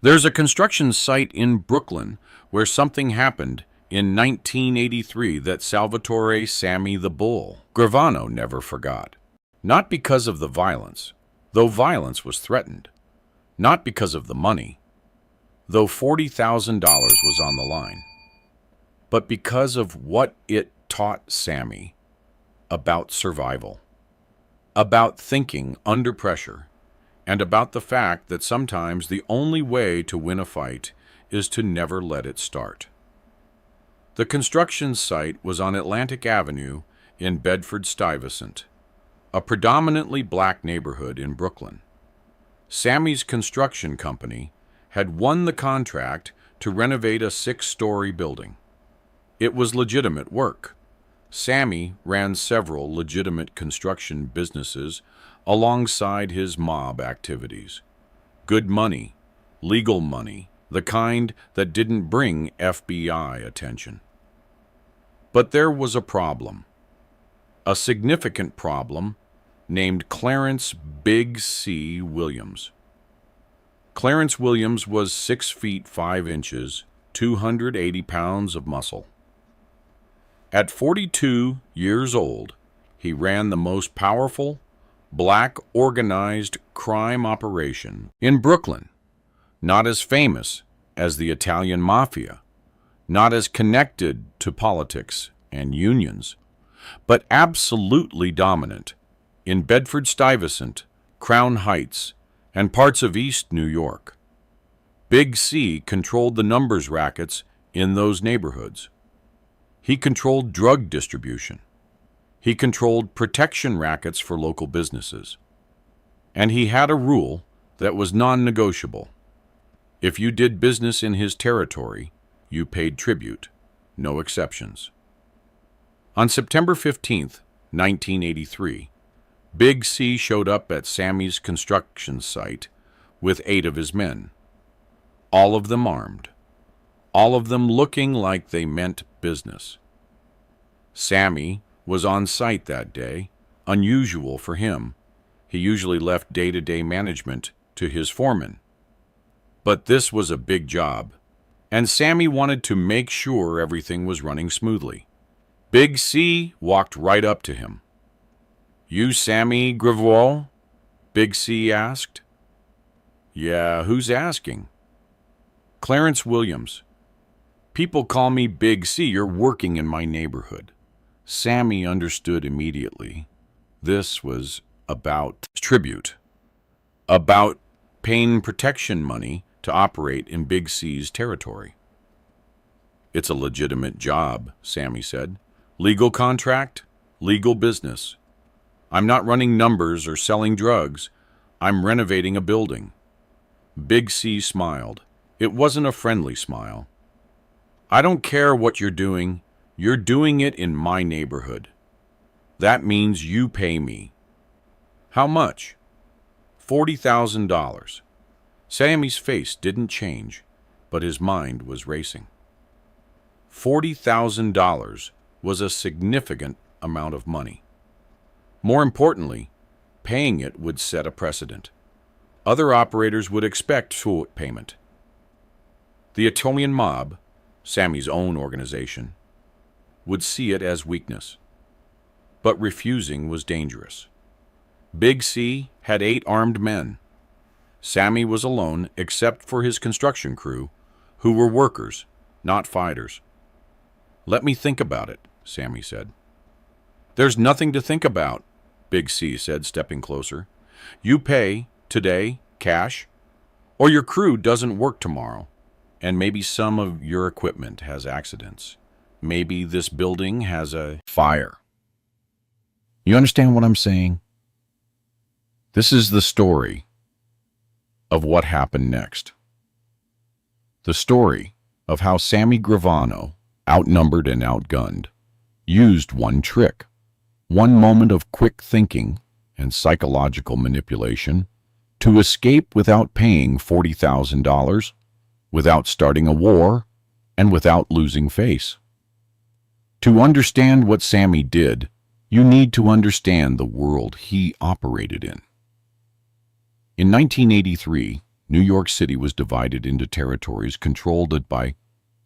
There's a construction site in Brooklyn where something happened in 1983 that Salvatore Sammy the Bull Gravano never forgot. Not because of the violence, though violence was threatened. Not because of the money, though $40,000 was on the line. But because of what it taught Sammy about survival, about thinking under pressure, and about the fact that sometimes the only way to win a fight is to never let it start. The construction site was on Atlantic Avenue in Bedford-Stuyvesant, a predominantly black neighborhood in Brooklyn. Sammy's construction company had won the contract to renovate a 6-story building. It was legitimate work. Sammy ran several legitimate construction businesses alongside his mob activities. Good money, legal money, the kind that didn't bring FBI attention. But there was a problem. A significant problem named Clarence Big C. Williams. Clarence Williams was 6 feet 5 inches, 280 pounds of muscle. At 42 years old, he ran the most powerful, black organized crime operation in Brooklyn. Not as famous as the Italian Mafia, not as connected to politics and unions, but absolutely dominant in Bedford-Stuyvesant, Crown Heights, and parts of East New York. Big C controlled the numbers rackets in those neighborhoods. He controlled drug distribution. He controlled protection rackets for local businesses. And he had a rule that was non-negotiable. If you did business in his territory, you paid tribute, no exceptions. On September 15th, 1983, Big C showed up at Sammy's construction site with 8 of his men, all of them armed, all of them looking like they meant business. Sammy was on site that day, unusual for him. He usually left day-to-day management to his foreman. But this was a big job, and Sammy wanted to make sure everything was running smoothly. Big C walked right up to him. "You Sammy Gravois?" Big C asked. "Yeah, who's asking?" "Clarence Williams. People call me Big C. You're working in my neighborhood." Sammy understood immediately. This was about tribute, about paying protection money to operate in Big C's territory. "It's a legitimate job," Sammy said. "Legal contract, legal business. I'm not running numbers or selling drugs. I'm renovating a building." Big C smiled. It wasn't a friendly smile. "I don't care what you're doing. You're doing it in my neighborhood. That means you pay me." "How much?" $40,000. Sammy's face didn't change, but his mind was racing. $40,000 was a significant amount of money. More importantly, paying it would set a precedent. Other operators would expect full payment. The Italian mob, Sammy's own organization, would see it as weakness. But refusing was dangerous. Big C had 8 armed men. Sammy was alone except for his construction crew, who were workers, not fighters. "Let me think about it," Sammy said. "There's nothing to think about," Big C said, stepping closer. "You pay, today, cash, or your crew doesn't work tomorrow, and maybe some of your equipment has accidents. Maybe this building has a fire." You understand what I'm saying? This is the story of what happened next. The story of how Sammy Gravano, outnumbered and outgunned, used one trick, one moment of quick thinking and psychological manipulation to escape without paying $40,000, without starting a war, and without losing face. To understand what Sammy did, you need to understand the world he operated in. In 1983, New York City was divided into territories controlled by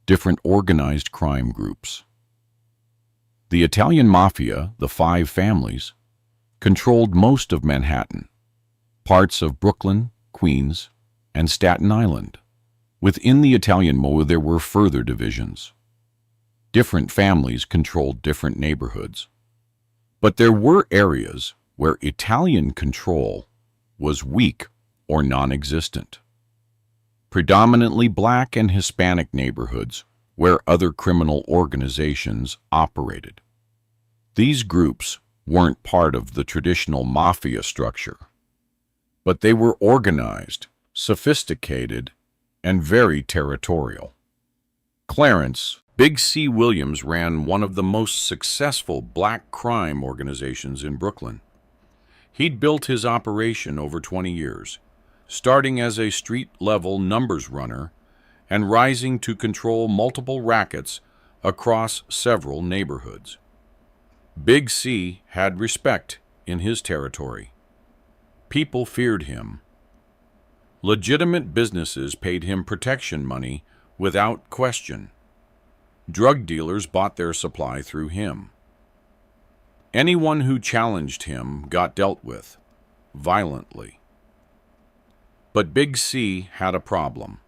different organized crime groups. The Italian Mafia, the Five Families, controlled most of Manhattan, parts of Brooklyn, Queens, and Staten Island. Within the Italian Mafia, there were further divisions. Different families controlled different neighborhoods. But there were areas where Italian control was weak or non-existent. Predominantly Black and Hispanic neighborhoods where other criminal organizations operated. These groups weren't part of the traditional mafia structure, but they were organized, sophisticated, and very territorial. Clarence Big C. Williams ran one of the most successful Black crime organizations in Brooklyn. He'd built his operation over 20 years, starting as a street-level numbers runner and rising to control multiple rackets across several neighborhoods. Big C had respect in his territory. People feared him. Legitimate businesses paid him protection money without question. Drug dealers bought their supply through him. Anyone who challenged him got dealt with, violently. But Big C had a problem.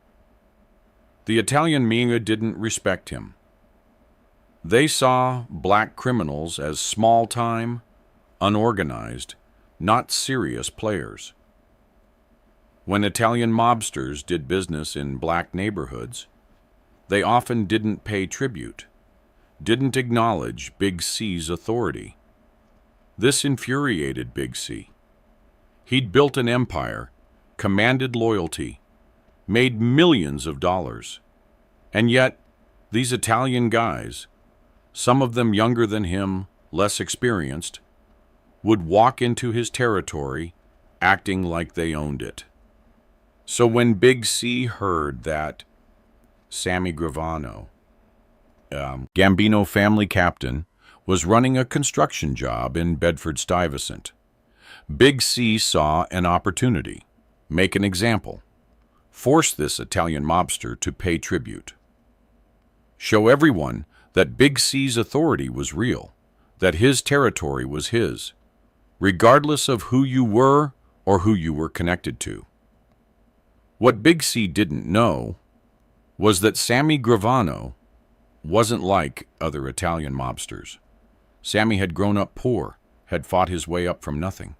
The Italian Mafia didn't respect him. They saw Black criminals as small-time, unorganized, not serious players. When Italian mobsters did business in Black neighborhoods, they often didn't pay tribute, didn't acknowledge Big C's authority. This infuriated Big C. He'd built an empire, commanded loyalty, made millions of dollars, and yet these Italian guys, some of them younger than him, less experienced, would walk into his territory acting like they owned it. So when Big C heard that Sammy Gravano, Gambino family captain, was running a construction job in Bedford-Stuyvesant, Big C saw an opportunity, make an example, force this Italian mobster to pay tribute. Show everyone that Big C's authority was real, that his territory was his, regardless of who you were or who you were connected to. What Big C didn't know was that Sammy Gravano wasn't like other Italian mobsters. Sammy had grown up poor, had fought his way up from nothing.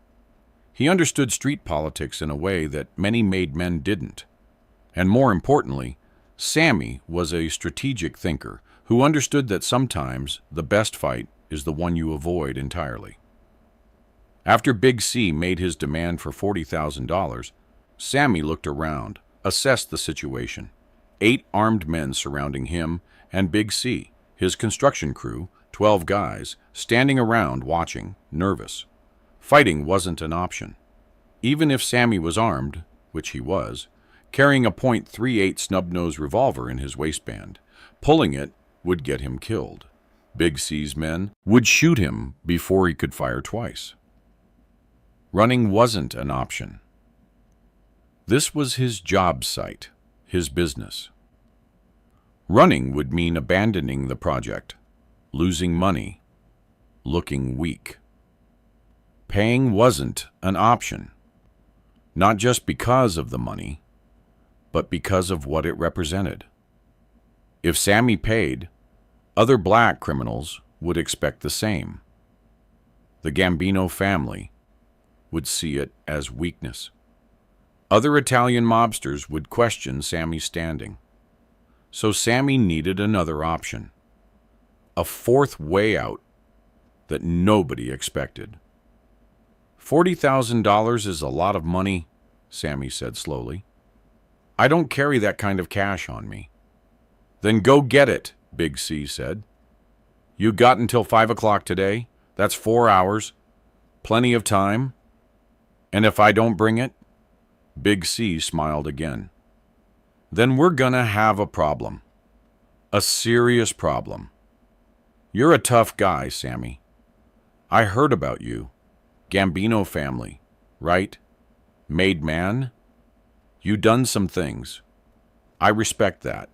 He understood street politics in a way that many made men didn't. And more importantly, Sammy was a strategic thinker who understood that sometimes the best fight is the one you avoid entirely. After Big C made his demand for $40,000, Sammy looked around, assessed the situation. 8 armed men surrounding him and Big C, his construction crew, 12 guys, standing around watching, nervous. Fighting wasn't an option. Even if Sammy was armed, which he was, carrying a .38 snub-nose revolver in his waistband, pulling it would get him killed. Big C's men would shoot him before he could fire twice. Running wasn't an option. This was his job site, his business. Running would mean abandoning the project, losing money, looking weak. Paying wasn't an option, not just because of the money, but because of what it represented. If Sammy paid, other Black criminals would expect the same. The Gambino family would see it as weakness. Other Italian mobsters would question Sammy's standing. So Sammy needed another option, a fourth way out that nobody expected. $40,000 is a lot of money, Sammy said slowly. I don't carry that kind of cash on me. Then go get it, Big C said. You got until 5 o'clock today. That's 4 hours. Plenty of time. And if I don't bring it? Big C smiled again. Then we're gonna have a problem. A serious problem. You're a tough guy, Sammy. I heard about you. Gambino family, right? Made man? You done some things. I respect that.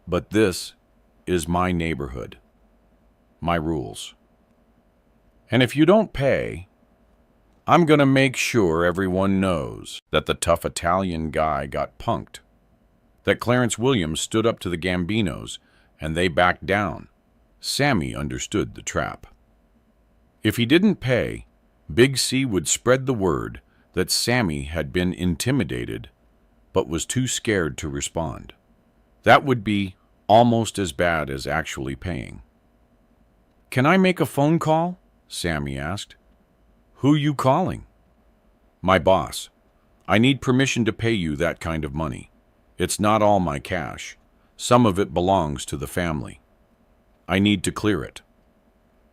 But this is my neighborhood. My rules. And if you don't pay, I'm gonna make sure everyone knows that the tough Italian guy got punked. That Clarence Williams stood up to the Gambinos and they backed down. Sammy understood the trap. If he didn't pay, Big C would spread the word that Sammy had been intimidated but was too scared to respond. That would be almost as bad as actually paying. "Can I make a phone call?" Sammy asked. "Who you calling?" "My boss. I need permission to pay you that kind of money. It's not all my cash. Some of it belongs to the family. I need to clear it."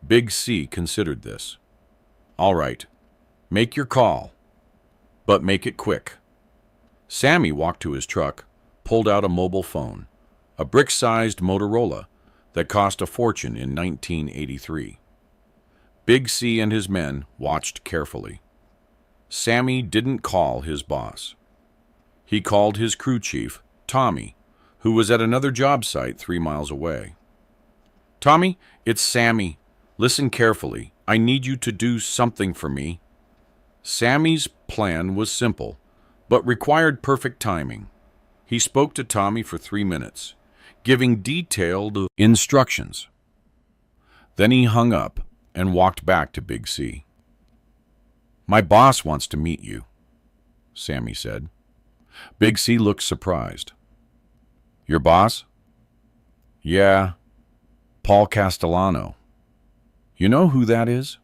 Big C considered this. "All right. Make your call. But make it quick." Sammy walked to his truck, pulled out a mobile phone, a brick-sized Motorola that cost a fortune in 1983. Big C and his men watched carefully. Sammy didn't call his boss. He called his crew chief, Tommy, who was at another job site 3 miles away. "Tommy, it's Sammy. Listen carefully. I need you to do something for me." Sammy's plan was simple, but required perfect timing. He spoke to Tommy for 3 minutes, giving detailed instructions. Then he hung up and walked back to Big C. "My boss wants to meet you," Sammy said. Big C looked surprised. "Your boss?" "Yeah, Paul Castellano. You know who that is?"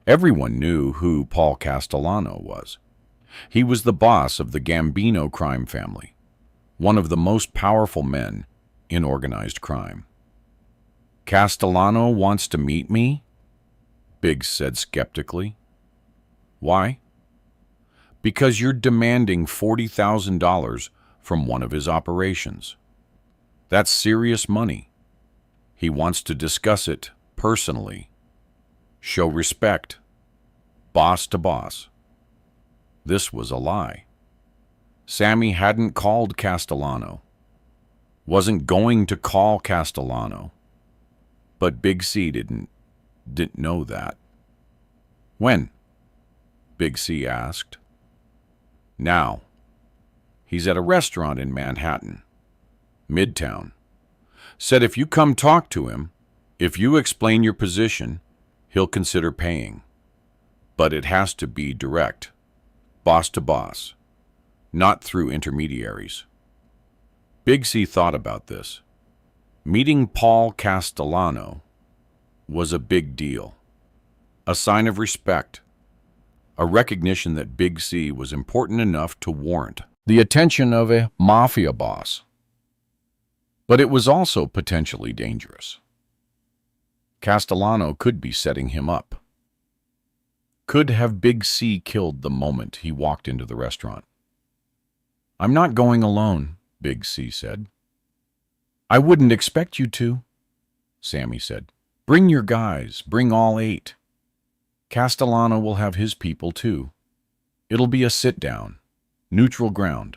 Everyone knew who Paul Castellano was. He was the boss of the Gambino crime family, one of the most powerful men in organized crime. "Castellano wants to meet me?" Biggs said skeptically. "Why?" "Because you're demanding $40,000 from one of his operations. That's serious money. He wants to discuss it personally. Show respect. Boss to boss." This was a lie. Sammy hadn't called Castellano. Wasn't going to call Castellano. But Big C didn't know that. "When?" Big C asked. "Now. He's at a restaurant in Manhattan, Midtown. Said if you come talk to him, if you explain your position, he'll consider paying. But it has to be direct, boss to boss, not through intermediaries." Big C thought about this. Meeting Paul Castellano was a big deal, a sign of respect, a recognition that Big C was important enough to warrant the attention of a mafia boss. But it was also potentially dangerous. Castellano could be setting him up. Could have Big C killed the moment he walked into the restaurant. "I'm not going alone," Big C said. "I wouldn't expect you to," Sammy said. "Bring your guys, bring all 8. Castellano will have his people too. It'll be a sit-down, neutral ground,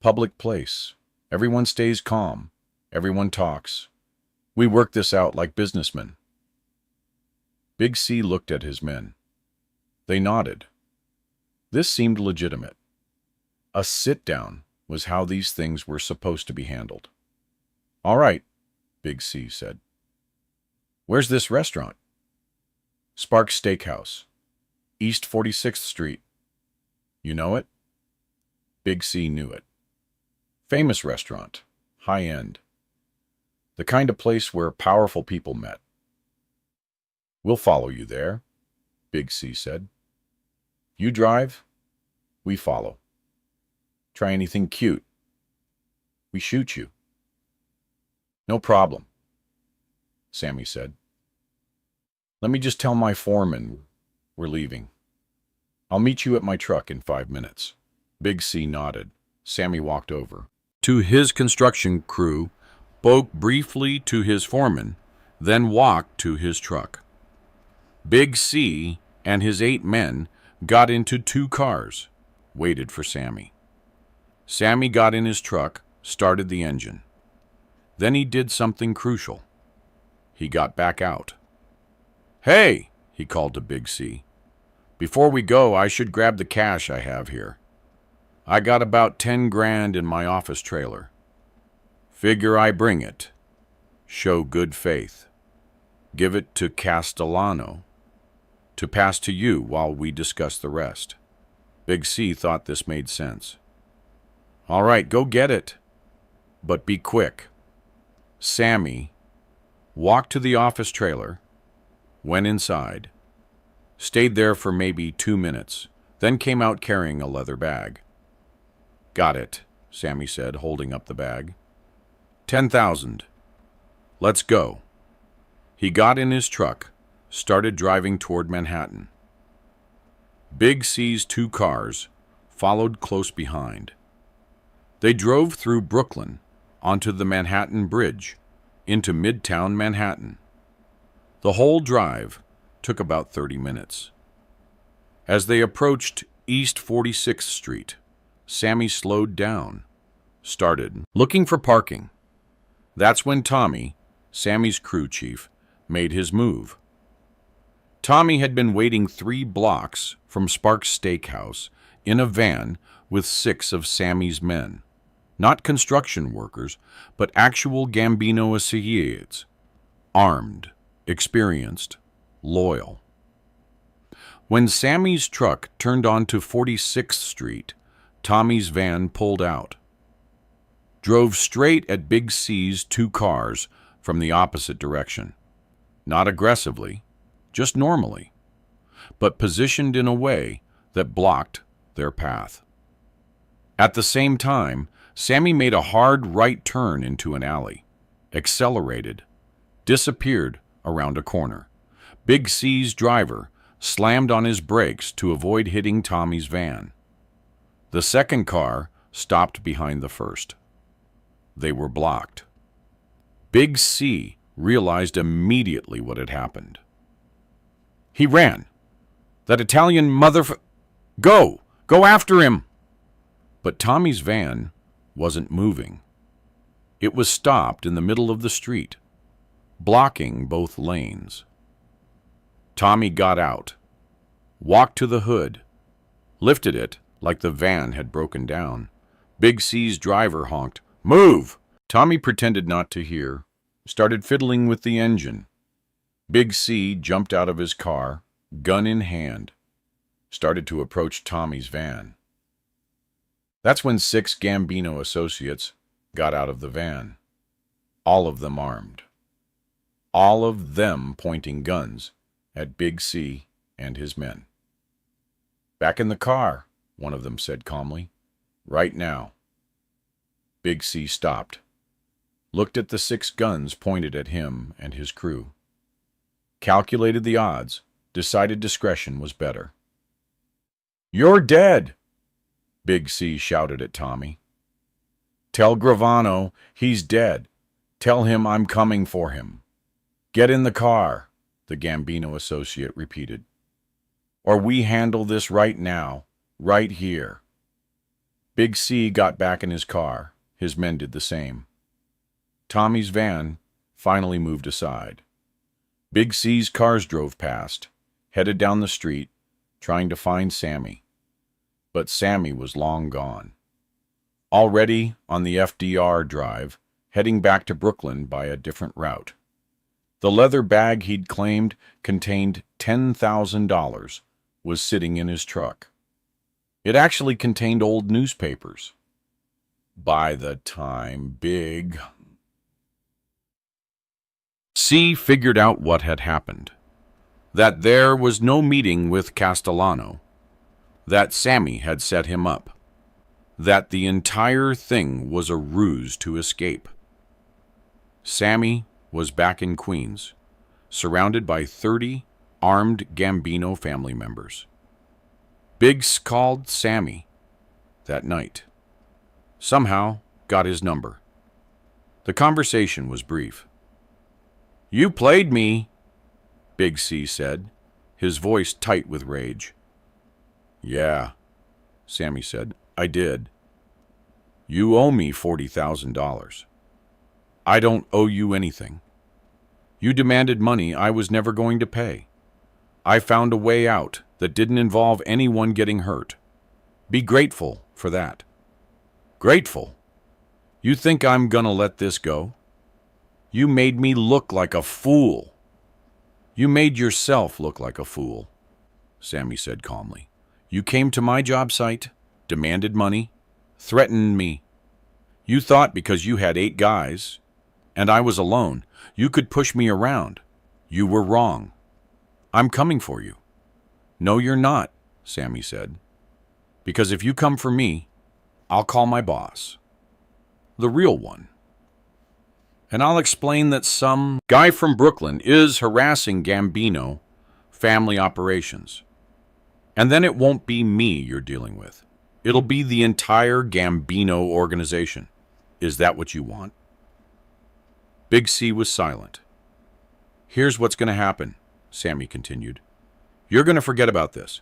public place. Everyone stays calm, everyone talks. We work this out like businessmen." Big C looked at his men. They nodded. This seemed legitimate. A sit-down was how these things were supposed to be handled. "All right," Big C said. "Where's this restaurant?" "Sparks Steakhouse, East 46th Street. You know it?" Big C knew it. Famous restaurant, high-end. The kind of place where powerful people met. "We'll follow you there," Big C said. "You drive, we follow. Try anything cute, we shoot you." "No problem," Sammy said. "Let me just tell my foreman we're leaving. I'll meet you at my truck in 5 minutes." Big C nodded. Sammy walked over to his construction crew, spoke briefly to his foreman, then walked to his truck. Big C and his 8 men got into 2 cars, waited for Sammy. Sammy got in his truck, started the engine. Then he did something crucial. He got back out. "Hey," he called to Big C. "Before we go, I should grab the cash I have here. I got about 10 grand in my office trailer. Figure I bring it. Show good faith. Give it to Castellano to pass to you while we discuss the rest." Big C thought this made sense. "All right, go get it. But be quick." Sammy walked to the office trailer, went inside, stayed there for maybe 2 minutes, then came out carrying a leather bag. "Got it," Sammy said, holding up the bag. 10,000. Let's go." He got in his truck, started driving toward Manhattan. Big C's 2 cars followed close behind. They drove through Brooklyn onto the Manhattan Bridge into Midtown Manhattan. The whole drive took about 30 minutes. As they approached East 46th Street, Sammy slowed down, started looking for parking. That's when Tommy, Sammy's crew chief, made his move. Tommy had been waiting 3 blocks from Sparks Steakhouse in a van with 6 of Sammy's men. Not construction workers, but actual Gambino associates. Armed, experienced, loyal. When Sammy's truck turned onto 46th Street, Tommy's van pulled out. Drove straight at Big C's 2 cars from the opposite direction. Not aggressively, just normally, but positioned in a way that blocked their path. At the same time, Sammy made a hard right turn into an alley, accelerated, disappeared around a corner. Big C's driver slammed on his brakes to avoid hitting Tommy's van. The second car stopped behind the first. They were blocked. Big C realized immediately what had happened. He ran. "That Italian Go! Go after him!" But Tommy's van wasn't moving. It was stopped in the middle of the street, blocking both lanes. Tommy got out, walked to the hood, lifted it like the van had broken down. Big C's driver honked, "Move!" Tommy pretended not to hear, started fiddling with the engine. Big C jumped out of his car, gun in hand, started to approach Tommy's van. That's when 6 Gambino associates got out of the van, all of them armed, all of them pointing guns at Big C and his men. "Back in the car," one of them said calmly. "Right now." Big C stopped, looked at the 6 guns pointed at him and his crew, calculated the odds, decided discretion was better. "You're dead!" Big C shouted at Tommy. "Tell Gravano he's dead. Tell him I'm coming for him." "Get in the car," the Gambino associate repeated. "Or we handle this right now, right here." Big C got back in his car. His men did the same. Tommy's van finally moved aside. Big C's cars drove past, headed down the street, trying to find Sammy. But Sammy was long gone. Already on the FDR drive, heading back to Brooklyn by a different route. The leather bag he'd claimed contained $10,000 was sitting in his truck. It actually contained old newspapers. By the time Big C figured out what had happened, that there was no meeting with Castellano, that Sammy had set him up, that the entire thing was a ruse to escape. Sammy was back in Queens, surrounded by 30 armed Gambino family members. Biggs called Sammy that night. Somehow got his number. The conversation was brief. "You played me," Big C said, his voice tight with rage. "Yeah," Sammy said, "I did." You owe me $40,000. I don't owe you anything. You demanded money I was never going to pay. I found a way out that didn't involve anyone getting hurt. Be grateful for that. Grateful? You think I'm gonna let this go? You made me look like a fool. You made yourself look like a fool, Sammy said calmly. You came to my job site, demanded money, threatened me. You thought because you had 8 guys, and I was alone, you could push me around. You were wrong. I'm coming for you. No, you're not, Sammy said. Because if you come for me, I'll call my boss. The real one. And I'll explain that some guy from Brooklyn is harassing Gambino family operations. And then it won't be me you're dealing with. It'll be the entire Gambino organization. Is that what you want? Big C was silent. Here's what's going to happen, Sammy continued. You're going to forget about this.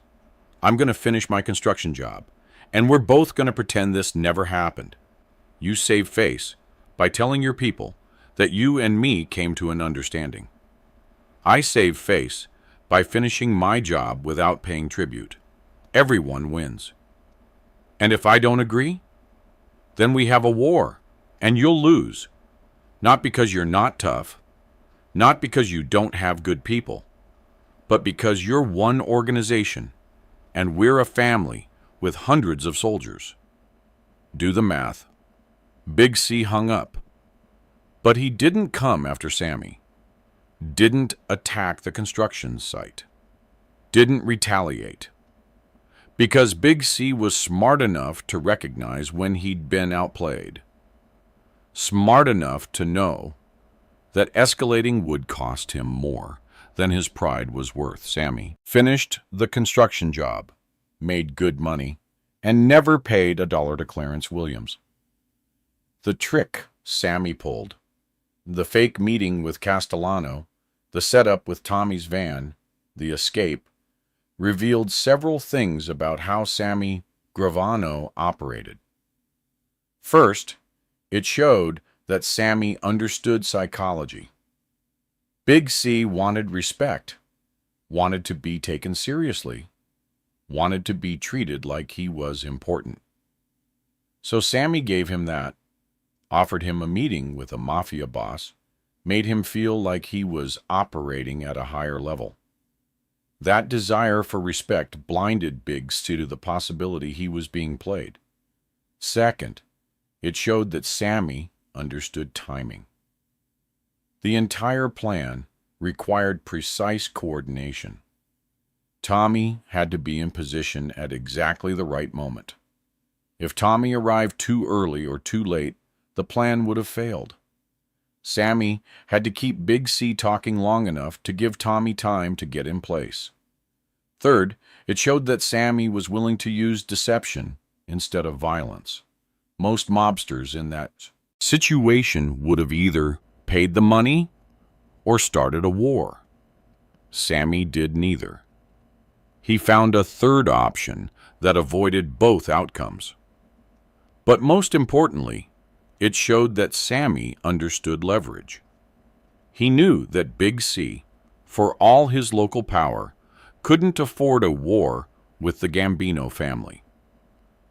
I'm going to finish my construction job, and we're both going to pretend this never happened. You save face by telling your people that you and me came to an understanding. I save face by finishing my job without paying tribute. Everyone wins. And if I don't agree, then we have a war, and you'll lose. Not because you're not tough, not because you don't have good people, but because you're one organization, and we're a family with hundreds of soldiers. Do the math. Big C hung up. But he didn't come after Sammy, didn't attack the construction site, didn't retaliate. Because Big C was smart enough to recognize when he'd been outplayed. Smart enough to know that escalating would cost him more than his pride was worth. Sammy finished the construction job, made good money, and never paid $1 to Clarence Williams. The trick Sammy pulled, the fake meeting with Castellano, the setup with Tommy's van, the escape, revealed several things about how Sammy Gravano operated. First, it showed that Sammy understood psychology. Big C wanted respect, wanted to be taken seriously, wanted to be treated like he was important. So Sammy gave him that, offered him a meeting with a mafia boss, made him feel like he was operating at a higher level. That desire for respect blinded Big C to the possibility he was being played. Second, it showed that Sammy understood timing. The entire plan required precise coordination. Tommy had to be in position at exactly the right moment. If Tommy arrived too early or too late, the plan would have failed. Sammy had to keep Big C talking long enough to give Tommy time to get in place. Third, it showed that Sammy was willing to use deception instead of violence. Most mobsters in that situation would have either paid the money or started a war. Sammy did neither. He found a third option that avoided both outcomes. But most importantly, it showed that Sammy understood leverage. He knew that Big C, for all his local power, couldn't afford a war with the Gambino family.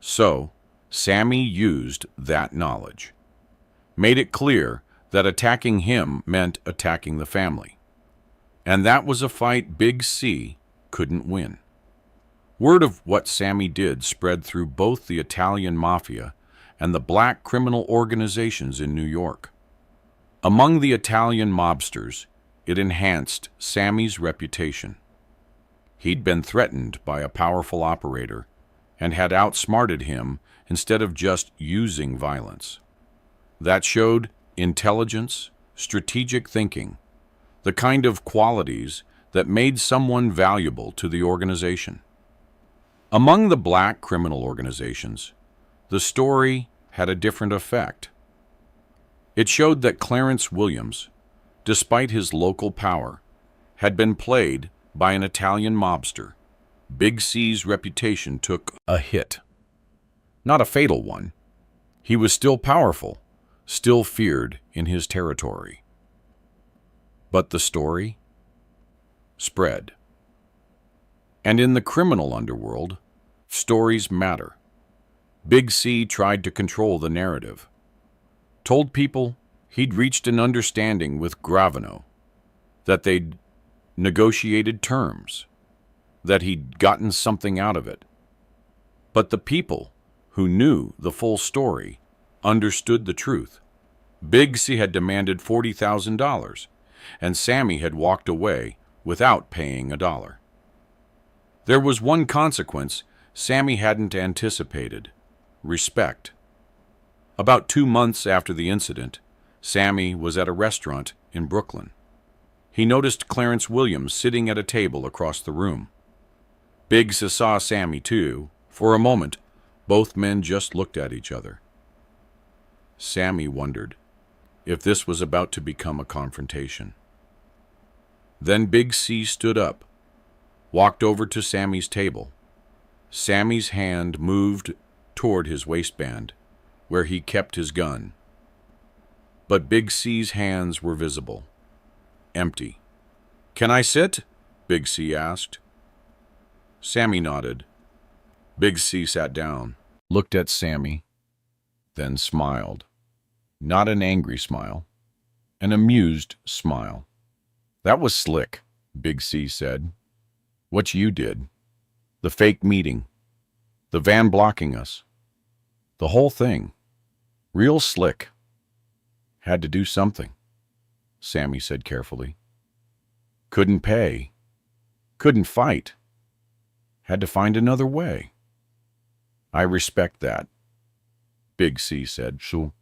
So, Sammy used that knowledge, made it clear that attacking him meant attacking the family. And that was a fight Big C couldn't win. Word of what Sammy did spread through both the Italian mafia and the black criminal organizations in New York. Among the Italian mobsters, it enhanced Sammy's reputation. He'd been threatened by a powerful operator and had outsmarted him instead of just using violence. That showed intelligence, strategic thinking, the kind of qualities that made someone valuable to the organization. Among the black criminal organizations, the story had a different effect. It showed that Clarence Williams, despite his local power, had been played by an Italian mobster. Big C's reputation took a hit. Not a fatal one, He was still powerful, still feared in his territory. But the story spread. And in the criminal underworld, stories matter. Big C tried to control the narrative. Told people he'd reached an understanding with Gravano, that they'd negotiated terms, that he'd gotten something out of it. But the people who knew the full story understood the truth. Big C had demanded $40,000, and Sammy had walked away without paying a dollar. There was one consequence Sammy hadn't anticipated: respect. About 2 months after the incident, Sammy was at a restaurant in Brooklyn. He noticed Clarence Williams sitting at a table across the room. Biggs saw Sammy too. For a moment, both men just looked at each other. Sammy wondered if this was about to become a confrontation. Then Big C stood up, walked over to Sammy's table. Sammy's hand moved toward his waistband, where he kept his gun. But Big C's hands were visible, empty. "Can I sit?" Big C asked. Sammy nodded. Big C sat down, looked at Sammy, then smiled. Not an angry smile, an amused smile. "That was slick," Big C said. "What you did. The fake meeting. The van blocking us. The whole thing. Real slick." "Had to do something," Sammy said carefully. "Couldn't pay. Couldn't fight. Had to find another way." "I respect that," Big C said. "So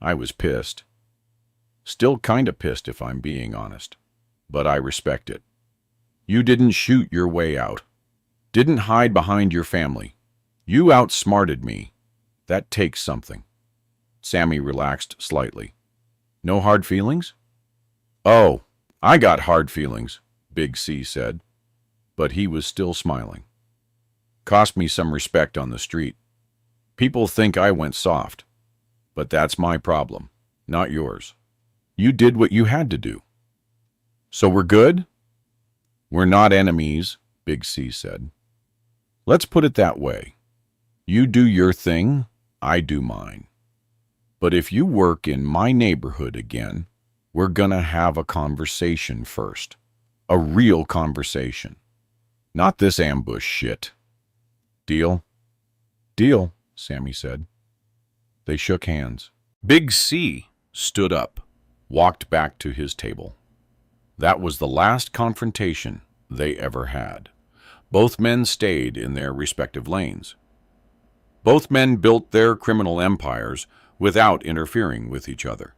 I was pissed. Still kinda pissed if I'm being honest. But I respect it. You didn't shoot your way out. Didn't hide behind your family. You outsmarted me. That takes something." Sammy relaxed slightly. "No hard feelings?" "Oh, I got hard feelings," Big C said. But he was still smiling. "Cost me some respect on the street. People think I went soft. But that's my problem, not yours. You did what you had to do. So we're good?" "We're not enemies," Big C said. "Let's put it that way. You do your thing, I do mine. But if you work in my neighborhood again, we're gonna have a conversation first. A real conversation. Not this ambush shit. Deal?" "Deal," Sammy said. They shook hands. Big C stood up, walked back to his table. That was the last confrontation they ever had. Both men stayed in their respective lanes. Both men built their criminal empires without interfering with each other.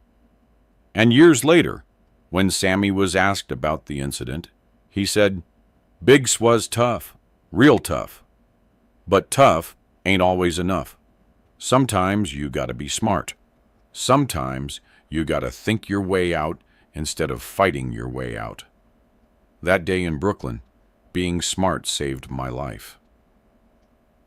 And years later, when Sammy was asked about the incident, he said, "Biggs was tough, real tough. But tough ain't always enough. Sometimes you gotta be smart. Sometimes you gotta think your way out instead of fighting your way out. That day in Brooklyn, being smart saved my life."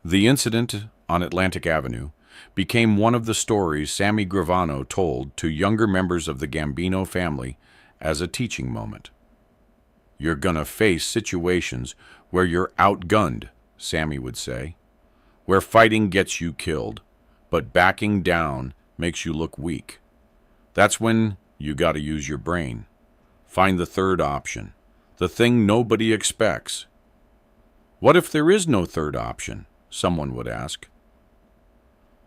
The incident on Atlantic Avenue became one of the stories Sammy Gravano told to younger members of the Gambino family as a teaching moment. "You're gonna face situations where you're outgunned," Sammy would say, "where fighting gets you killed, but backing down makes you look weak. That's when you gotta use your brain. Find the third option, the thing nobody expects." "What if there is no third option?" someone would ask.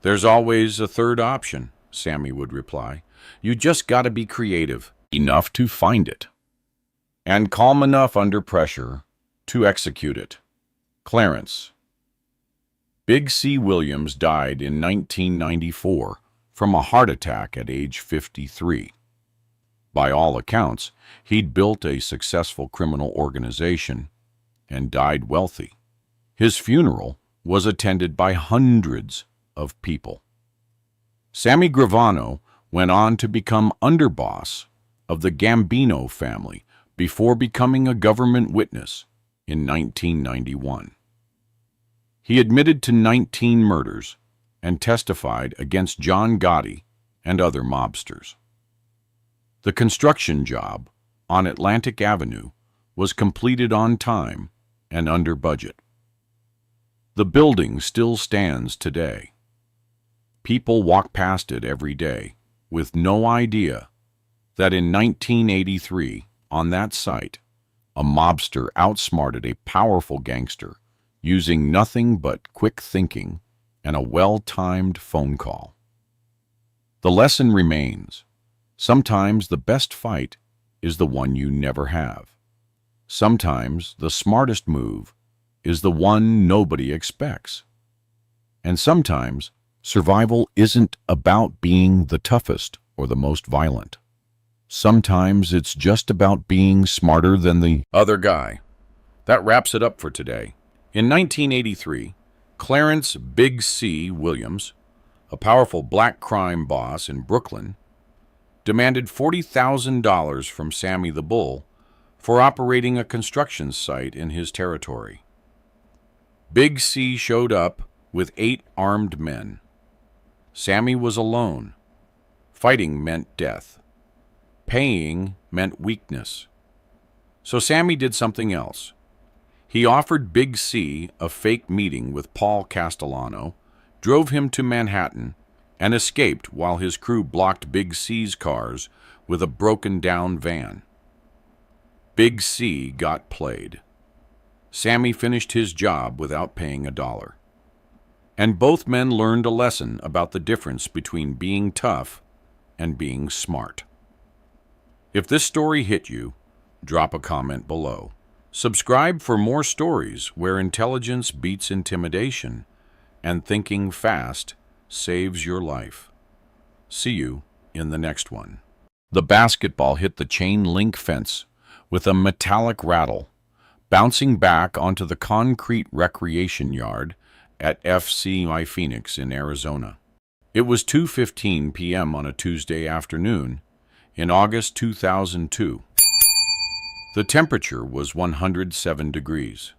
"There's always a third option," Sammy would reply. "You just gotta be creative enough to find it, and calm enough under pressure to execute it." Clarence. Big C. Williams died in 1994 from a heart attack at age 53. By all accounts, he'd built a successful criminal organization and died wealthy. His funeral was attended by hundreds of people. Sammy Gravano went on to become underboss of the Gambino family before becoming a government witness in 1991. He admitted to 19 murders and testified against John Gotti and other mobsters. The construction job on Atlantic Avenue was completed on time and under budget. The building still stands today. People walk past it every day with no idea that in 1983, on that site, a mobster outsmarted a powerful gangster using nothing but quick thinking and a well-timed phone call. The lesson remains: sometimes the best fight is the one you never have. Sometimes the smartest move is the one nobody expects. And sometimes survival isn't about being the toughest or the most violent. Sometimes it's just about being smarter than the other guy. That wraps it up for today. In 1983, Clarence Big C. Williams, a powerful black crime boss in Brooklyn, demanded $40,000 from Sammy the Bull for operating a construction site in his territory. Big C showed up with 8 armed men. Sammy was alone. Fighting meant death. Paying meant weakness. So Sammy did something else. He offered Big C a fake meeting with Paul Castellano, drove him to Manhattan, and escaped while his crew blocked Big C's cars with a broken-down van. Big C got played. Sammy finished his job without paying a dollar. And both men learned a lesson about the difference between being tough and being smart. If this story hit you, drop a comment below. Subscribe for more stories where intelligence beats intimidation and thinking fast saves your life. See you in the next one. The basketball hit the chain link fence with a metallic rattle, bouncing back onto the concrete recreation yard at FC Phoenix in Arizona. It was 2:15 p.m. on a Tuesday afternoon in August 2002. The temperature was 107 degrees.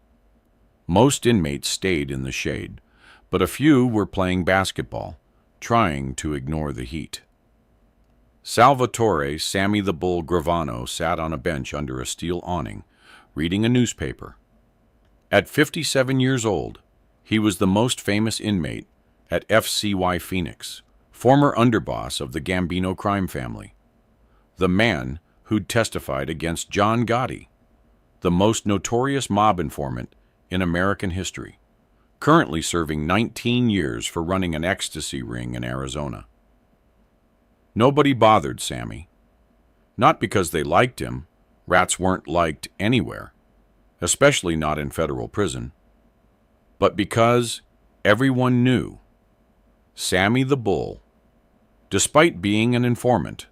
Most inmates stayed in the shade, but a few were playing basketball, trying to ignore the heat. Salvatore Sammy the Bull Gravano sat on a bench under a steel awning, reading a newspaper. At 57 years old, he was the most famous inmate at FCY Phoenix, former underboss of the Gambino crime family, the man who'd testified against John Gotti, the most notorious mob informant in American history, currently serving 19 years for running an ecstasy ring in Arizona. Nobody bothered Sammy. Not because they liked him. Rats weren't liked anywhere, especially not in federal prison, but because everyone knew Sammy the Bull, despite being an informant,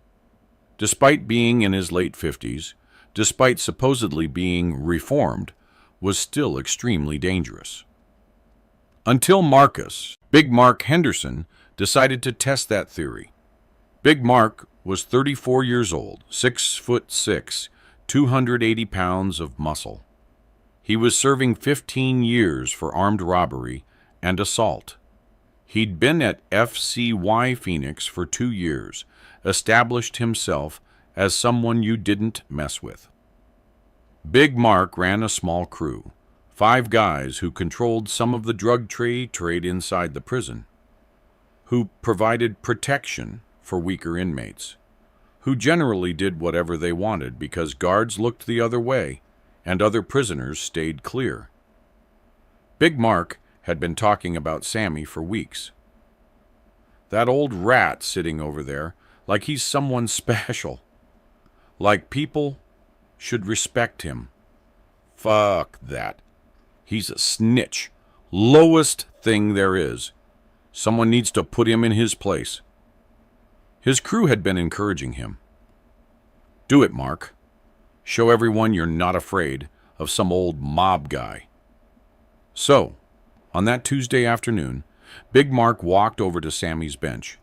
despite being in his late 50s, despite supposedly being reformed, was still extremely dangerous. Until Marcus, Big Mark Henderson, decided to test that theory. Big Mark was 34 years old, 6'6", 280 pounds of muscle. He was serving 15 years for armed robbery and assault. He'd been at FCY Phoenix for 2 years, established himself as someone you didn't mess with. Big Mark ran a small crew, 5 guys who controlled some of the drug trade inside the prison, who provided protection for weaker inmates, who generally did whatever they wanted because guards looked the other way and other prisoners stayed clear. Big Mark had been talking about Sammy for weeks. That old rat sitting over there, like he's someone special. Like people should respect him. Fuck that. He's a snitch. Lowest thing there is. Someone needs to put him in his place. His crew had been encouraging him. Do it, Mark. Show everyone you're not afraid of some old mob guy. So, on that Tuesday afternoon, Big Mark walked over to Sammy's bench,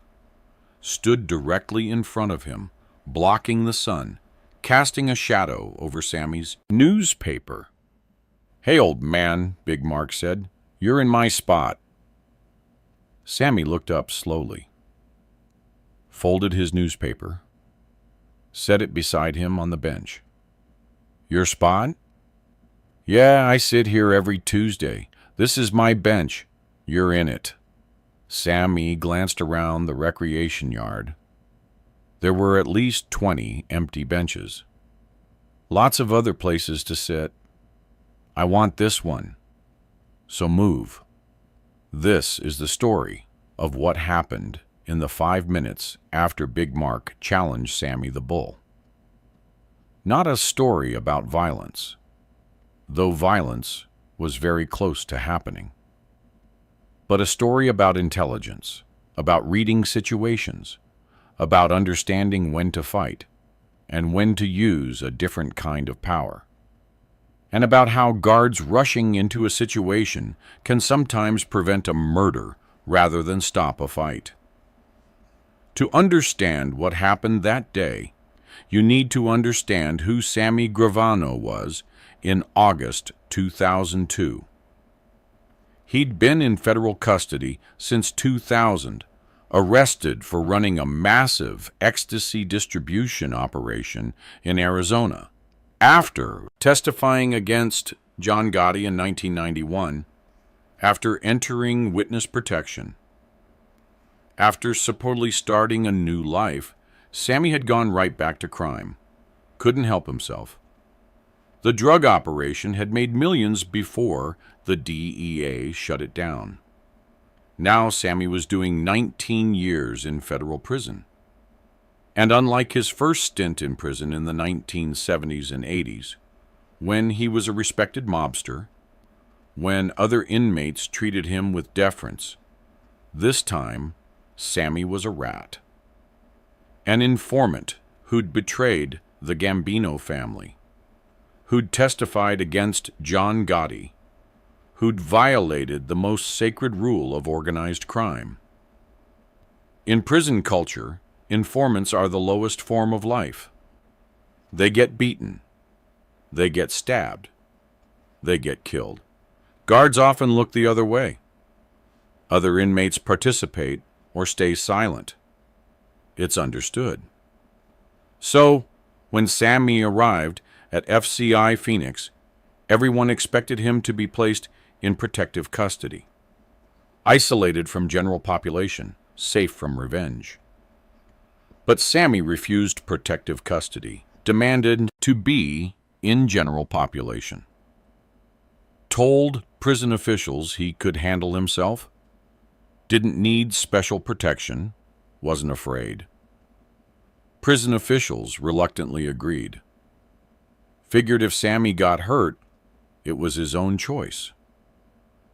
stood directly in front of him, blocking the sun, casting a shadow over Sammy's newspaper. "Hey, old man," Big Mark said, "you're in my spot." Sammy looked up slowly, folded his newspaper, set it beside him on the bench. Your spot? Yeah, I sit here every Tuesday. This is my bench. You're in it. Sammy glanced around the recreation yard. There were at least 20 empty benches. Lots of other places to sit. I want this one. So move. This is the story of what happened in the 5 minutes after Big Mark challenged Sammy the Bull. Not a story about violence, though violence was very close to happening, but a story about intelligence, about reading situations, about understanding when to fight and when to use a different kind of power, and about how guards rushing into a situation can sometimes prevent a murder rather than stop a fight. To understand what happened that day, you need to understand who Sammy Gravano was in August 2002. He'd been in federal custody since 2000, arrested for running a massive ecstasy distribution operation in Arizona. After testifying against John Gotti in 1991, after entering witness protection, after supposedly starting a new life, Sammy had gone right back to crime. Couldn't help himself. The drug operation had made millions before the DEA shut it down. Now Sammy was doing 19 years in federal prison. And unlike his first stint in prison in the 1970s and 80s, when he was a respected mobster, when other inmates treated him with deference, this time Sammy was a rat. An informant who'd betrayed the Gambino family, who'd testified against John Gotti, who'd violated the most sacred rule of organized crime. In prison culture, informants are the lowest form of life. They get beaten. They get stabbed. They get killed. Guards often look the other way. Other inmates participate or stay silent. It's understood. So, when Sammy arrived at FCI Phoenix, everyone expected him to be placed in protective custody, isolated from general population, safe from revenge. But Sammy refused protective custody, demanded to be in general population. Told prison officials he could handle himself, didn't need special protection, wasn't afraid. Prison officials reluctantly agreed. Figured if Sammy got hurt, it was his own choice.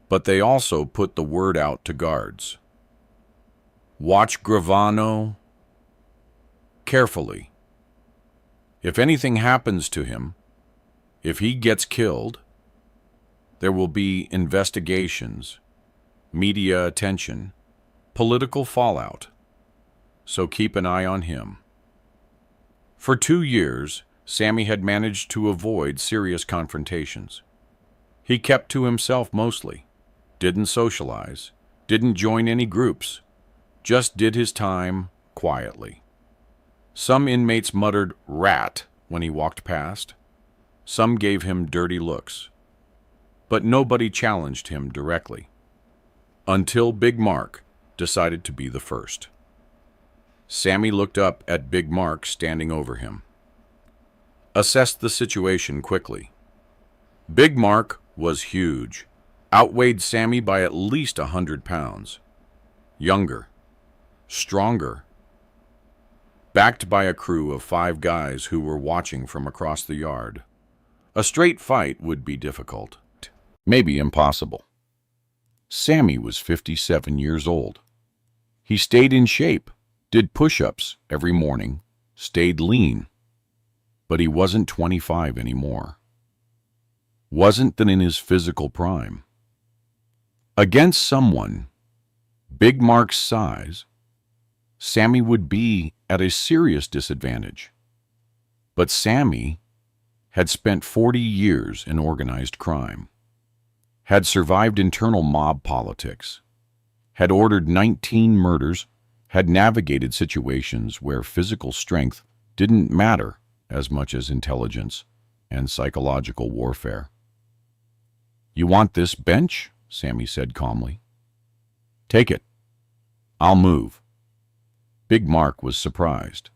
But they also put the word out to guards. Watch Gravano carefully. If anything happens to him, if he gets killed, there will be investigations, media attention, political fallout. So keep an eye on him. For 2 years, Sammy had managed to avoid serious confrontations. He kept to himself mostly, didn't socialize, didn't join any groups, just did his time quietly. Some inmates muttered "rat" when he walked past. Some gave him dirty looks. But nobody challenged him directly. Until Big Mark decided to be the first. Sammy looked up at Big Mark standing over him. Assessed the situation quickly. Big Mark was huge, outweighed Sammy by at least 100 pounds. Younger, stronger, backed by a crew of 5 guys who were watching from across the yard. A straight fight would be difficult, maybe impossible. Sammy was 57 years old. He stayed in shape, did push-ups every morning, stayed lean. But he wasn't 25 anymore. Wasn't in his physical prime. Against someone Big Mark's size, Sammy would be at a serious disadvantage. But Sammy had spent 40 years in organized crime, had survived internal mob politics, had ordered 19 murders, had navigated situations where physical strength didn't matter as much as intelligence and psychological warfare. "You want this bench?" Sammy said calmly. "Take it. I'll move." Big Mark was surprised.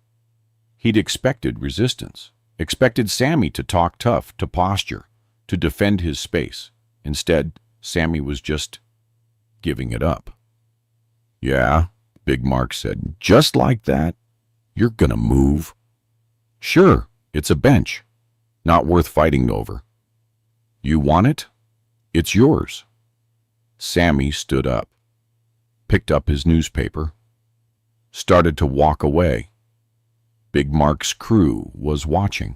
He'd expected resistance, expected Sammy to talk tough, to posture, to defend his space. Instead, Sammy was just giving it up. "Yeah," Big Mark said, "just like that. You're gonna move." "Sure, it's a bench. Not worth fighting over." "You want it? It's yours." Sammy stood up, picked up his newspaper, started to walk away. Big Mark's crew was watching.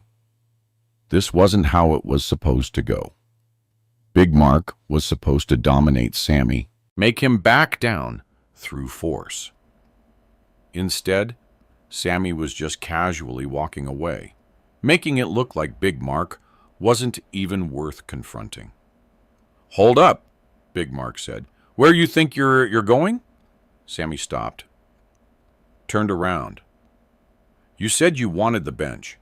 This wasn't how it was supposed to go. Big Mark was supposed to dominate Sammy, make him back down through force. Instead, Sammy was just casually walking away, making it look like Big Mark wasn't even worth confronting. "Hold up," Big Mark said. "Where you think you're going?" Sammy stopped, turned around. "You said you wanted the bench.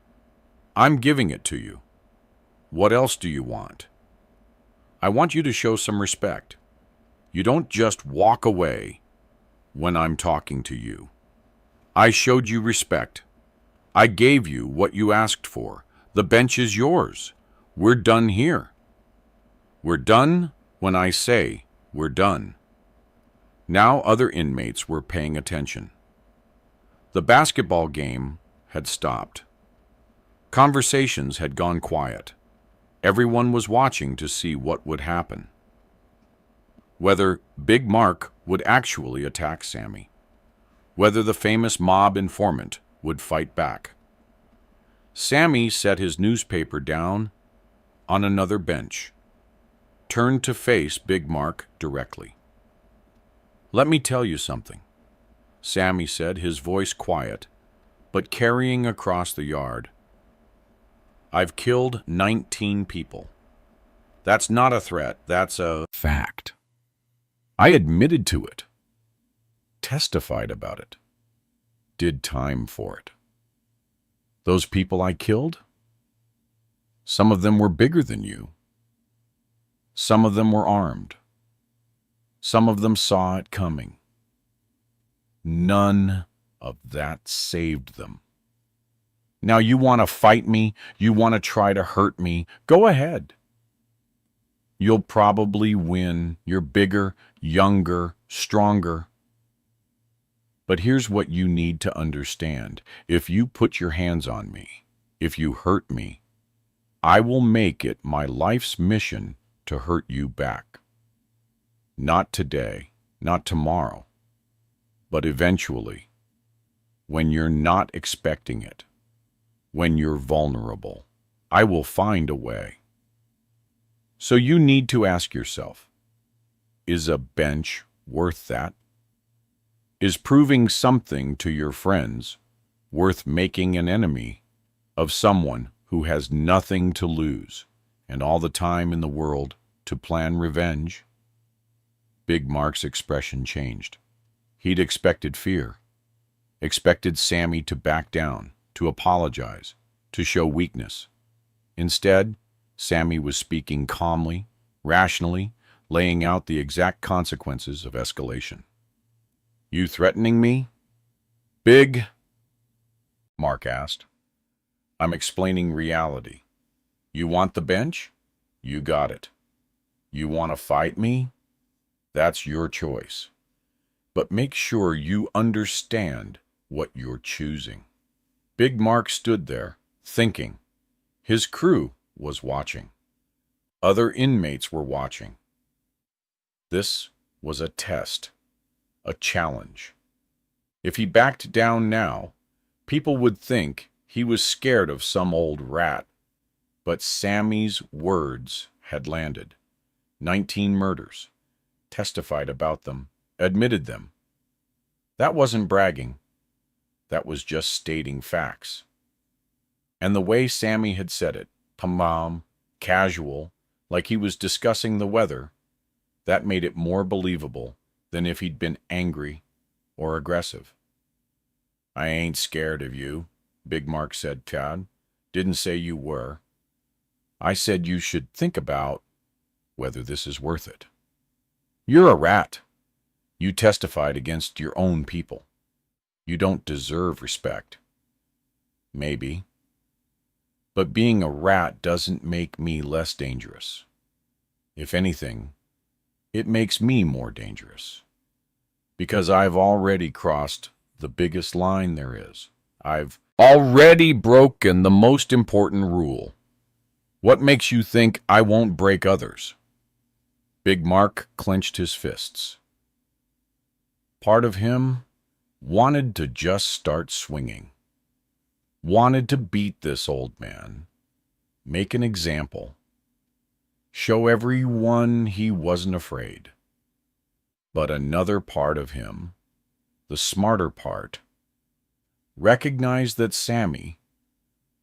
I'm giving it to you. What else do you want? I want you to show some respect. You don't just walk away when I'm talking to you. I showed you respect. I gave you what you asked for. The bench is yours. We're done here. We're done when I say we're done." Now other inmates were paying attention. The basketball game had stopped. Conversations had gone quiet. Everyone was watching to see what would happen. Whether Big Mark would actually attack Sammy. Whether the famous mob informant would fight back. Sammy set his newspaper down on another bench, turned to face Big Mark directly. "Let me tell you something," Sammy said, his voice quiet, but carrying across the yard. "I've killed 19 people. That's not a threat, that's a fact. I admitted to it, testified about it, did time for it. Those people I killed, some of them were bigger than you. Some of them were armed. Some of them saw it coming. None of that saved them. Now you want to fight me? You want to try to hurt me? Go ahead. You'll probably win. You're bigger, younger, stronger. But here's what you need to understand. If you put your hands on me, if you hurt me, I will make it my life's mission to hurt you back. Not today, not tomorrow, but eventually, when you're not expecting it, when you're vulnerable, I will find a way. So you need to ask yourself, is a bench worth that? Is proving something to your friends worth making an enemy of someone who has nothing to lose and all the time in the world to plan revenge? Big Mark's expression changed. He'd expected fear, expected Sammy to back down, to apologize, to show weakness. Instead, Sammy was speaking calmly, rationally, laying out the exact consequences of escalation. "You threatening me?" "Big?" Mark asked. "I'm explaining reality. You want the bench? You got it. You want to fight me? That's your choice. But make sure you understand what you're choosing." Big Mark stood there, thinking. His crew was watching. Other inmates were watching. This was a test, a challenge. If he backed down now, people would think he was scared of some old rat. But Sammy's words had landed. 19 murders, testified about them, admitted them. That wasn't bragging. That was just stating facts. And the way Sammy had said it, calm, casual, like he was discussing the weather, that made it more believable than if he'd been angry or aggressive. "I ain't scared of you," Big Mark said, Chad. "Didn't say you were. I said you should think about whether this is worth it. You're a rat. You testified against your own people. You don't deserve respect. Maybe. But being a rat doesn't make me less dangerous. If anything, it makes me more dangerous. Because I've already crossed the biggest line there is. I've already broken the most important rule. What makes you think I won't break others?" Big Mark clenched his fists. Part of him wanted to just start swinging. Wanted to beat this old man. Make an example. Show everyone he wasn't afraid. But another part of him, the smarter part, recognized that Sammy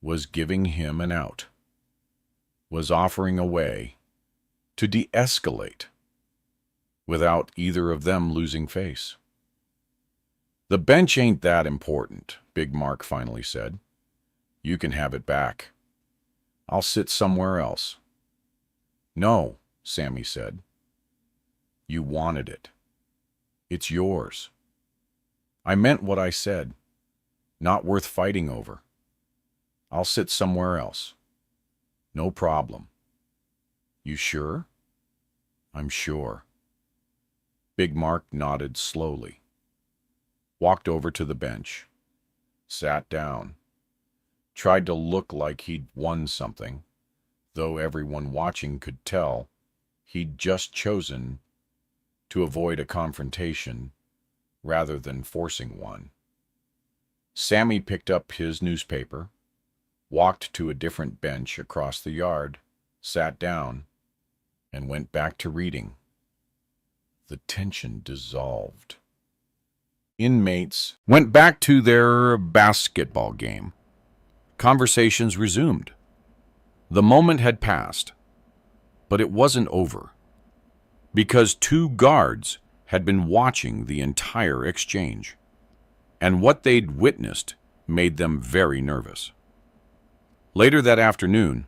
was giving him an out, was offering a way to de-escalate without either of them losing face. "The bench ain't that important," Big Mark finally said. "You can have it back. I'll sit somewhere else." "No," Sammy said. "You wanted it. It's yours. I meant what I said. Not worth fighting over. I'll sit somewhere else. No problem." "You sure?" "I'm sure." Big Mark nodded slowly, walked over to the bench, sat down, tried to look like he'd won something, though everyone watching could tell he'd just chosen to avoid a confrontation rather than forcing one. Sammy picked up his newspaper, walked to a different bench across the yard, sat down, and went back to reading. The tension dissolved. Inmates went back to their basketball game. Conversations resumed. The moment had passed, but it wasn't over, because two guards had been watching the entire exchange, and what they'd witnessed made them very nervous. Later that afternoon,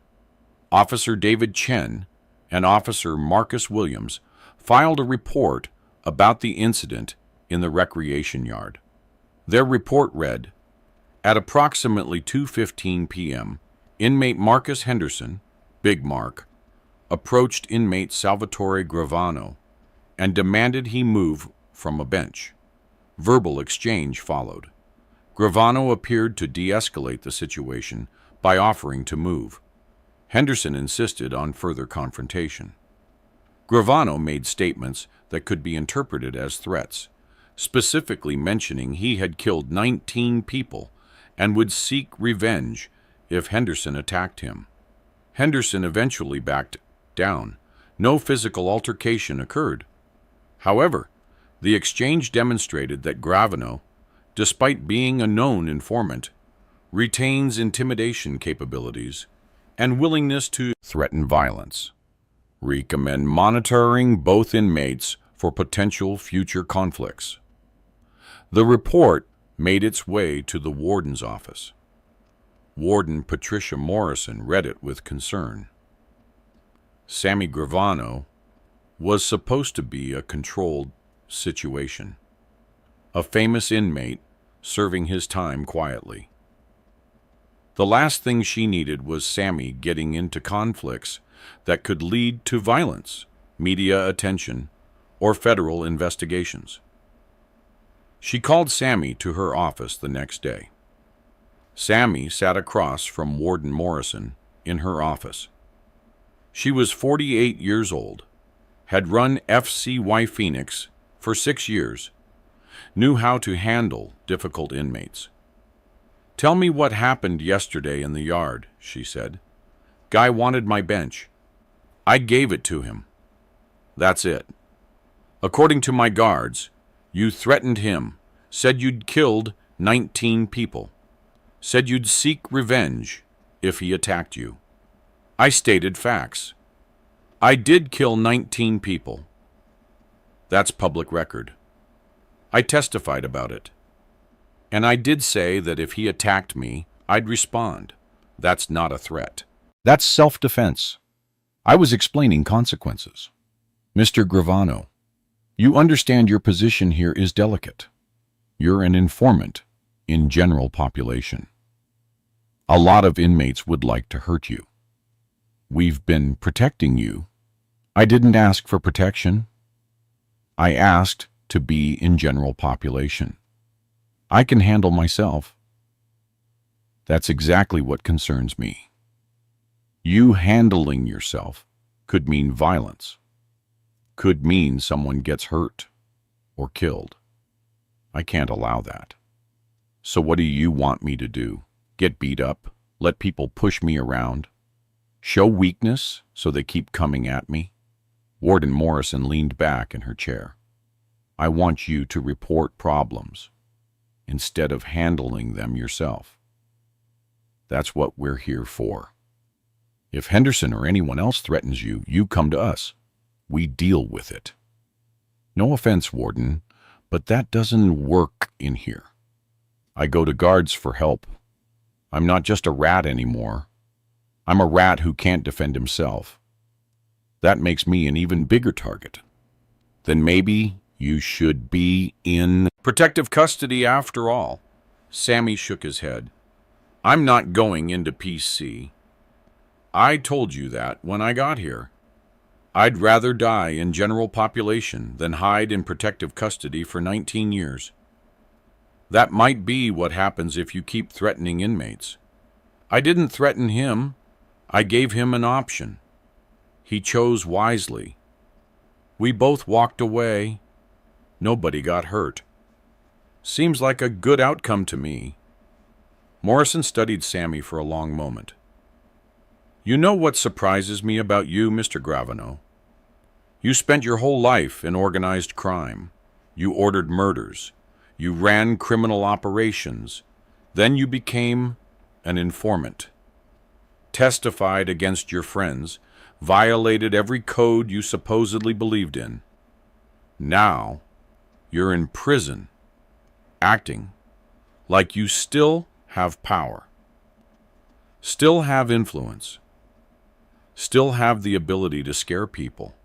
Officer David Chen and Officer Marcus Williams filed a report about the incident in the recreation yard. Their report read, "At approximately 2:15 p.m., inmate Marcus Henderson, Big Mark, approached inmate Salvatore Gravano and demanded he move from a bench. Verbal exchange followed. Gravano appeared to de-escalate the situation by offering to move. Henderson insisted on further confrontation. Gravano made statements that could be interpreted as threats, specifically mentioning he had killed 19 people and would seek revenge if Henderson attacked him. Henderson eventually backed down. No physical altercation occurred. However, the exchange demonstrated that Gravano, despite being a known informant, retains intimidation capabilities and willingness to threaten violence. Recommend monitoring both inmates for potential future conflicts." The report made its way to the warden's office. Warden Patricia Morrison read it with concern. Sammy Gravano was supposed to be a controlled situation, a famous inmate serving his time quietly. The last thing she needed was Sammy getting into conflicts that could lead to violence, media attention, or federal investigations. She called Sammy to her office the next day. Sammy sat across from Warden Morrison in her office. She was 48 years old, had run FCY Phoenix for 6 years, knew how to handle difficult inmates. "Tell me what happened yesterday in the yard," she said. "Guy wanted my bench. I gave it to him. That's it. According to my guards, you threatened him, said you'd killed 19 people, said you'd seek revenge if he attacked you. I stated facts. I did kill 19 people. That's public record. I testified about it. And I did say that if he attacked me, I'd respond. That's not a threat. That's self-defense. I was explaining consequences. Mr. Gravano, you understand your position here is delicate. You're an informant in general population. A lot of inmates would like to hurt you. We've been protecting you. I didn't ask for protection. I asked to be in general population. I can handle myself. That's exactly what concerns me. You handling yourself could mean violence, could mean someone gets hurt or killed. I can't allow that. So what do you want me to do? Get beat up? Let people push me around? Show weakness so they keep coming at me? Warden Morrison leaned back in her chair. I want you to report problems instead of handling them yourself. That's what we're here for. If Henderson or anyone else threatens you, you come to us. We deal with it. No offense, Warden, but that doesn't work in here. I go to guards for help. I'm not just a rat anymore. I'm a rat who can't defend himself. That makes me an even bigger target. Then maybe you should be in protective custody after all. Sammy shook his head. I'm not going into PC. I told you that when I got here. I'd rather die in general population than hide in protective custody for 19 years. That might be what happens if you keep threatening inmates. I didn't threaten him. I gave him an option. He chose wisely. We both walked away. Nobody got hurt. Seems like a good outcome to me. Morrison studied Sammy for a long moment. You know what surprises me about you, Mr. Gravano? You spent your whole life in organized crime. You ordered murders. You ran criminal operations. Then you became an informant. Testified against your friends, violated every code you supposedly believed in. Now, you're in prison, acting like you still have power, still have influence, still have the ability to scare people.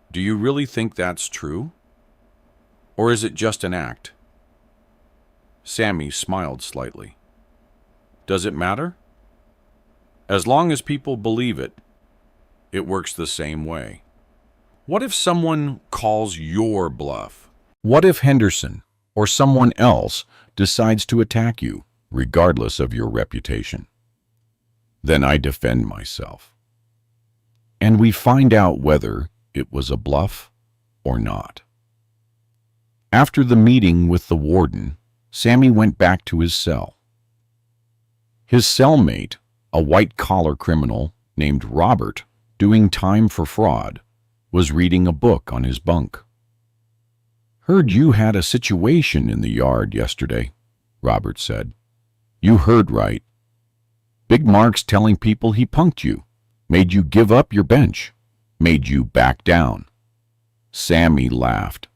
Do you really think that's true? Or is it just an act? Sammy smiled slightly. Does it matter? As long as people believe it, it works the same way. What if someone calls your bluff? What if Henderson or someone else decides to attack you, regardless of your reputation? Then I defend myself. And we find out whether it was a bluff or not. After the meeting with the warden, Sammy went back to his cell. His cellmate, a white-collar criminal named Robert, doing time for fraud, was reading a book on his bunk. Heard you had a situation in the yard yesterday, Robert said. You heard right. Big Mark's telling people he punked you, made you give up your bench, made you back down. Sammy laughed.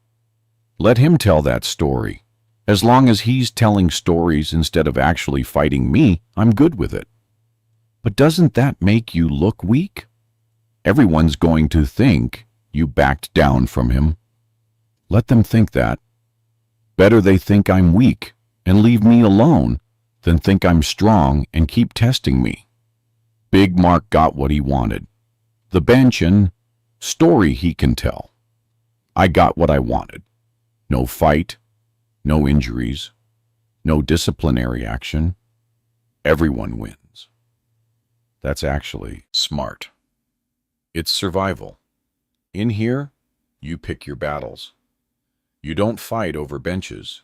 Let him tell that story. As long as he's telling stories instead of actually fighting me, I'm good with it. But doesn't that make you look weak? Everyone's going to think you backed down from him. Let them think that. Better they think I'm weak and leave me alone than think I'm strong and keep testing me. Big Mark got what he wanted. The bench and story he can tell. I got what I wanted. No fight, no injuries, no disciplinary action. Everyone wins. That's actually smart. It's survival. In here, you pick your battles. You don't fight over benches.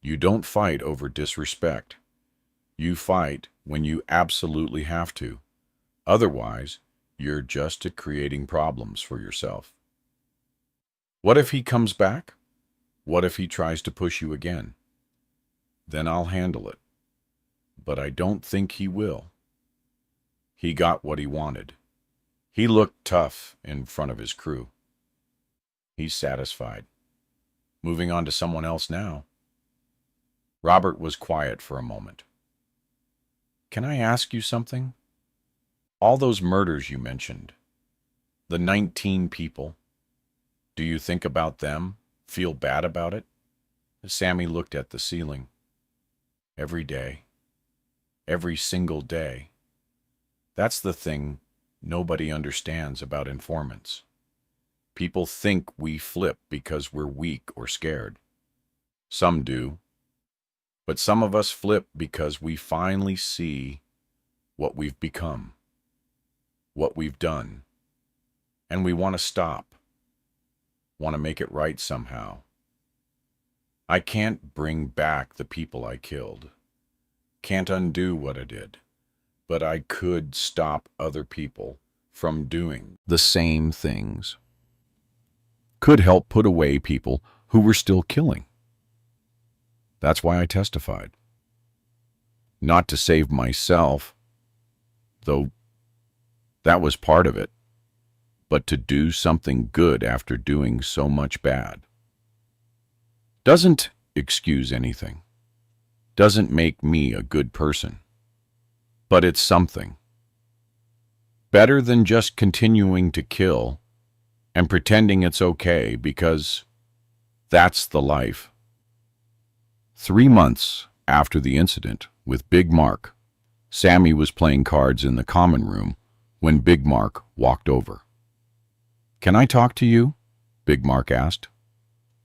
You don't fight over disrespect. You fight when you absolutely have to. Otherwise, you're just creating problems for yourself. What if he comes back? What if he tries to push you again? Then I'll handle it. But I don't think he will. He got what he wanted. He looked tough in front of his crew. He's satisfied. Moving on to someone else now. Robert was quiet for a moment. Can I ask you something? All those murders you mentioned, the 19 people, do you think about them? Feel bad about it? Sammy looked at the ceiling. Every day. Every single day. That's the thing nobody understands about informants. People think we flip because we're weak or scared. Some do. But some of us flip because we finally see what we've become, what we've done, and we want to stop, want to make it right somehow. I can't bring back the people I killed, can't undo what I did, but I could stop other people from doing the same things. Could help put away people who were still killing. That's why I testified. Not to save myself, though that was part of it, but to do something good after doing so much bad. Doesn't excuse anything. Doesn't make me a good person. But it's something. Better than just continuing to kill and pretending it's okay because that's the life. 3 months after the incident with Big Mark, Sammy was playing cards in the common room when Big Mark walked over. Can I talk to you? Big Mark asked.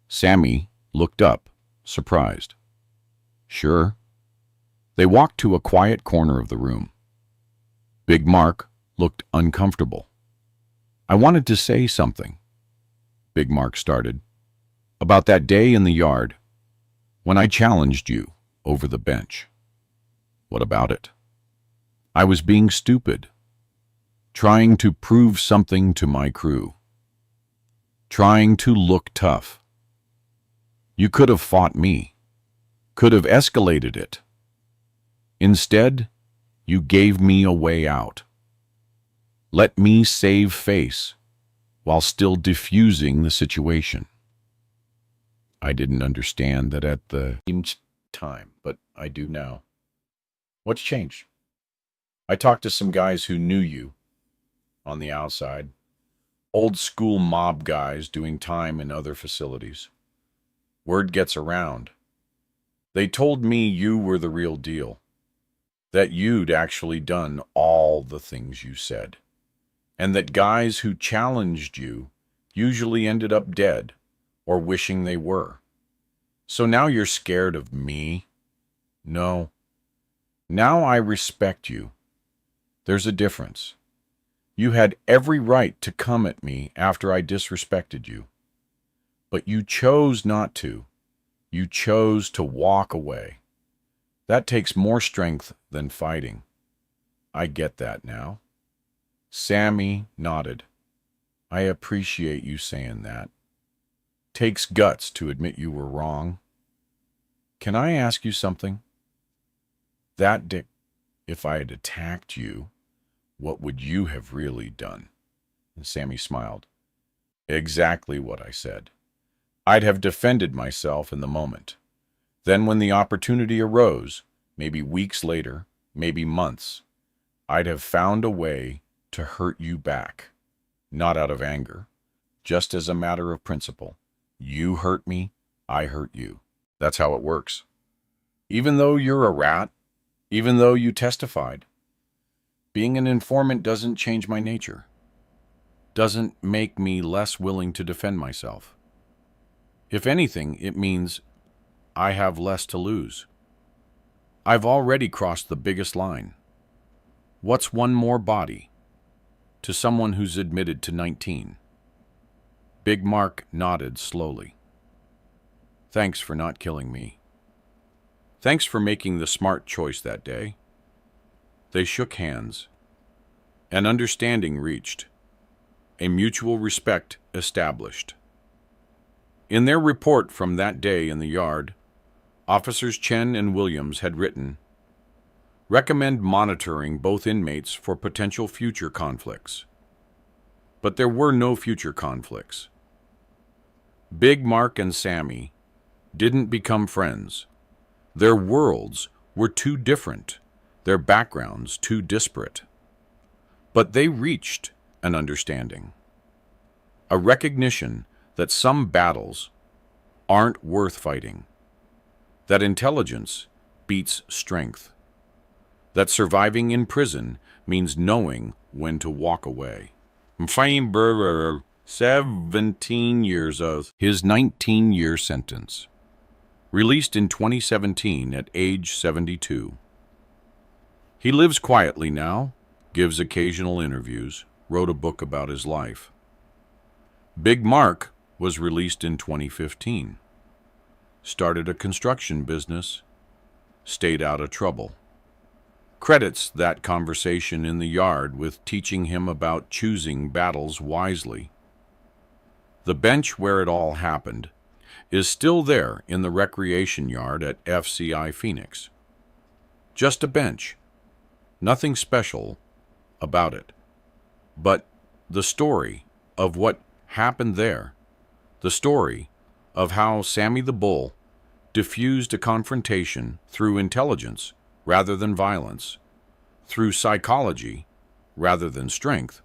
Sammy looked up, surprised. Sure. They walked to a quiet corner of the room. Big Mark looked uncomfortable. I wanted to say something, Big Mark started, about that day in the yard when I challenged you over the bench. What about it? I was being stupid, trying to prove something to my crew, trying to look tough. You could have fought me, could have escalated it. Instead, you gave me a way out. Let me save face while still diffusing the situation. I didn't understand that at the time, but I do now. What's changed? I talked to some guys who knew you on the outside, old school mob guys doing time in other facilities. Word gets around. They told me you were the real deal, that you'd actually done all the things you said, and that guys who challenged you usually ended up dead or wishing they were. So now you're scared of me? No. Now I respect you. There's a difference. You had every right to come at me after I disrespected you. But you chose not to. You chose to walk away. That takes more strength than fighting. I get that now. Sammy nodded. I appreciate you saying that. Takes guts to admit you were wrong. Can I ask you something? If I had attacked you, what would you have really done? And Sammy smiled. Exactly what I said. I'd have defended myself in the moment. Then when the opportunity arose, maybe weeks later, maybe months, I'd have found a way to hurt you back. Not out of anger, just as a matter of principle. You hurt me, I hurt you. That's how it works. Even though you're a rat, even though you testified, being an informant doesn't change my nature. Doesn't make me less willing to defend myself. If anything, it means I have less to lose. I've already crossed the biggest line. What's one more body? To someone who's admitted to 19. Big Mark nodded slowly. Thanks for not killing me. Thanks for making the smart choice that day. They shook hands. An understanding reached. A mutual respect established. In their report from that day in the yard, Officers Chen and Williams had written, recommend monitoring both inmates for potential future conflicts. But there were no future conflicts. Big Mark and Sammy didn't become friends. Their worlds were too different, their backgrounds too disparate. But they reached an understanding, a recognition that some battles aren't worth fighting, that intelligence beats strength, that surviving in prison means knowing when to walk away. Fine brother, 17 years of his 19-year sentence. Released in 2017 at age 72. He lives quietly now, gives occasional interviews, wrote a book about his life. Big Mark was released in 2015. Started a construction business, stayed out of trouble. Credits that conversation in the yard with teaching him about choosing battles wisely. The bench where it all happened is still there in the recreation yard at FCI Phoenix. Just a bench. Nothing special about it. But the story of what happened there, the story of how Sammy the Bull diffused a confrontation through intelligence rather than violence, through psychology rather than strength,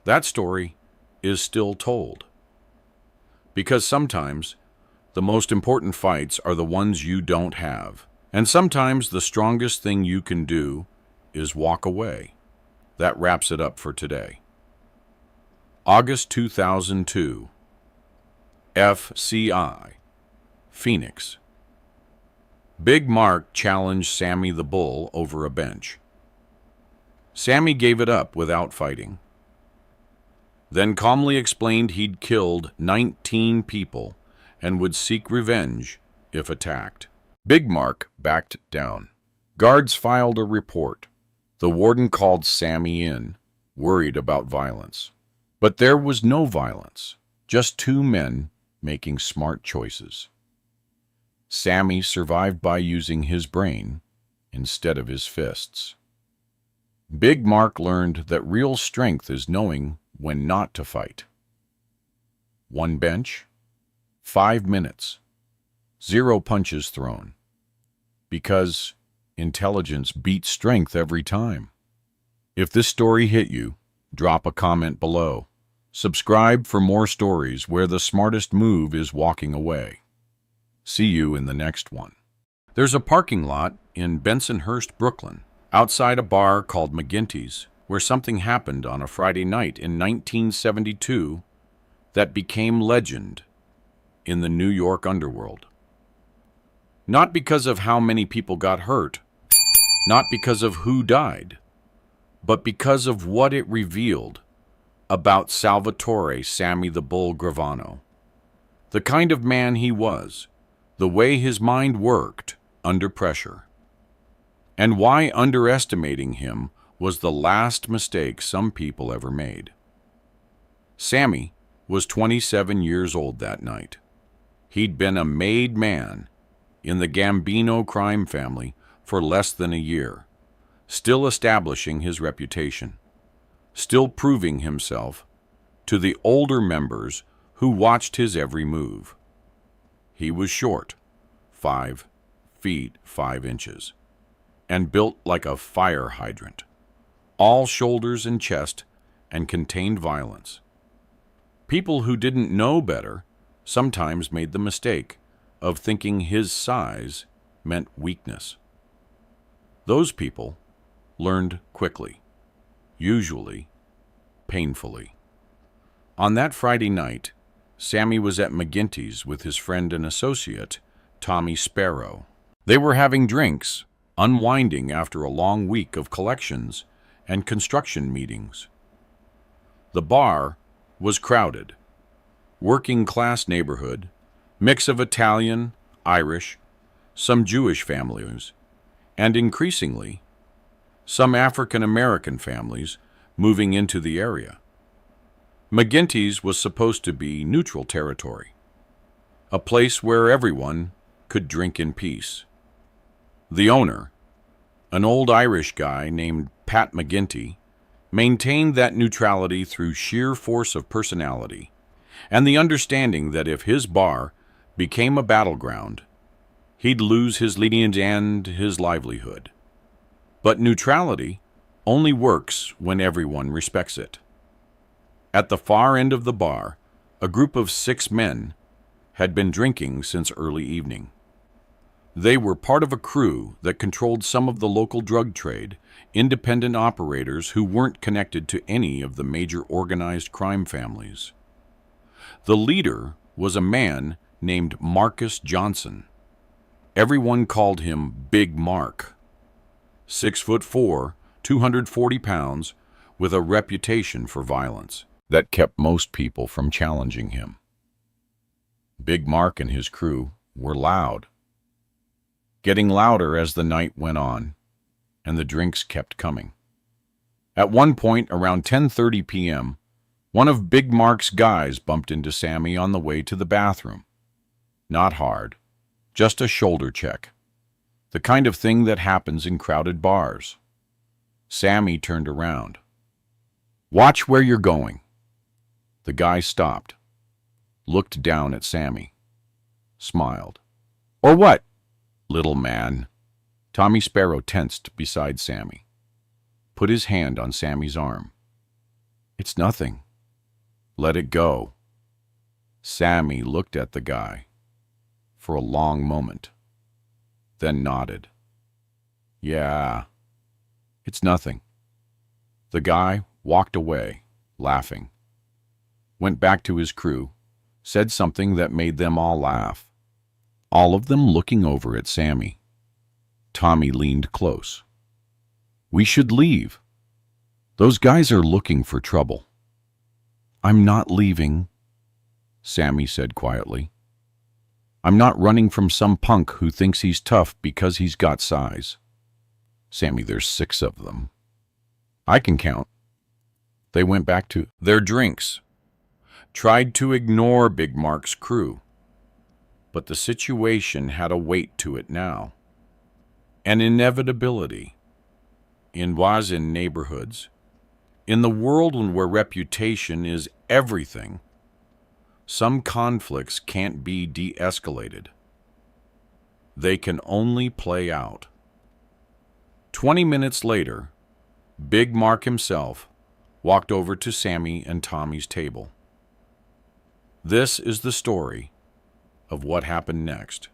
that story is still told. Because sometimes the most important fights are the ones you don't have. And sometimes the strongest thing you can do is walk away. That wraps it up for today. August 2002. FCI. Phoenix. Big Mark challenged Sammy the Bull over a bench. Sammy gave it up without fighting. Then calmly explained he'd killed 19 people and would seek revenge if attacked. Big Mark backed down. Guards filed a report. The warden called Sammy in, worried about violence. But there was no violence, just two men making smart choices. Sammy survived by using his brain instead of his fists. Big Mark learned that real strength is knowing when not to fight. One bench, 5 minutes, 0 punches thrown. Because intelligence beats strength every time. If this story hit you, drop a comment below. Subscribe for more stories where the smartest move is walking away. See you in the next one. There's a parking lot in Bensonhurst, Brooklyn, outside a bar called McGinty's, where something happened on a Friday night in 1972 that became legend in the New York underworld. Not because of how many people got hurt, not because of who died, but because of what it revealed about Salvatore Sammy the Bull Gravano. The kind of man he was, the way his mind worked under pressure, and why underestimating him was the last mistake some people ever made. Sammy was 27 years old that night. He'd been a made man in the Gambino crime family for less than a year, still establishing his reputation, still proving himself to the older members who watched his every move. He was short, 5 feet 5 inches, and built like a fire hydrant, all shoulders and chest, and contained violence. People who didn't know better sometimes made the mistake of thinking his size meant weakness. Those people learned quickly, usually painfully. On that Friday night, Sammy was at McGinty's with his friend and associate, Tommy Sparrow. They were having drinks, unwinding after a long week of collections and construction meetings. The bar was crowded. Working-class neighborhood, mix of Italian, Irish, some Jewish families, and increasingly, some African-American families moving into the area. McGinty's was supposed to be neutral territory, a place where everyone could drink in peace. The owner, an old Irish guy named Pat McGinty, maintained that neutrality through sheer force of personality and the understanding that if his bar became a battleground, he'd lose his lineage and his livelihood. But neutrality only works when everyone respects it. At the far end of the bar, a group of 6 men had been drinking since early evening. They were part of a crew that controlled some of the local drug trade, independent operators who weren't connected to any of the major organized crime families. The leader was a man named Marcus Johnson. Everyone called him Big Mark. 6'4", 240 pounds, with a reputation for violence that kept most people from challenging him. Big Mark and his crew were loud, getting louder as the night went on, and the drinks kept coming. At one point, around 10:30 p.m., one of Big Mark's guys bumped into Sammy on the way to the bathroom. Not hard, just a shoulder check. The kind of thing that happens in crowded bars. Sammy turned around. "Watch where you're going." The guy stopped, looked down at Sammy, smiled. "Or what, little man?" Tommy Sparrow tensed beside Sammy, put his hand on Sammy's arm. "It's nothing. Let it go." Sammy looked at the guy for a long moment, then nodded. "Yeah, it's nothing." The guy walked away, laughing, went back to his crew, said something that made them all laugh, all of them looking over at Sammy. Tommy leaned close. "We should leave. Those guys are looking for trouble." "I'm not leaving," Sammy said quietly. "I'm not running from some punk who thinks he's tough because he's got size." "Sammy, there's 6 of them. I can count." They went back to their drinks, tried to ignore Big Mark's crew. But the situation had a weight to it now. An inevitability. In neighborhoods, in the world where reputation is everything, some conflicts can't be de-escalated. They can only play out. 20 minutes later, Big Mark himself walked over to Sammy and Tommy's table. This is the story of what happened next.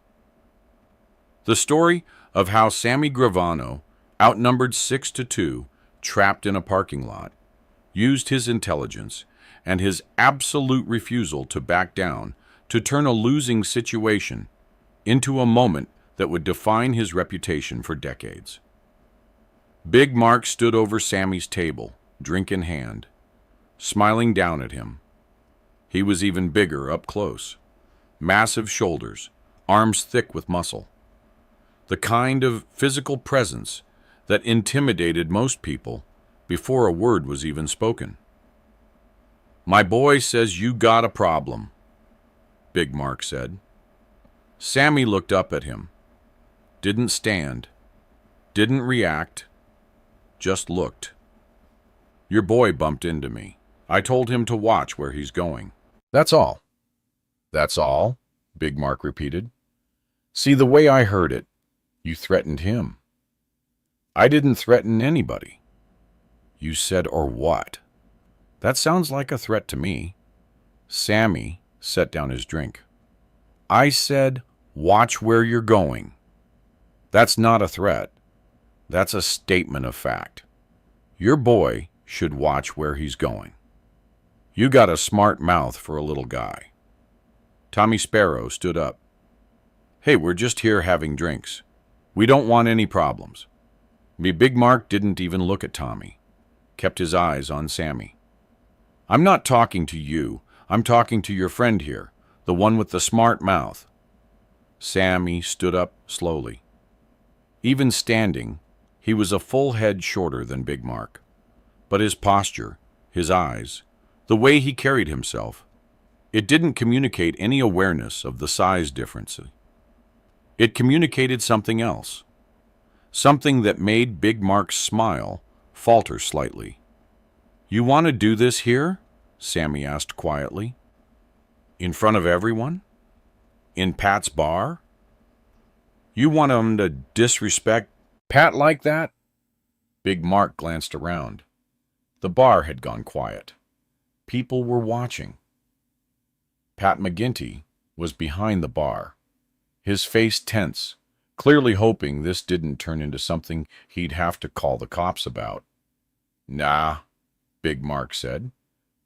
The story of how Sammy Gravano, outnumbered 6-2, trapped in a parking lot, used his intelligence and his absolute refusal to back down to turn a losing situation into a moment that would define his reputation for decades. Big Mark stood over Sammy's table, drink in hand, smiling down at him. He was even bigger up close. Massive shoulders, arms thick with muscle. The kind of physical presence that intimidated most people before a word was even spoken. "My boy says you got a problem," Big Mark said. Sammy looked up at him. Didn't stand. Didn't react. Just looked. "Your boy bumped into me. I told him to watch where he's going. That's all." "That's all?" Big Mark repeated. "See, the way I heard it, you threatened him." "I didn't threaten anybody." "You said, or what? That sounds like a threat to me." Sammy set down his drink. "I said, watch where you're going. That's not a threat. That's a statement of fact. Your boy should watch where he's going. You got a smart mouth for a little guy." Tommy Sparrow stood up. "Hey, we're just here having drinks. We don't want any problems." Big Mark didn't even look at Tommy, kept his eyes on Sammy. "I'm not talking to you. I'm talking to your friend here, the one with the smart mouth." Sammy stood up slowly. Even standing, he was a full head shorter than Big Mark. But his posture, his eyes, the way he carried himself, it didn't communicate any awareness of the size difference. It communicated something else. Something that made Big Mark's smile falter slightly. "You want to do this here?" Sammy asked quietly. In front of everyone? In Pat's bar? You want him to disrespect Pat like that? Big Mark glanced around. The bar had gone quiet. People were watching. Pat McGinty was behind the bar, his face tense, clearly hoping this didn't turn into something he'd have to call the cops about. Nah, Big Mark said.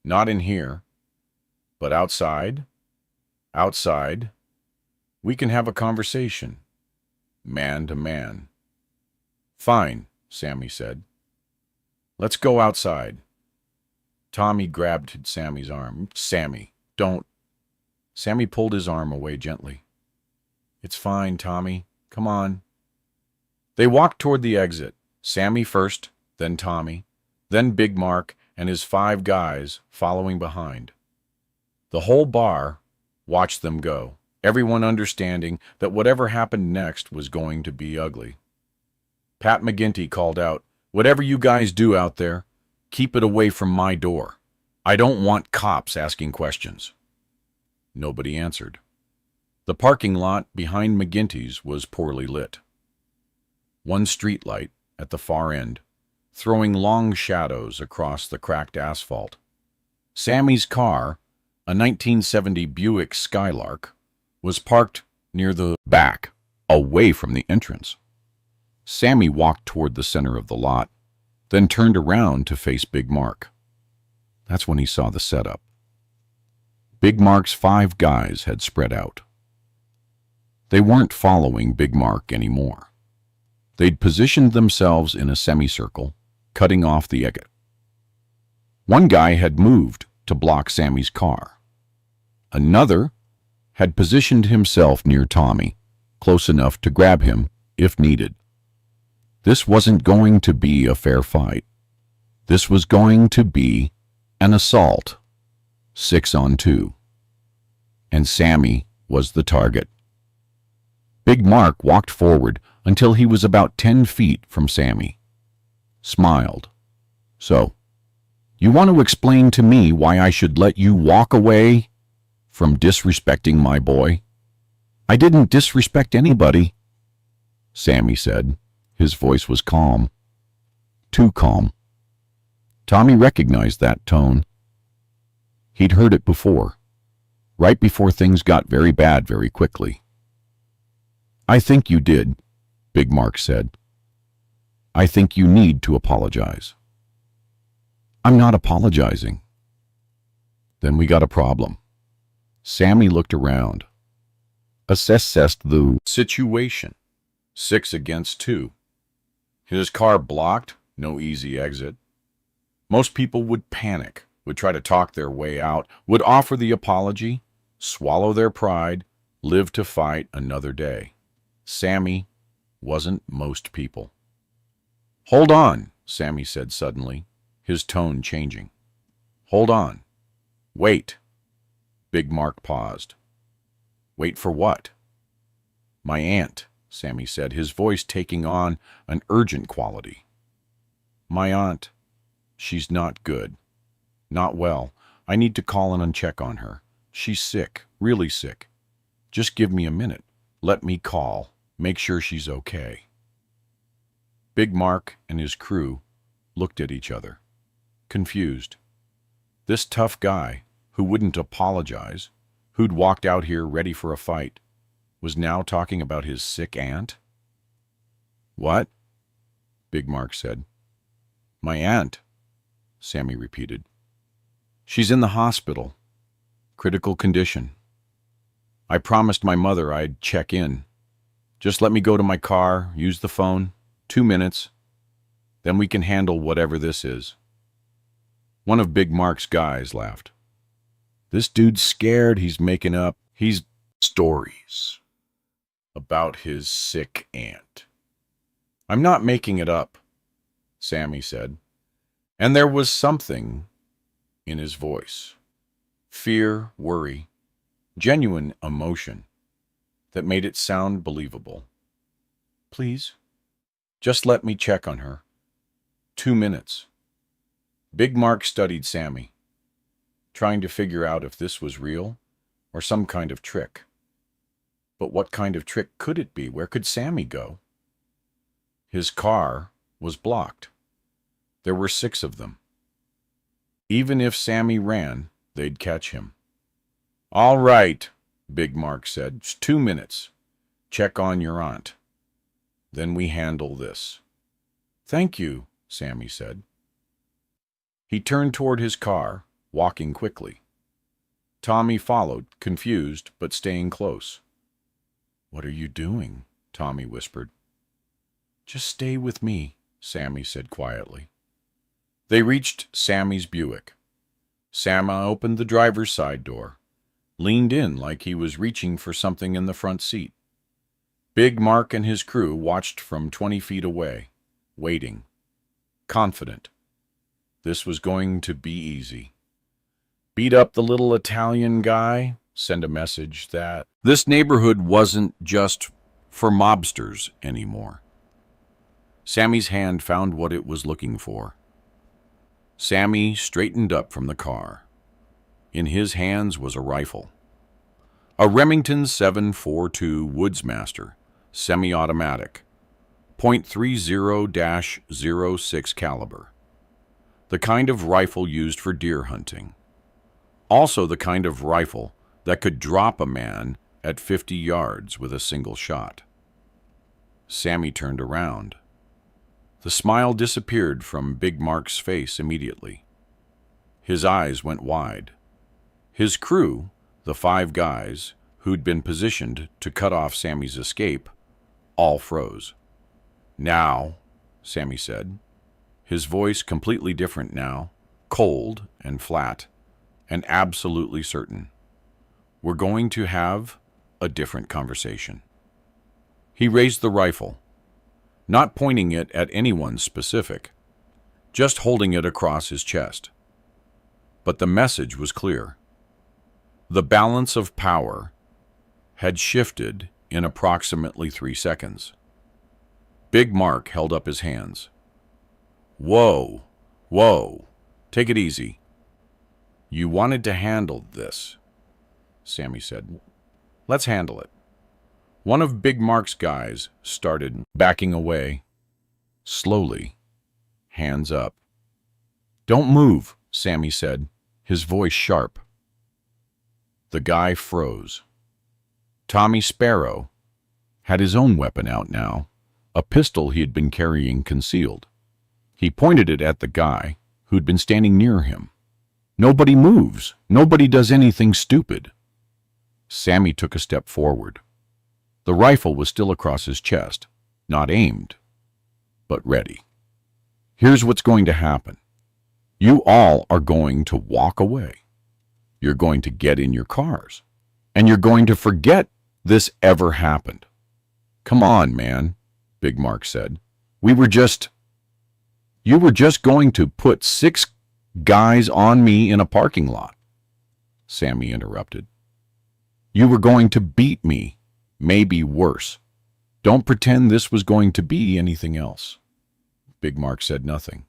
Not in here. But outside? Outside? We can have a conversation. Man to man. Fine, Sammy said. Let's go outside. Tommy grabbed Sammy's arm. Sammy, don't. Sammy pulled his arm away gently. It's fine, Tommy. Come on. They walked toward the exit. Sammy first, then Tommy, then Big Mark and his 5 guys following behind. The whole bar watched them go, everyone understanding that whatever happened next was going to be ugly. Pat McGinty called out, "Whatever you guys do out there, keep it away from my door. I don't want cops asking questions." Nobody answered. The parking lot behind McGinty's was poorly lit. One street light at the far end, throwing long shadows across the cracked asphalt. Sammy's car, a 1970 Buick Skylark, was parked near the back, away from the entrance. Sammy walked toward the center of the lot, then turned around to face Big Mark. That's when he saw the setup. Big Mark's 5 guys had spread out. They weren't following Big Mark anymore. They'd positioned themselves in a semicircle, cutting off the exit. One guy had moved to block Sammy's car. Another had positioned himself near Tommy, close enough to grab him if needed. This wasn't going to be a fair fight. This was going to be an assault, 6 on 2. And Sammy was the target. Big Mark walked forward until he was about 10 feet from Sammy. Smiled. "So, you want to explain to me why I should let you walk away from disrespecting my boy?" "I didn't disrespect anybody," Sammy said. His voice was calm. Too calm. Tommy recognized that tone. He'd heard it before, right before things got very bad very quickly. "I think you did," Big Mark said. "I think you need to apologize." "I'm not apologizing." "Then we got a problem." Sammy looked around, assessed the situation. 6 against 2. His car blocked, no easy exit. Most people would panic, would try to talk their way out, would offer the apology, swallow their pride, live to fight another day. Sammy wasn't most people. "Hold on," Sammy said suddenly, his tone changing. "Hold on. Wait." Big Mark paused. "Wait for what?" "My aunt," Sammy said, his voice taking on an urgent quality. "My aunt, she's not good. Not well. I need to call in and check on her. She's sick, really sick. Just give me a minute. Let me call. Make sure she's okay." Big Mark and his crew looked at each other, confused. This tough guy, who wouldn't apologize, who'd walked out here ready for a fight, was now talking about his sick aunt? "What?" Big Mark said. "My aunt," Sammy repeated. "She's in the hospital. Critical condition. I promised my mother I'd check in. Just let me go to my car, use the phone, 2 minutes. Then we can handle whatever this is." One of Big Mark's guys laughed. "This dude's scared he's making up. He's stories about his sick aunt." "I'm not making it up," Sammy said. And there was something in his voice. Fear, worry, genuine emotion that made it sound believable. "Please, just let me check on her. 2 minutes." Big Mark studied Sammy, trying to figure out if this was real or some kind of trick. But what kind of trick could it be? Where could Sammy go? His car was blocked. There were 6 of them. Even if Sammy ran, they'd catch him. "All right," Big Mark said. "It's 2 minutes. Check on your aunt. Then we handle this." "Thank you," Sammy said. He turned toward his car, walking quickly. Tommy followed, confused but staying close. "What are you doing?" Tommy whispered. "Just stay with me," Sammy said quietly. They reached Sammy's Buick. Sammy opened the driver's side door, leaned in like he was reaching for something in the front seat. Big Mark and his crew watched from 20 feet away, waiting, confident. This was going to be easy. Beat up the little Italian guy, send a message that this neighborhood wasn't just for mobsters anymore. Sammy's hand found what it was looking for. Sammy straightened up from the car. In his hands was a rifle. A Remington 7.42 Woodsmaster, semi-automatic, .30-06 caliber. The kind of rifle used for deer hunting. Also the kind of rifle that could drop a man at 50 yards with a single shot. Sammy turned around. The smile disappeared from Big Mark's face immediately. His eyes went wide. His crew, the 5 guys who'd been positioned to cut off Sammy's escape, all froze. "Now," Sammy said, his voice completely different now, cold and flat, and absolutely certain. "We're going to have a different conversation." He raised the rifle, not pointing it at anyone specific, just holding it across his chest. But the message was clear. The balance of power had shifted in approximately 3 seconds. Big Mark held up his hands. "Whoa, whoa, take it easy. You wanted to handle this," Sammy said. "Let's handle it." One of Big Mark's guys started backing away, slowly, hands up. "Don't move," Sammy said, his voice sharp. The guy froze. Tommy Sparrow had his own weapon out now, a pistol he had been carrying concealed. He pointed it at the guy who'd been standing near him. "Nobody moves. Nobody does anything stupid." Sammy took a step forward. The rifle was still across his chest, not aimed, but ready. "Here's what's going to happen. You all are going to walk away. You're going to get in your cars, and you're going to forget this ever happened." "Come on, man," Big Mark said. You were just going to put 6 guys on me in a parking lot," Sammy interrupted. "You were going to beat me. Maybe worse. Don't pretend this was going to be anything else." Big Mark said nothing.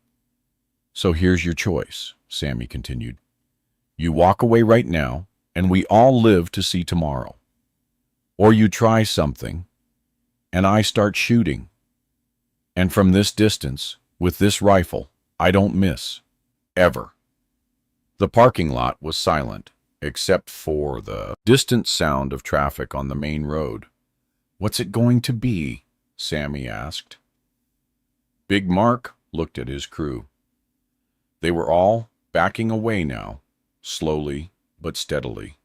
"So here's your choice," Sammy continued. "You walk away right now, and we all live to see tomorrow. Or you try something, and I start shooting. And from this distance, with this rifle, I don't miss. Ever." The parking lot was silent, except for the distant sound of traffic on the main road. "What's it going to be?" Sammy asked. Big Mark looked at his crew. They were all backing away now, slowly but steadily.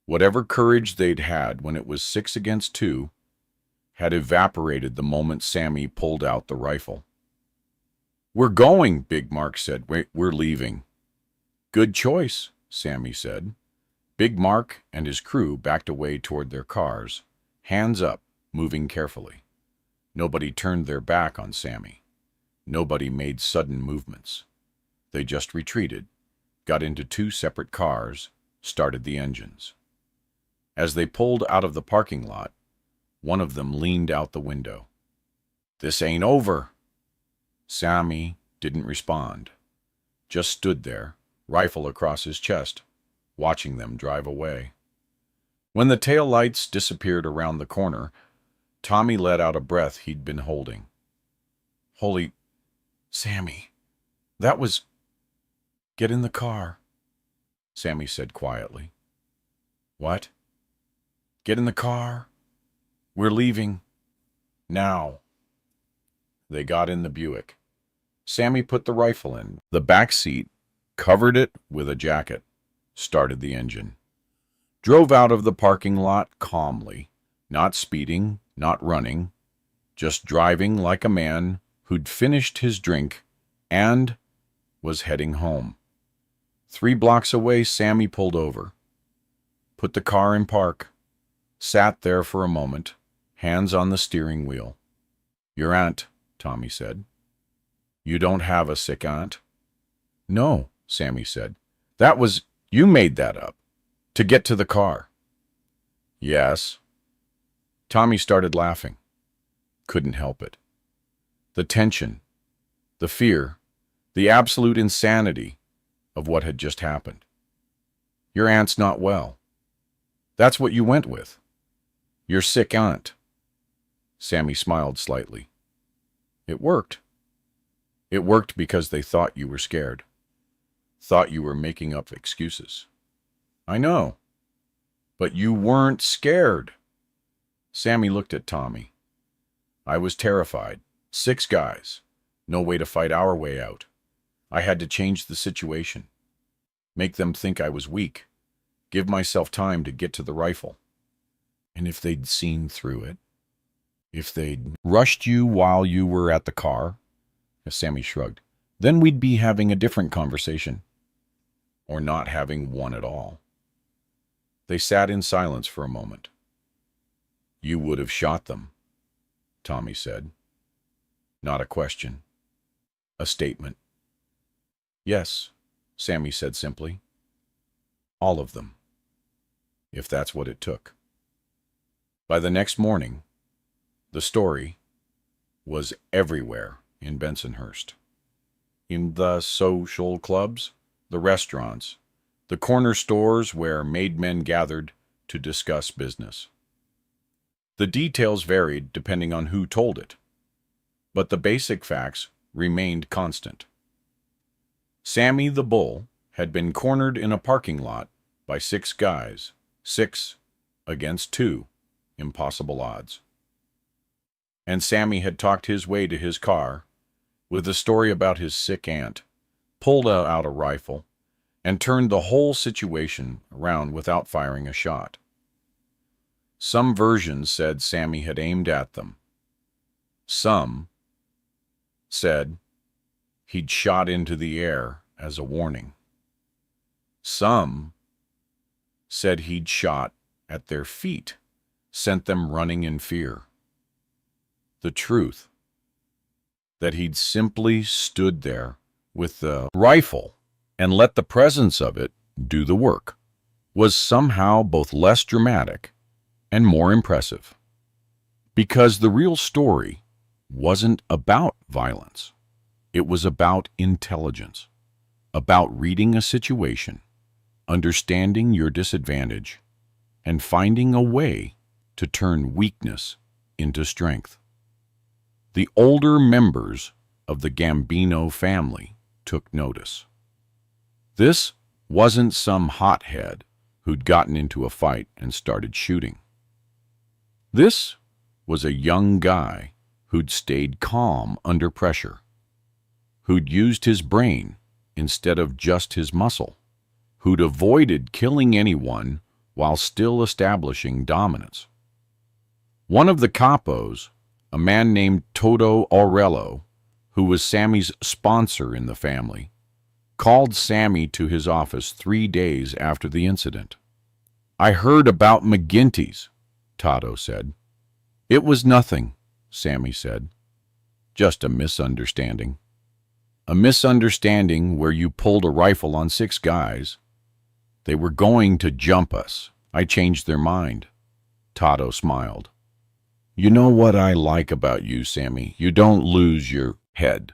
Whatever courage they'd had when it was 6 against 2 had evaporated the moment Sammy pulled out the rifle. "We're going," Big Mark said. We're leaving." "Good choice," Sammy said. Big Mark and his crew backed away toward their cars, hands up, moving carefully. Nobody turned their back on Sammy. Nobody made sudden movements. They just retreated, got into 2 separate cars, started the engines. As they pulled out of the parking lot, one of them leaned out the window. "This ain't over." Sammy didn't respond, just stood there, rifle across his chest, watching them drive away. When the tail lights disappeared around the corner, Tommy let out a breath he'd been holding. Holy... Sammy, that was... Get in the car, Sammy said quietly. What? Get in the car. We're leaving. Now. They got in the Buick. Sammy put the rifle in the back seat, covered it with a jacket, started the engine. Drove out of the parking lot calmly, not speeding, not running, just driving like a man who'd finished his drink and was heading home. 3 blocks away, Sammy pulled over, put the car in park, sat there for a moment, hands on the steering wheel. Your aunt, Tommy said. You don't have a sick aunt? No, Sammy said. You made that up. To get to the car. Yes. Tommy started laughing. Couldn't help it. The tension, the fear, the absolute insanity of what had just happened. Your aunt's not well. That's what you went with. Your sick aunt. Sammy smiled slightly. It worked. It worked because they thought you were scared. Thought you were making up excuses. I know. But you weren't scared. Sammy looked at Tommy. I was terrified. 6 guys. No way to fight our way out. I had to change the situation. Make them think I was weak. Give myself time to get to the rifle. And if they'd seen through it? If they'd rushed you while you were at the car? Sammy shrugged. Then we'd be having a different conversation. Or not having one at all. They sat in silence for a moment. You would have shot them, Tommy said. Not a question. A statement. Yes, Sammy said simply. All of them. If that's what it took. By the next morning, the story was everywhere in Bensonhurst. In the social clubs, the restaurants, the corner stores where made men gathered to discuss business. The details varied depending on who told it, but the basic facts remained constant. Sammy the Bull had been cornered in a parking lot by 6 guys, 6 against 2, impossible odds. And Sammy had talked his way to his car with a story about his sick aunt, pulled out a rifle, and turned the whole situation around without firing a shot. Some versions said Sammy had aimed at them. Some said he'd shot into the air as a warning. Some said he'd shot at their feet, sent them running in fear. The truth, that he'd simply stood there with the rifle and let the presence of it do the work, was somehow both less dramatic and more impressive. Because the real story wasn't about violence. It was about intelligence, about reading a situation, understanding your disadvantage, and finding a way to turn weakness into strength. The older members of the Gambino family took notice. This wasn't some hothead who'd gotten into a fight and started shooting. This was a young guy who'd stayed calm under pressure, who'd used his brain instead of just his muscle, who'd avoided killing anyone while still establishing dominance. One of the capos, a man named Toto Aurello, who was Sammy's sponsor in the family, called Sammy to his office 3 days after the incident. I heard about McGinty's, Toto said. It was nothing, Sammy said. Just a misunderstanding. A misunderstanding where you pulled a rifle on 6 guys. They were going to jump us. I changed their mind. Toto smiled. You know what I like about you, Sammy? You don't lose your head.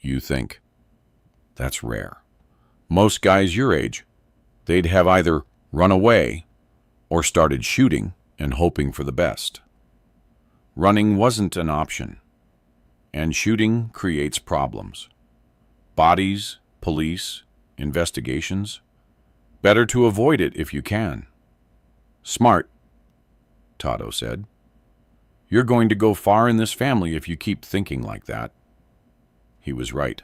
You think. That's rare. Most guys your age, they'd have either run away or started shooting and hoping for the best. Running wasn't an option, and shooting creates problems. Bodies, police, investigations. Better to avoid it if you can. Smart, Tato said. You're going to go far in this family if you keep thinking like that. He was right.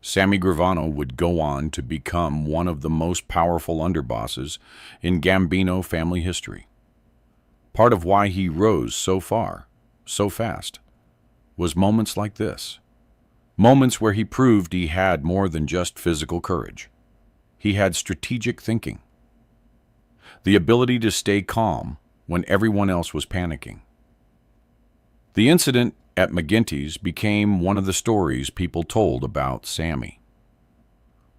Sammy Gravano would go on to become one of the most powerful underbosses in Gambino family history. Part of why he rose so far, so fast, was moments like this. Moments where he proved he had more than just physical courage. He had strategic thinking. The ability to stay calm when everyone else was panicking. The incident at McGinty's became one of the stories people told about Sammy.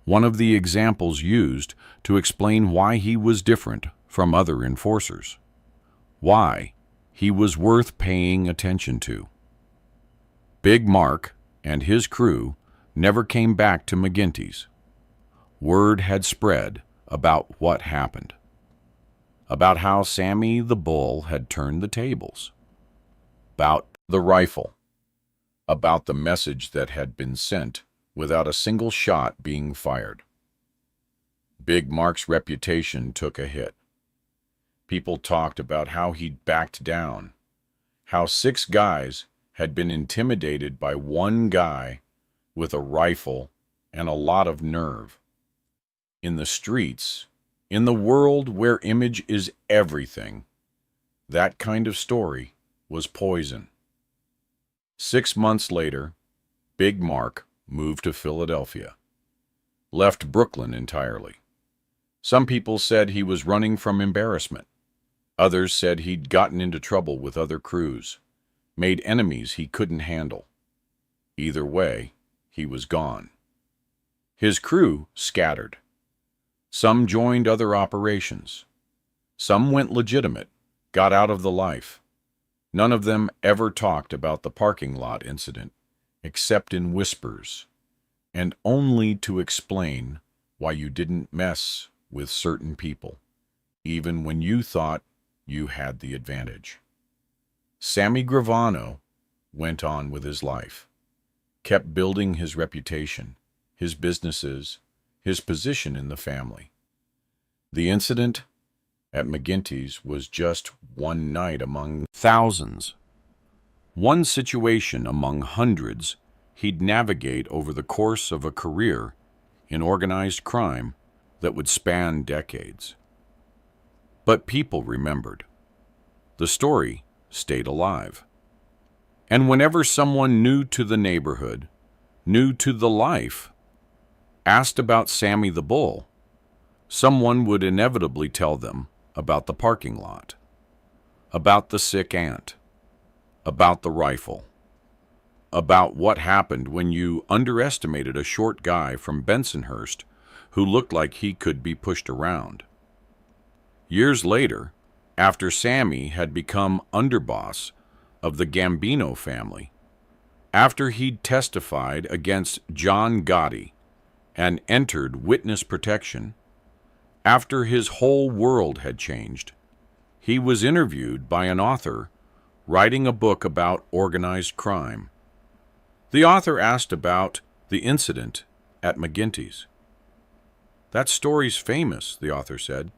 One of the examples used to explain why he was different from other enforcers. Why he was worth paying attention to. Big Mark and his crew never came back to McGinty's. Word had spread about what happened. About how Sammy the Bull had turned the tables. About the rifle. About the message that had been sent without a single shot being fired. Big Mark's reputation took a hit. People talked about how he'd backed down, how 6 guys had been intimidated by one guy with a rifle and a lot of nerve. In the streets, in the world where image is everything, that kind of story was poison. 6 months later, Big Mark moved to Philadelphia, left Brooklyn entirely. Some people said he was running from embarrassment. Others said he'd gotten into trouble with other crews, made enemies he couldn't handle. Either way, he was gone. His crew scattered. Some joined other operations. Some went legitimate, got out of the life. None of them ever talked about the parking lot incident, except in whispers, and only to explain why you didn't mess with certain people, even when you thought you had the advantage. Sammy Gravano went on with his life, kept building his reputation, his businesses, his position in the family. The incident at McGinty's was just one night among thousands. One situation among hundreds he'd navigate over the course of a career in organized crime that would span decades. But people remembered. The story stayed alive. And whenever someone new to the neighborhood, new to the life, asked about Sammy the Bull, someone would inevitably tell them about the parking lot, about the sick aunt, about the rifle, about what happened when you underestimated a short guy from Bensonhurst who looked like he could be pushed around. Years later, after Sammy had become underboss of the Gambino family, after he'd testified against John Gotti and entered witness protection, after his whole world had changed, he was interviewed by an author writing a book about organized crime. The author asked about the incident at McGinty's. That story's famous, the author said.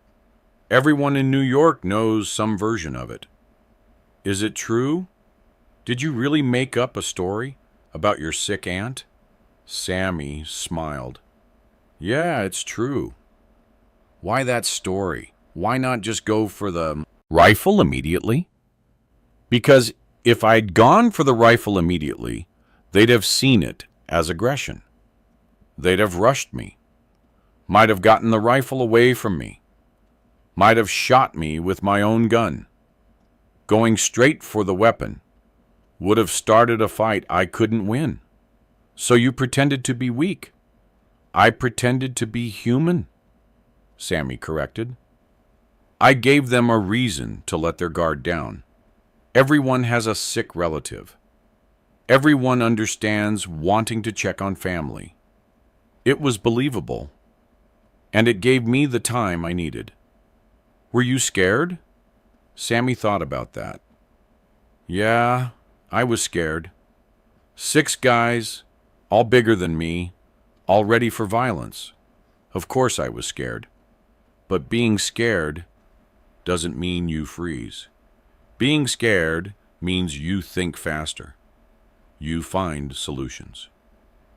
Everyone in New York knows some version of it. Is it true? Did you really make up a story about your sick aunt? Sammy smiled. Yeah, it's true. Why that story? Why not just go for the rifle immediately? Because if I'd gone for the rifle immediately, they'd have seen it as aggression. They'd have rushed me, might have gotten the rifle away from me, might have shot me with my own gun. Going straight for the weapon would have started a fight I couldn't win. So you pretended to be weak. I pretended to be human, Sammy corrected. I gave them a reason to let their guard down. Everyone has a sick relative. Everyone understands wanting to check on family. It was believable, and it gave me the time I needed. Were you scared? Sammy thought about that. Yeah, I was scared. 6 guys, all bigger than me, all ready for violence. Of course I was scared. But being scared doesn't mean you freeze. Being scared means you think faster. You find solutions.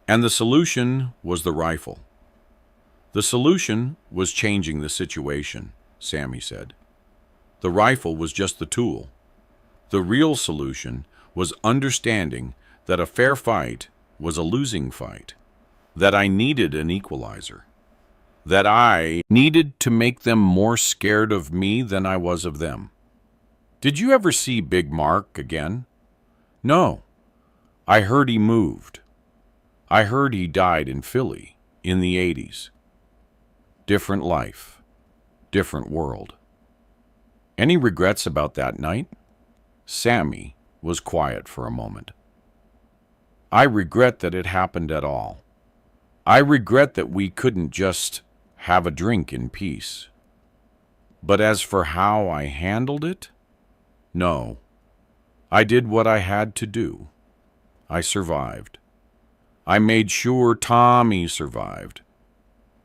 And the solution was the rifle. The solution was changing the situation, Sammy said. The rifle was just the tool. The real solution was understanding that a fair fight was a losing fight, that I needed an equalizer, that I needed to make them more scared of me than I was of them. Did you ever see Big Mark again? No. I heard he moved. I heard he died in Philly in the 80s. Different life, different world. Any regrets about that night? Sammy was quiet for a moment. I regret that it happened at all. I regret that we couldn't just have a drink in peace. But as for how I handled it, no. I did what I had to do. I survived. I made sure Tommy survived.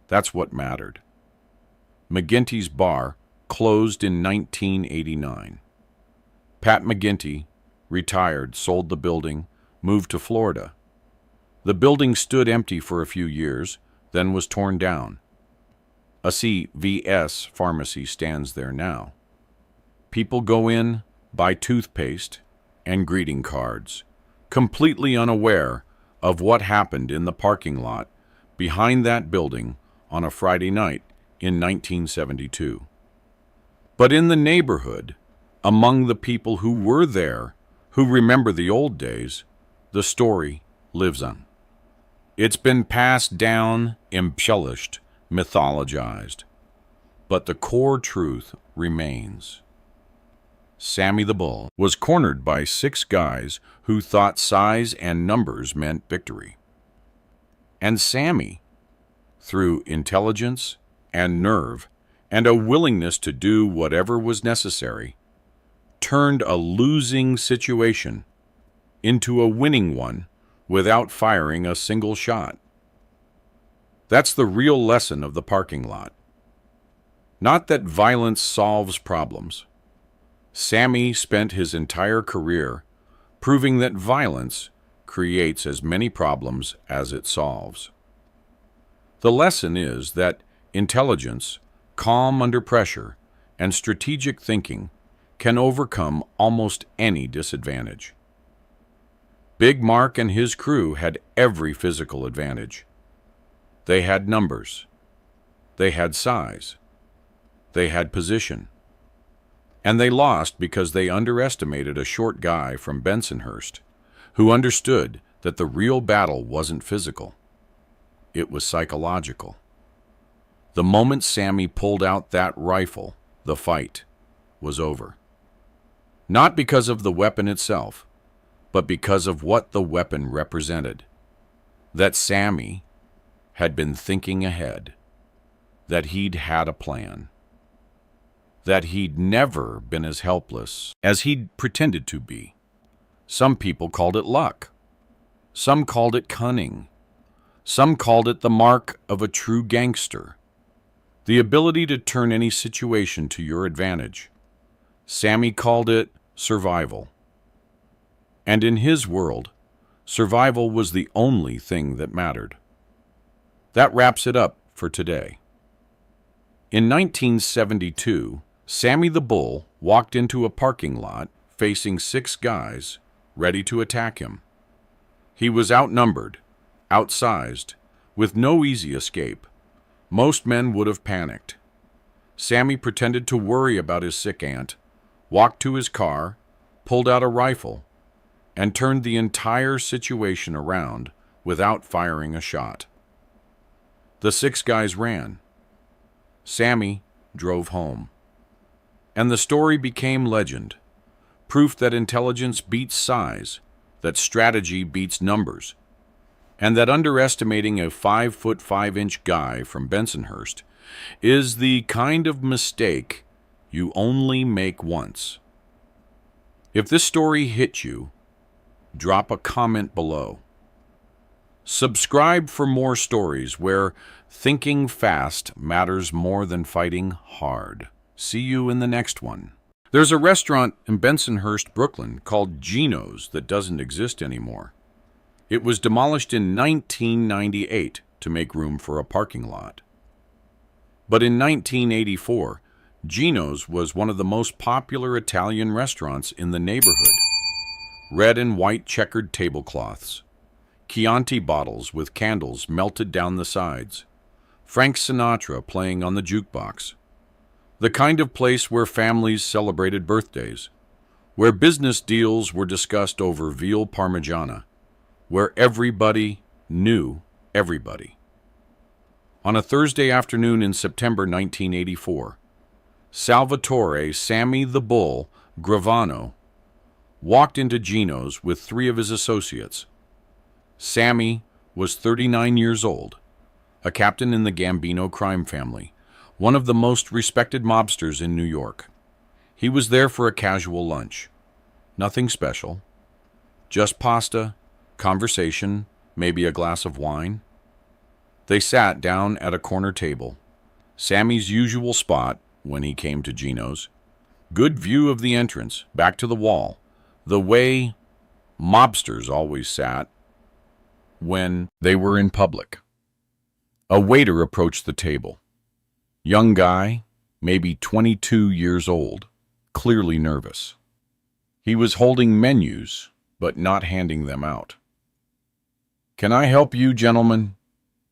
That's what mattered. McGinty's bar closed in 1989. Pat McGinty, retired, sold the building, moved to Florida. The building stood empty for a few years, then was torn down. A CVS pharmacy stands there now. People go in, buy toothpaste and greeting cards, completely unaware of what happened in the parking lot behind that building on a Friday night in 1972. But in the neighborhood, among the people who were there, who remember the old days, the story lives on. It's been passed down, embellished, mythologized, but the core truth remains. Sammy the Bull was cornered by 6 guys who thought size and numbers meant victory. And Sammy, through intelligence and nerve and a willingness to do whatever was necessary, turned a losing situation into a winning one without firing a single shot. That's the real lesson of the parking lot. Not that violence solves problems. Sammy spent his entire career proving that violence creates as many problems as it solves. The lesson is that intelligence, calm under pressure, and strategic thinking can overcome almost any disadvantage. Big Mark and his crew had every physical advantage. They had numbers. They had size. They had position. And they lost because they underestimated a short guy from Bensonhurst who understood that the real battle wasn't physical. It was psychological. The moment Sammy pulled out that rifle, the fight was over. Not because of the weapon itself, but because of what the weapon represented. That Sammy had been thinking ahead, that he'd had a plan, that he'd never been as helpless as he'd pretended to be. Some people called it luck. Some called it cunning. Some called it the mark of a true gangster. The ability to turn any situation to your advantage. Sammy called it survival. And in his world, survival was the only thing that mattered. That wraps it up for today. In 1972, Sammy the Bull walked into a parking lot facing 6 guys ready to attack him. He was outnumbered, outsized, with no easy escape. Most men would have panicked. Sammy pretended to worry about his sick aunt, walked to his car, pulled out a rifle, and turned the entire situation around without firing a shot. The 6 guys ran. Sammy drove home. And the story became legend, proof that intelligence beats size, that strategy beats numbers, and that underestimating a 5'5" guy from Bensonhurst is the kind of mistake you only make once. If this story hit you, drop a comment below. Subscribe for more stories where thinking fast matters more than fighting hard. See you in the next one. There's a restaurant in Bensonhurst, Brooklyn called Gino's that doesn't exist anymore. It was demolished in 1998 to make room for a parking lot. But in 1984, Gino's was one of the most popular Italian restaurants in the neighborhood. Red and white checkered tablecloths, Chianti bottles with candles melted down the sides, Frank Sinatra playing on the jukebox. The kind of place where families celebrated birthdays, where business deals were discussed over veal parmigiana, where everybody knew everybody. On a Thursday afternoon in September 1984, Salvatore Sammy the Bull Gravano walked into Gino's with 3 of his associates. Sammy was 39 years old, a captain in the Gambino crime family, one of the most respected mobsters in New York. He was there for a casual lunch. Nothing special. Just pasta, conversation, maybe a glass of wine. They sat down at a corner table, Sammy's usual spot when he came to Gino's. Good view of the entrance, back to the wall, the way mobsters always sat when they were in public. A waiter approached the table. Young guy, maybe 22 years old, clearly nervous. He was holding menus, but not handing them out. "Can I help you, gentlemen?"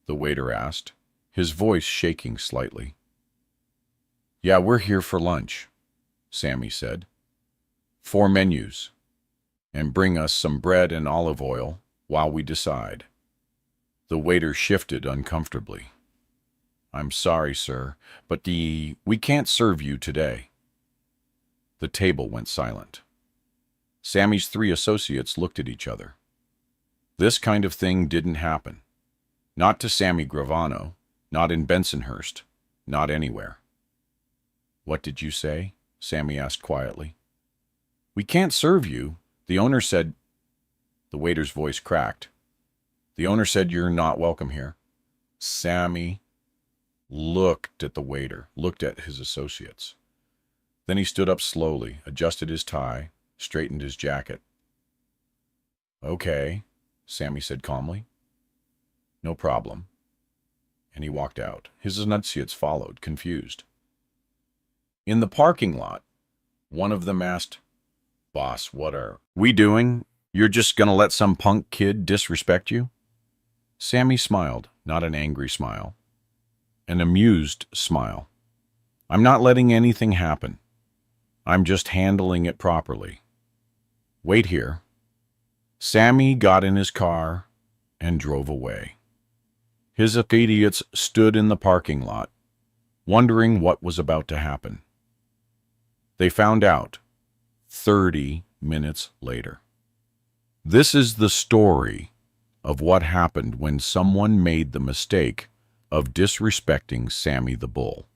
the waiter asked, his voice shaking slightly. "Yeah, we're here for lunch," Sammy said. "4 menus. And bring us some bread and olive oil while we decide." The waiter shifted uncomfortably. "I'm sorry, sir, but we can't serve you today." The table went silent. Sammy's 3 associates looked at each other. This kind of thing didn't happen. Not to Sammy Gravano, not in Bensonhurst, not anywhere. "What did you say?" Sammy asked quietly. "We can't serve you. The owner said..." The waiter's voice cracked. "The owner said you're not welcome here." Sammy looked at the waiter, looked at his associates. Then he stood up slowly, adjusted his tie, straightened his jacket. "Okay," Sammy said calmly. "No problem." And he walked out. His associates followed, confused. In the parking lot, one of them asked, "Boss, what are we doing? You're just gonna let some punk kid disrespect you?" Sammy smiled, not an angry smile, an amused smile. "I'm not letting anything happen. I'm just handling it properly. Wait here." Sammy got in his car and drove away. His idiots stood in the parking lot, wondering what was about to happen. They found out 30 minutes later. This is the story of what happened when someone made the mistake of disrespecting Sammy the Bull.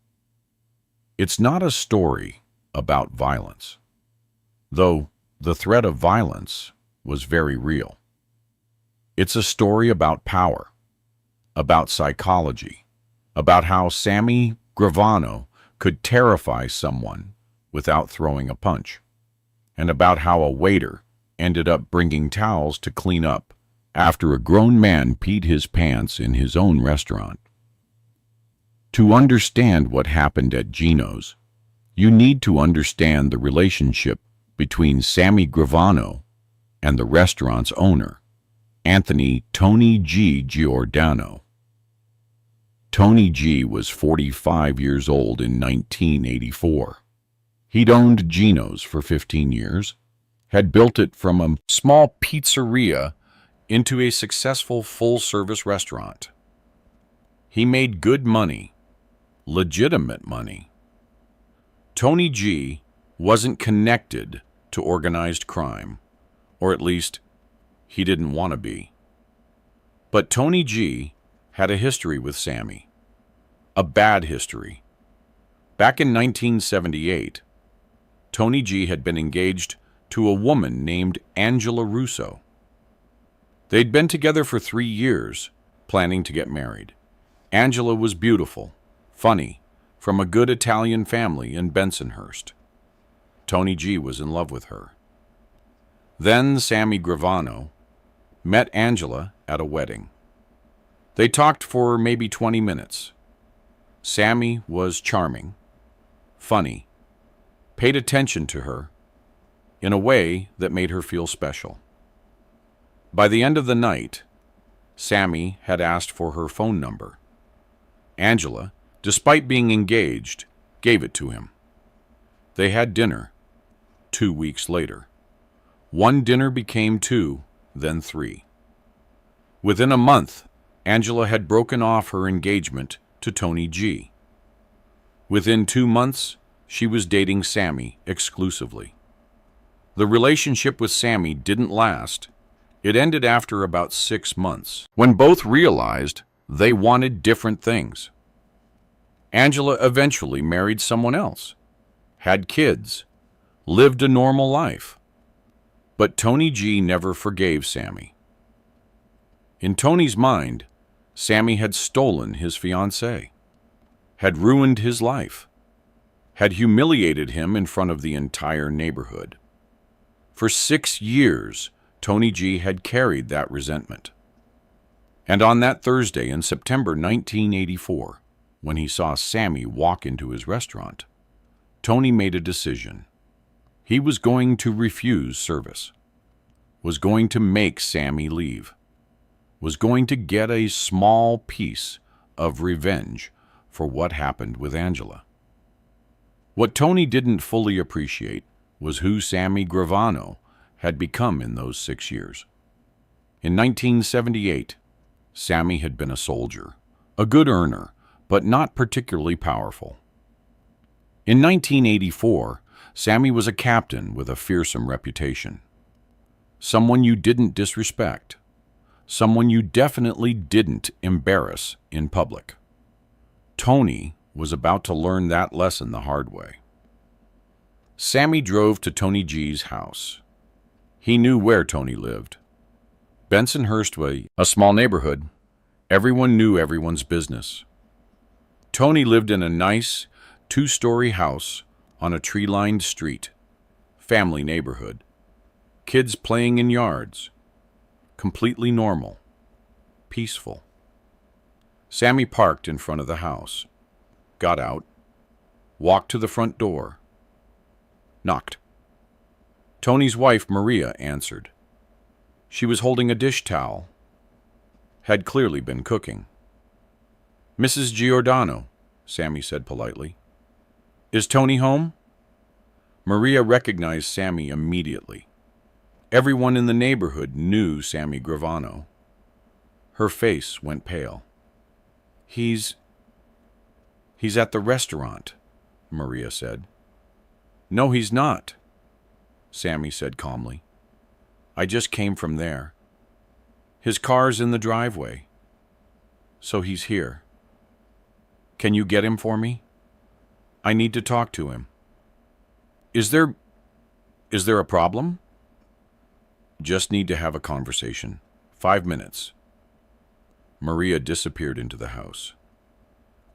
It's not a story about violence, though the threat of violence was very real. It's a story about power, about psychology, about how Sammy Gravano could terrify someone without throwing a punch, and about how a waiter ended up bringing towels to clean up after a grown man peed his pants in his own restaurant. To understand what happened at Gino's, you need to understand the relationship between Sammy Gravano and the restaurant's owner, Anthony Tony G. Giordano. Tony G. was 45 years old in 1984. He'd owned Gino's for 15 years, had built it from a small pizzeria into a successful full-service restaurant. He made good money, legitimate money. Tony G. wasn't connected to organized crime, or at least he didn't want to be. But Tony G. had a history with Sammy, a bad history. Back in 1978, Tony G had been engaged to a woman named Angela Russo. They'd been together for 3 years, planning to get married. Angela was beautiful, funny, from a good Italian family in Bensonhurst. Tony G was in love with her. Then Sammy Gravano met Angela at a wedding. They talked for maybe 20 minutes. Sammy was charming, funny, paid attention to her in a way that made her feel special. By the end of the night, Sammy had asked for her phone number. Angela, despite being engaged, gave it to him. They had dinner 2 weeks later. One dinner became 2, then 3. Within a month, Angela had broken off her engagement to Tony G. Within 2 months, she was dating Sammy exclusively. The relationship with Sammy didn't last. It ended after about 6 months, when both realized they wanted different things. Angela eventually married someone else, had kids, lived a normal life. But Tony G never forgave Sammy. In Tony's mind, Sammy had stolen his fiancée, had ruined his life, had humiliated him in front of the entire neighborhood. For 6 years, Tony G had carried that resentment. And on that Thursday in September 1984, when he saw Sammy walk into his restaurant, Tony made a decision. He was going to refuse service, was going to make Sammy leave, was going to get a small piece of revenge for what happened with Angela. What Tony didn't fully appreciate was who Sammy Gravano had become in those 6 years. In 1978, Sammy had been a soldier, a good earner, but not particularly powerful. In 1984, Sammy was a captain with a fearsome reputation. Someone you didn't disrespect. Someone you definitely didn't embarrass in public. Tony was about to learn that lesson the hard way. Sammy drove to Tony G's house. He knew where Tony lived. Bensonhurst was a small neighborhood. Everyone knew everyone's business. Tony lived in a nice 2-story house on a tree-lined street. Family neighborhood. Kids playing in yards. Completely normal. Peaceful. Sammy parked in front of the house. Got out. Walked to the front door. Knocked. Tony's wife, Maria, answered. She was holding a dish towel. Had clearly been cooking. "Mrs. Giordano," Sammy said politely. "Is Tony home?" Maria recognized Sammy immediately. Everyone in the neighborhood knew Sammy Gravano. Her face went pale. He's at the restaurant," Maria said. "No, he's not," Sammy said calmly. "I just came from there. His car's in the driveway. So he's here. Can you get him for me? I need to talk to him." Is there a problem?" "Just need to have a conversation. 5 minutes." Maria disappeared into the house.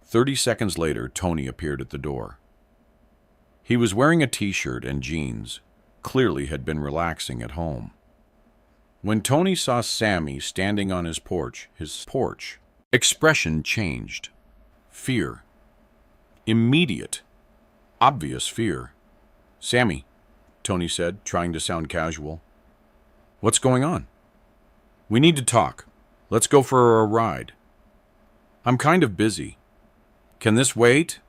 30 seconds later, Tony appeared at the door. He was wearing a t-shirt and jeans, clearly had been relaxing at home. When Tony saw Sammy standing on his porch expression changed. Fear. Immediate, obvious fear. "Sammy," Tony said, trying to sound casual. "What's going on?" "We need to talk. Let's go for a ride." "I'm kind of busy. Can this wait?"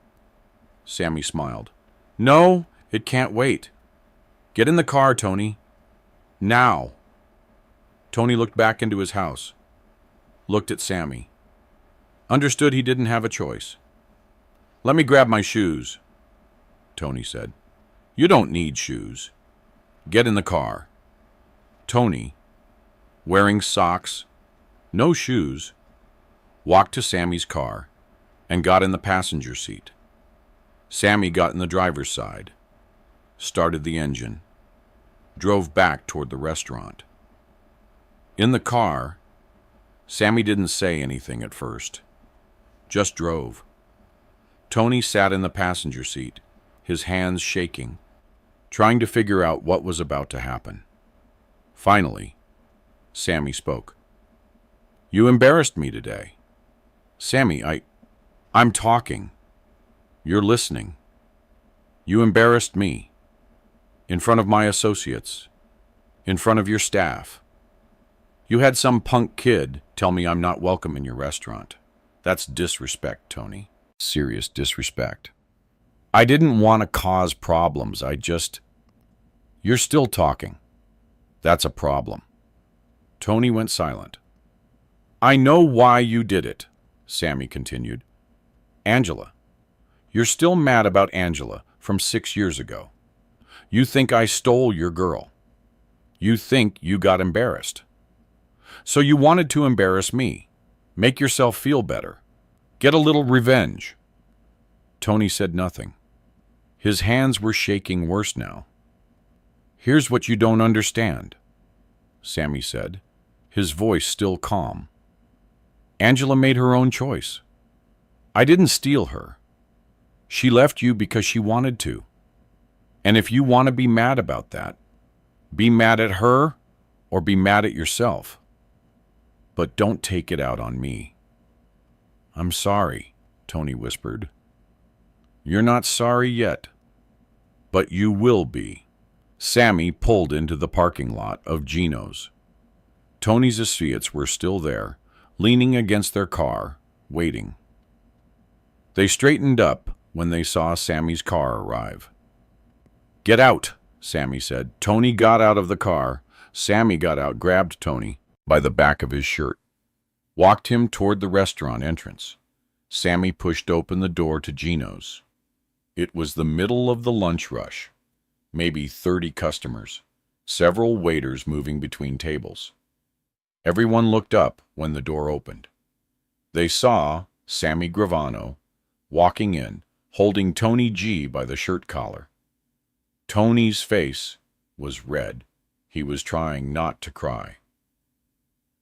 Sammy smiled. "No, it can't wait. Get in the car, Tony. Now." Tony looked back into his house, looked at Sammy. Understood he didn't have a choice. "Let me grab my shoes," Tony said. "You don't need shoes. Get in the car." Tony, wearing socks, no shoes, walked to Sammy's car and got in the passenger seat. Sammy got in the driver's side, started the engine, drove back toward the restaurant. In the car, Sammy didn't say anything at first, just drove. Tony sat in the passenger seat, his hands shaking, trying to figure out what was about to happen. Finally, Sammy spoke. "You embarrassed me today." "Sammy, I'm talking. You're listening. You embarrassed me. In front of my associates. In front of your staff. You had some punk kid tell me I'm not welcome in your restaurant. That's disrespect, Tony. Serious disrespect. I didn't want to cause problems. You're still talking. That's a problem." Tony went silent. "I know why you did it," Sammy continued. "Angela. You're still mad about Angela from 6 years ago. You think I stole your girl. You think you got embarrassed. So you wanted to embarrass me, make yourself feel better, get a little revenge." Tony said nothing. His hands were shaking worse now. "Here's what you don't understand," Sammy said, his voice still calm. "Angela made her own choice. I didn't steal her. She left you because she wanted to. And if you want to be mad about that, be mad at her or be mad at yourself. But don't take it out on me." "I'm sorry," Tony whispered. "You're not sorry yet, but you will be." Sammy pulled into the parking lot of Gino's. Tony's associates were still there, leaning against their car, waiting. They straightened up when they saw Sammy's car arrive. "Get out," Sammy said. Tony got out of the car. Sammy got out, grabbed Tony by the back of his shirt, walked him toward the restaurant entrance. Sammy pushed open the door to Gino's. It was the middle of the lunch rush, maybe 30 customers, several waiters moving between tables. Everyone looked up when the door opened. They saw Sammy Gravano walking in, holding Tony G by the shirt collar. Tony's face was red. He was trying not to cry.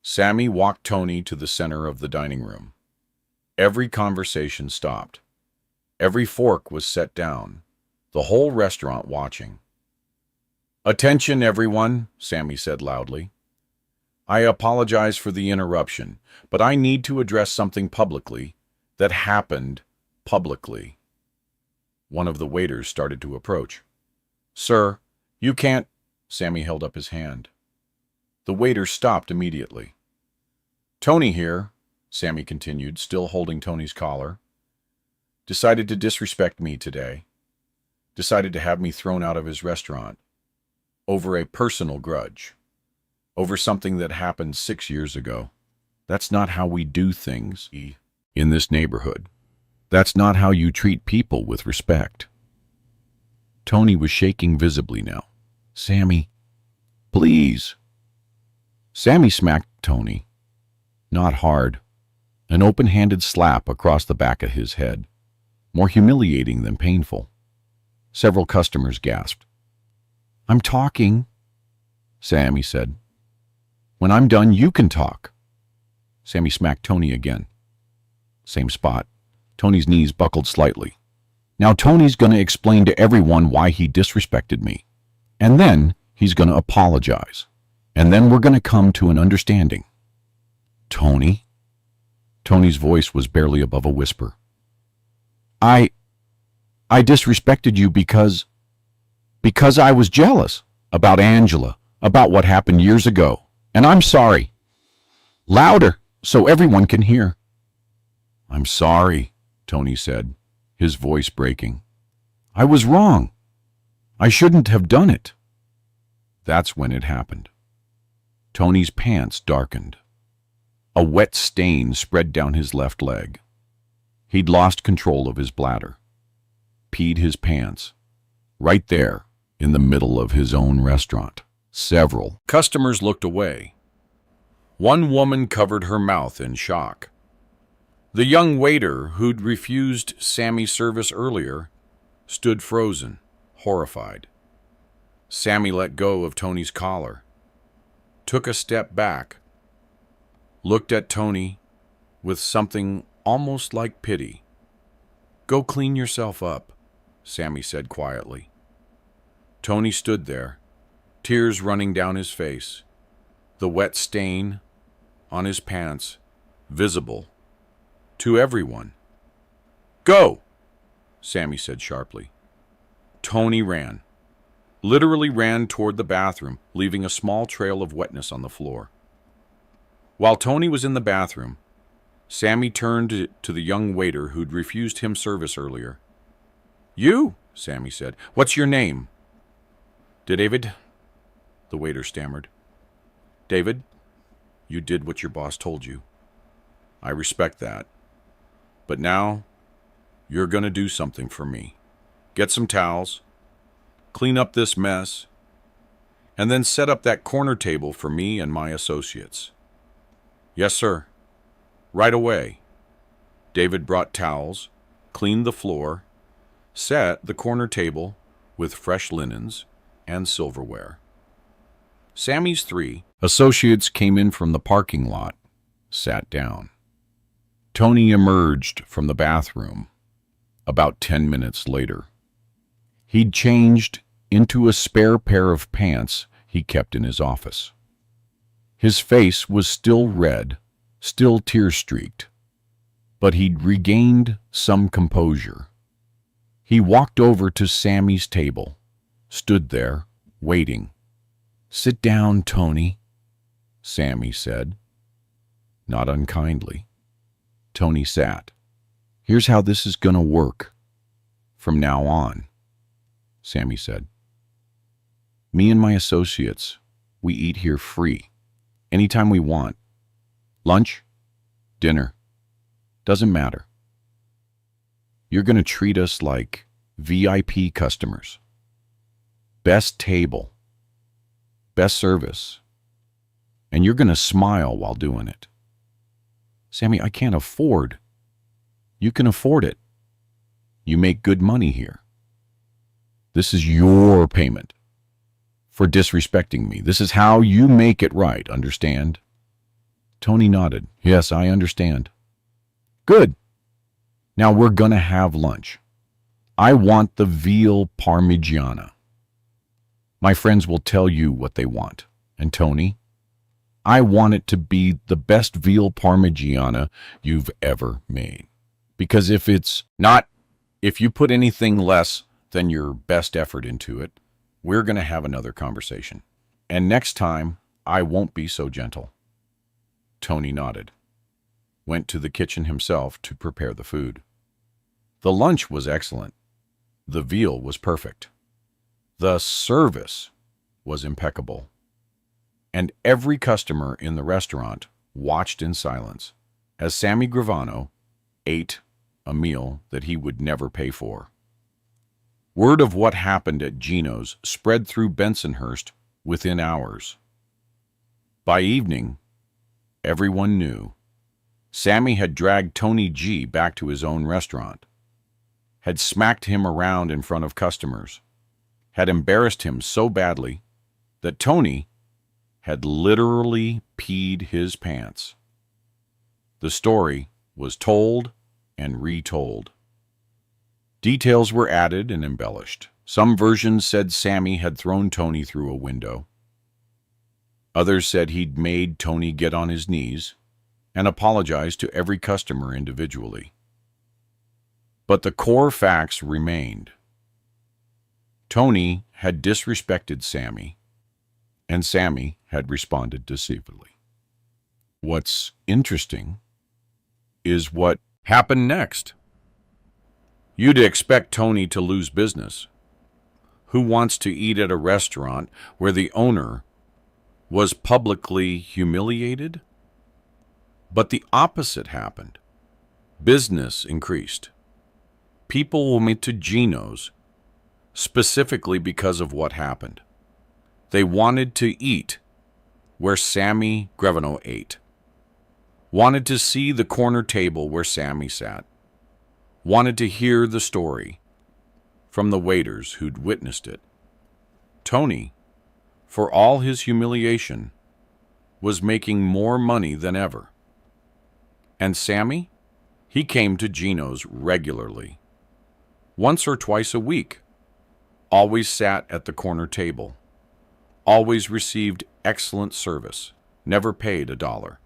Sammy walked Tony to the center of the dining room. Every conversation stopped. Every fork was set down, the whole restaurant watching. "Attention, everyone," Sammy said loudly. "I apologize for the interruption, but I need to address something publicly that happened publicly." One of the waiters started to approach. "Sir, you can't—" Sammy held up his hand. The waiter stopped immediately. "Tony here," Sammy continued, still holding Tony's collar, "decided to disrespect me today. Decided to have me thrown out of his restaurant. Over a personal grudge. Over something that happened 6 years ago. That's not how we do things in this neighborhood. That's not how you treat people with respect." Tony was shaking visibly now. "Sammy, please." Sammy smacked Tony. Not hard. An open-handed slap across the back of his head. More humiliating than painful. Several customers gasped. "I'm talking," Sammy said. "When I'm done, you can talk." Sammy smacked Tony again. Same spot. Tony's knees buckled slightly. Now Tony's going to explain to everyone why he disrespected me. And then he's going to apologize. And then we're going to come to an understanding. "Tony?" Tony's voice was barely above a whisper. I disrespected you because I was jealous about Angela, about what happened years ago. And I'm sorry. Louder, so everyone can hear." "I'm sorry," Tony said, his voice breaking. "I was wrong. I shouldn't have done it." That's when it happened. Tony's pants darkened. A wet stain spread down his left leg. He'd lost control of his bladder. Peed his pants. Right there, in the middle of his own restaurant. Several customers looked away. One woman covered her mouth in shock. The young waiter who'd refused Sammy's service earlier stood frozen, horrified. Sammy let go of Tony's collar, took a step back, looked at Tony with something almost like pity. "Go clean yourself up," Sammy said quietly. Tony stood there, tears running down his face, the wet stain on his pants visible to everyone. "Go!" Sammy said sharply. Tony ran, literally ran toward the bathroom, leaving a small trail of wetness on the floor. While Tony was in the bathroom, Sammy turned to the young waiter who'd refused him service earlier. "You?" Sammy said. "What's your name?" "David," the waiter stammered. "David, you did what your boss told you. I respect that. But now, you're going to do something for me. Get some towels, clean up this mess, and then set up that corner table for me and my associates." "Yes, sir. Right away." David brought towels, cleaned the floor, set the corner table with fresh linens and silverware. Sammy's 3 associates came in from the parking lot, sat down. Tony emerged from the bathroom about 10 minutes later. He'd changed into a spare pair of pants he kept in his office. His face was still red, still tear-streaked, but he'd regained some composure. He walked over to Sammy's table, stood there, waiting. "Sit down, Tony," Sammy said, not unkindly. Tony sat. "Here's how this is going to work from now on," Sammy said. "Me and my associates, we eat here free, anytime we want. Lunch, dinner, doesn't matter. You're going to treat us like VIP customers. Best table, best service, and you're going to smile while doing it." "Sammy, I can't afford." "You can afford it. You make good money here. This is your payment for disrespecting me. This is how you make it right, understand?" Tony nodded. "Yes, I understand." "Good. Now we're gonna have lunch. I want the veal parmigiana. My friends will tell you what they want. And Tony, I want it to be the best veal parmigiana you've ever made. Because if it's not, if you put anything less than your best effort into it, we're going to have another conversation. And next time, I won't be so gentle." Tony nodded, went to the kitchen himself to prepare the food. The lunch was excellent. The veal was perfect. The service was impeccable. And every customer in the restaurant watched in silence as Sammy Gravano ate a meal that he would never pay for. Word of what happened at Gino's spread through Bensonhurst within hours. By evening, everyone knew Sammy had dragged Tony G back to his own restaurant, had smacked him around in front of customers, had embarrassed him so badly that Tony had literally peed his pants. The story was told and retold. Details were added and embellished. Some versions said Sammy had thrown Tony through a window. Others said he'd made Tony get on his knees and apologize to every customer individually. But the core facts remained. Tony had disrespected Sammy, and Sammy had responded deceitfully. What's interesting is what happened next. You'd expect Tony to lose business. Who wants to eat at a restaurant where the owner was publicly humiliated? But the opposite happened. Business increased. People went to Gino's specifically because of what happened. They wanted to eat where Sammy Gravano ate. Wanted to see the corner table where Sammy sat. Wanted to hear the story from the waiters who'd witnessed it. Tony, for all his humiliation, was making more money than ever. And Sammy? He came to Gino's regularly, once or twice a week, always sat at the corner table, always received excellent service, never paid $1.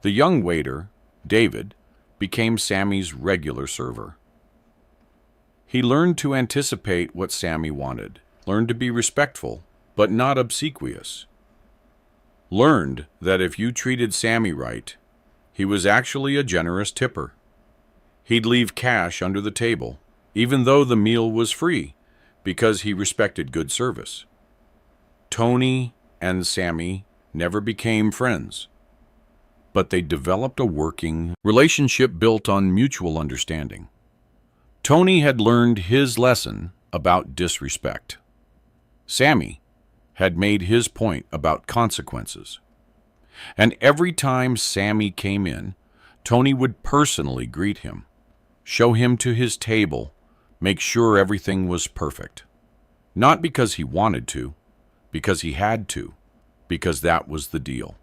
The young waiter, David, became Sammy's regular server. He learned to anticipate what Sammy wanted, learned to be respectful, but not obsequious. Learned that if you treated Sammy right, he was actually a generous tipper. He'd leave cash under the table, even though the meal was free, because he respected good service. Tony and Sammy never became friends, but they developed a working relationship built on mutual understanding. Tony had learned his lesson about disrespect. Sammy had made his point about consequences. And every time Sammy came in, Tony would personally greet him, show him to his table, make sure everything was perfect. Not because he wanted to, because he had to, because that was the deal.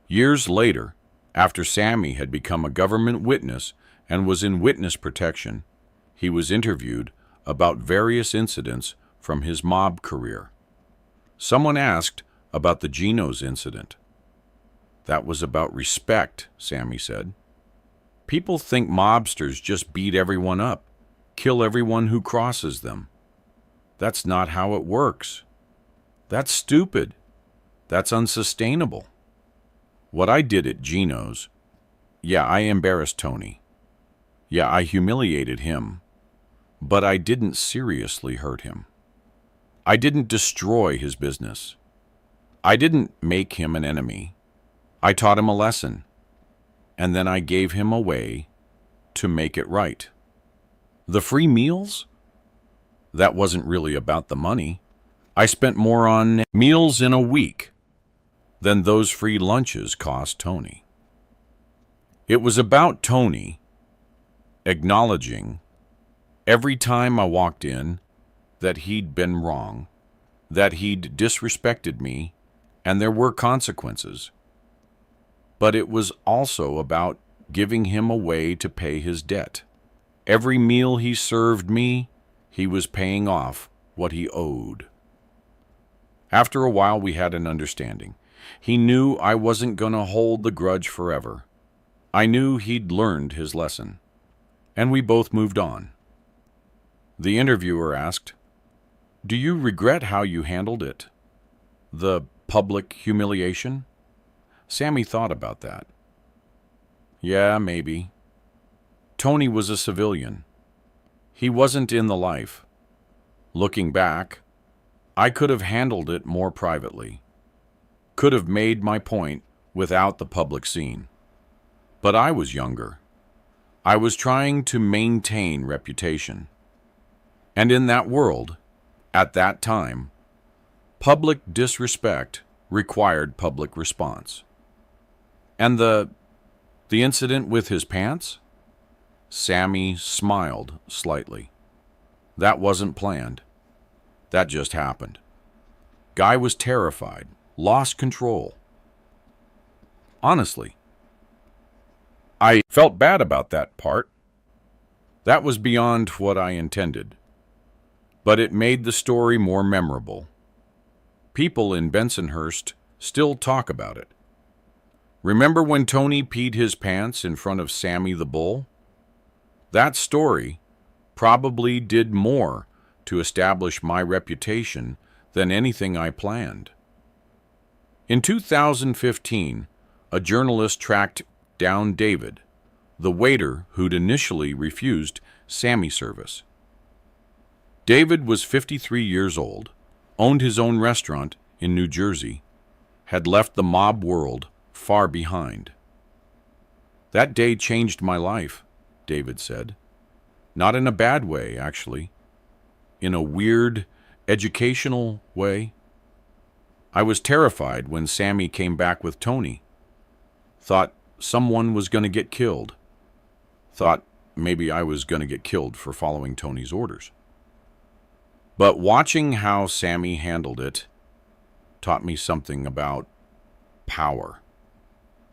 Years later, after Sammy had become a government witness and was in witness protection, he was interviewed about various incidents from his mob career. Someone asked about the Gino's incident. That was about respect, Sammy said. People think mobsters just beat everyone up, kill everyone who crosses them. That's not how it works. That's stupid. That's unsustainable. What I did at Gino's, yeah, I embarrassed Tony. Yeah, I humiliated him. But I didn't seriously hurt him. I didn't destroy his business. I didn't make him an enemy. I taught him a lesson, and then I gave him a way to make it right. The free meals? That wasn't really about the money. I spent more on meals in a week than those free lunches cost Tony. It was about Tony acknowledging every time I walked in that he'd been wrong, that he'd disrespected me, and there were consequences. But it was also about giving him a way to pay his debt. Every meal he served me, he was paying off what he owed. After a while, we had an understanding. He knew I wasn't going to hold the grudge forever. I knew he'd learned his lesson, and we both moved on. The interviewer asked, "Do you regret how you handled it? The public humiliation?" Sammy thought about that. Yeah, maybe. Tony was a civilian. He wasn't in the life. Looking back, I could have handled it more privately. Could have made my point without the public scene. But I was younger. I was trying to maintain reputation. And in that world, at that time, public disrespect required public response. And the incident with his pants? Sammy smiled slightly. That wasn't planned. That just happened. Guy was terrified, lost control. Honestly, I felt bad about that part. That was beyond what I intended. But it made the story more memorable. People in Bensonhurst still talk about it. Remember when Tony peed his pants in front of Sammy the Bull? That story probably did more to establish my reputation than anything I planned. In 2015, a journalist tracked down David, the waiter who'd initially refused Sammy service. David was 53 years old, owned his own restaurant in New Jersey, had left the mob world far behind. That day changed my life, David said. Not in a bad way, actually. In a weird, educational way. I was terrified when Sammy came back with Tony. Thought someone was going to get killed. Thought maybe I was going to get killed for following Tony's orders. But watching how Sammy handled it taught me something about power.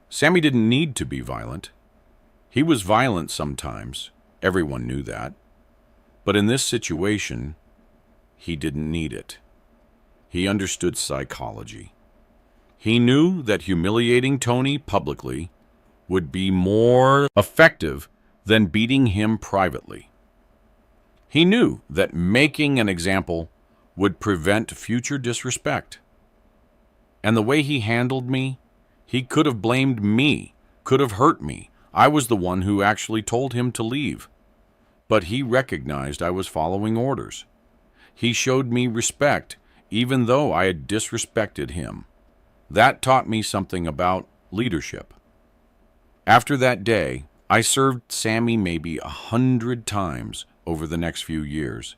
Sammy didn't need to be violent. He was violent sometimes. Everyone knew that. But in this situation, he didn't need it. He understood psychology. He knew that humiliating Tony publicly would be more effective than beating him privately. He knew that making an example would prevent future disrespect. And the way he handled me, he could have blamed me, could have hurt me. I was the one who actually told him to leave. But he recognized I was following orders. He showed me respect, even though I had disrespected him. That taught me something about leadership. After that day, I served Sammy maybe 100 times over the next few years.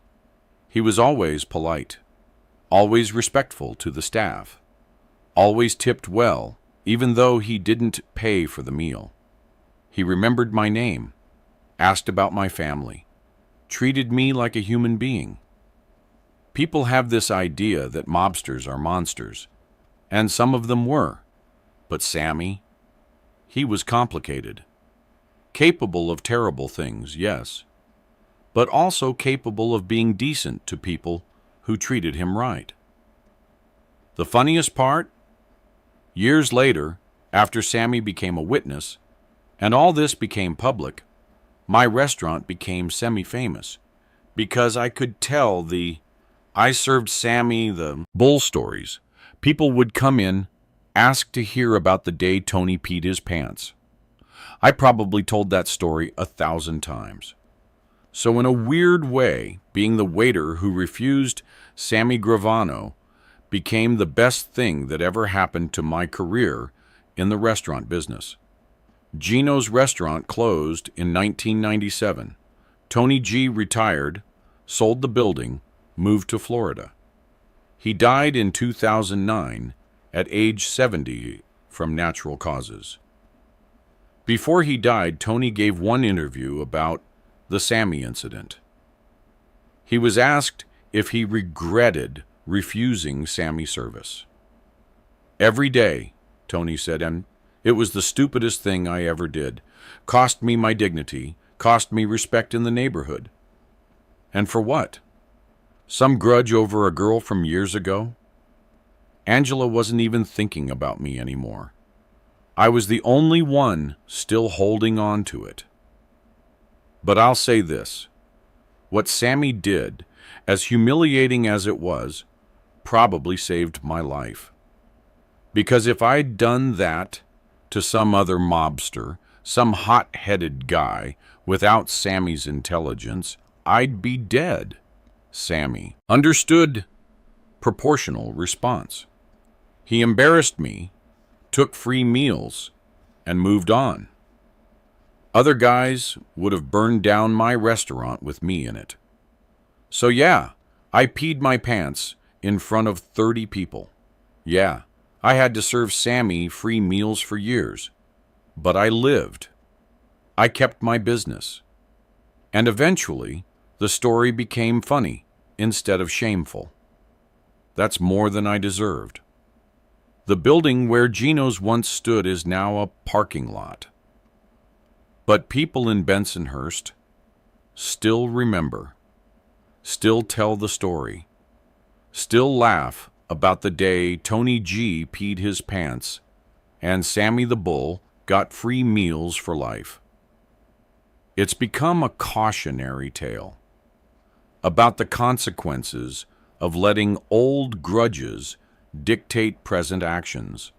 He was always polite, always respectful to the staff, always tipped well, even though he didn't pay for the meal. He remembered my name, asked about my family, treated me like a human being. People have this idea that mobsters are monsters, and some of them were. But Sammy, he was complicated. Capable of terrible things, yes, but also capable of being decent to people who treated him right. The funniest part? Years later, after Sammy became a witness, and all this became public, my restaurant became semi-famous because I could tell I served Sammy the bull stories. People would come in, ask to hear about the day Tony peed his pants. I probably told that story 1,000 times. So in a weird way, being the waiter who refused Sammy Gravano became the best thing that ever happened to my career in the restaurant business. Gino's restaurant closed in 1997. Tony G retired, sold the building, moved to Florida. He died in 2009 at age 70 from natural causes. Before he died, Tony gave one interview about the Sammy incident. He was asked if he regretted refusing Sammy service. Every day, Tony said, and it was the stupidest thing I ever did. Cost me my dignity, cost me respect in the neighborhood. And for what? Some grudge over a girl from years ago? Angela wasn't even thinking about me anymore. I was the only one still holding on to it. But I'll say this. What Sammy did, as humiliating as it was, probably saved my life. Because if I'd done that to some other mobster, some hot-headed guy without Sammy's intelligence, I'd be dead. Sammy understood proportional response. He embarrassed me, took free meals, and moved on. Other guys would have burned down my restaurant with me in it. So yeah, I peed my pants in front of 30 people. Yeah, I had to serve Sammy free meals for years. But I lived. I kept my business. And eventually, the story became funny instead of shameful. That's more than I deserved. The building where Gino's once stood is now a parking lot. But people in Bensonhurst still remember, still tell the story, still laugh about the day Tony G peed his pants and Sammy the Bull got free meals for life. It's become a cautionary tale about the consequences of letting old grudges dictate present actions,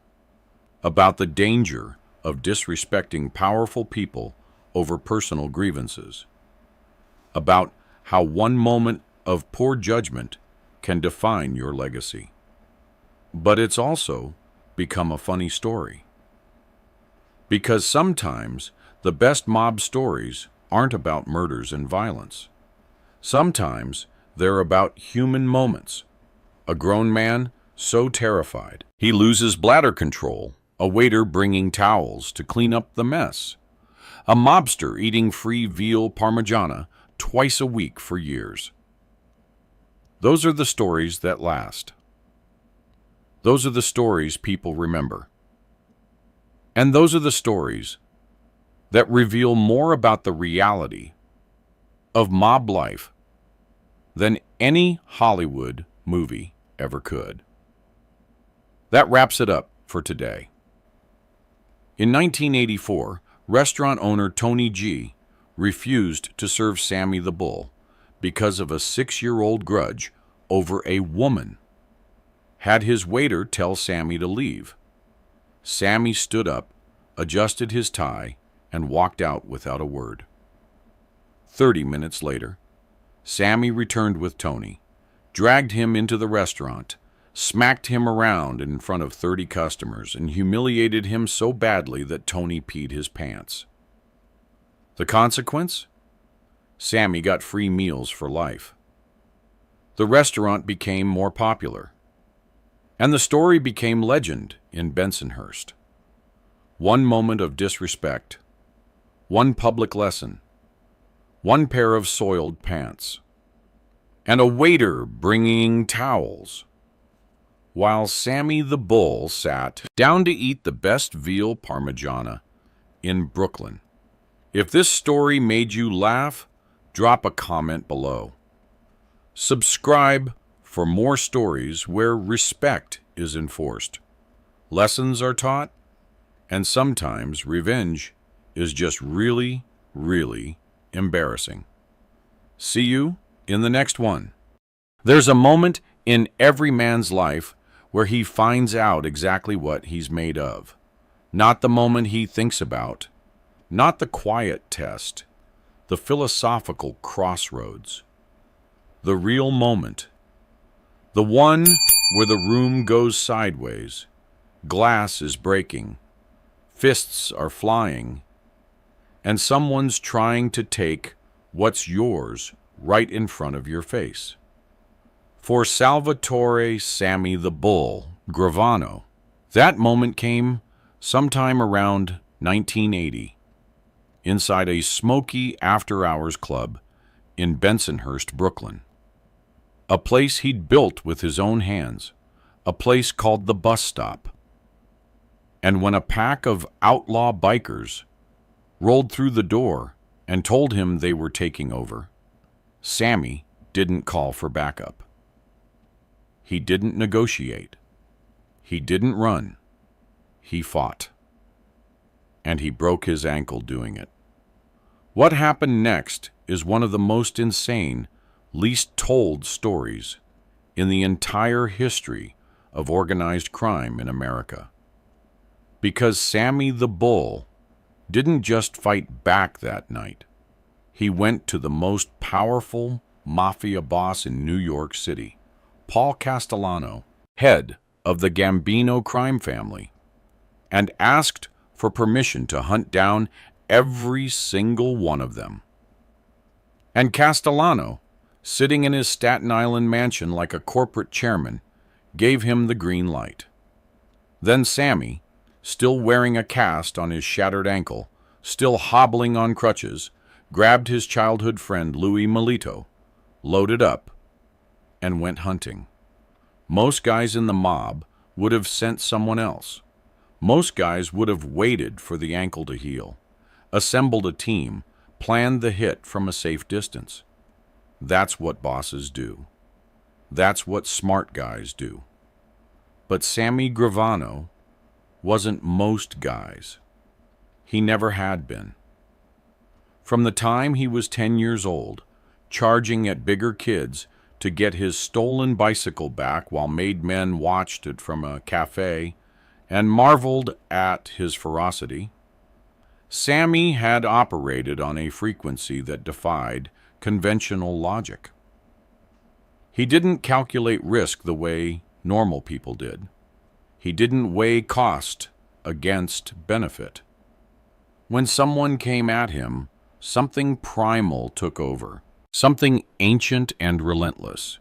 about the danger of disrespecting powerful people over personal grievances, about how one moment of poor judgment can define your legacy. But it's also become a funny story. Because sometimes the best mob stories aren't about murders and violence. Sometimes they're about human moments. A grown man so terrified he loses bladder control, a waiter bringing towels to clean up the mess, a mobster eating free veal parmigiana twice a week for years. Those are the stories that last. Those are the stories people remember. And those are the stories that reveal more about the reality of mob life than any Hollywood movie ever could. That wraps it up for today. In 1984, restaurant owner Tony G refused to serve Sammy the Bull because of a 6-year-old grudge over a woman. Had his waiter tell Sammy to leave. Sammy stood up, adjusted his tie, and walked out without a word. 30 minutes later, Sammy returned with Tony, dragged him into the restaurant, smacked him around in front of 30 customers, and humiliated him so badly that Tony peed his pants. The consequence? Sammy got free meals for life. The restaurant became more popular, and the story became legend in Bensonhurst. One moment of disrespect, one public lesson, one pair of soiled pants, and a waiter bringing towels, while Sammy the Bull sat down to eat the best veal parmigiana in Brooklyn. If this story made you laugh, drop a comment below. Subscribe for more stories where respect is enforced, lessons are taught, and sometimes revenge is just really, really embarrassing. See you in the next one. There's a moment in every man's life where he finds out exactly what he's made of. Not the moment he thinks about, not the quiet test, the philosophical crossroads. The real moment. The one where the room goes sideways, glass is breaking, fists are flying, and someone's trying to take what's yours right in front of your face. For Salvatore Sammy the Bull Gravano, that moment came sometime around 1980, inside a smoky after-hours club in Bensonhurst, Brooklyn. A place he'd built with his own hands, a place called the Bus Stop. And when a pack of outlaw bikers rolled through the door and told him they were taking over, Sammy didn't call for backup. He didn't negotiate. He didn't run. He fought. And he broke his ankle doing it. What happened next is one of the most insane, least told stories in the entire history of organized crime in America. Because Sammy the Bull didn't just fight back that night. He went to the most powerful mafia boss in New York City, Paul Castellano, head of the Gambino crime family, and asked for permission to hunt down every single one of them. And Castellano, sitting in his Staten Island mansion like a corporate chairman, gave him the green light. Then Sammy, still wearing a cast on his shattered ankle, still hobbling on crutches, grabbed his childhood friend Louis Melito, loaded up, and went hunting. Most guys in the mob would have sent someone else. Most guys would have waited for the ankle to heal, assembled a team, planned the hit from a safe distance. That's what bosses do. That's what smart guys do. But Sammy Gravano wasn't most guys. He never had been. From the time he was 10 years old, charging at bigger kids to get his stolen bicycle back while made men watched it from a cafe and marveled at his ferocity, Sammy had operated on a frequency that defied conventional logic. He didn't calculate risk the way normal people did. He didn't weigh cost against benefit. When someone came at him, something primal took over, something ancient and relentless,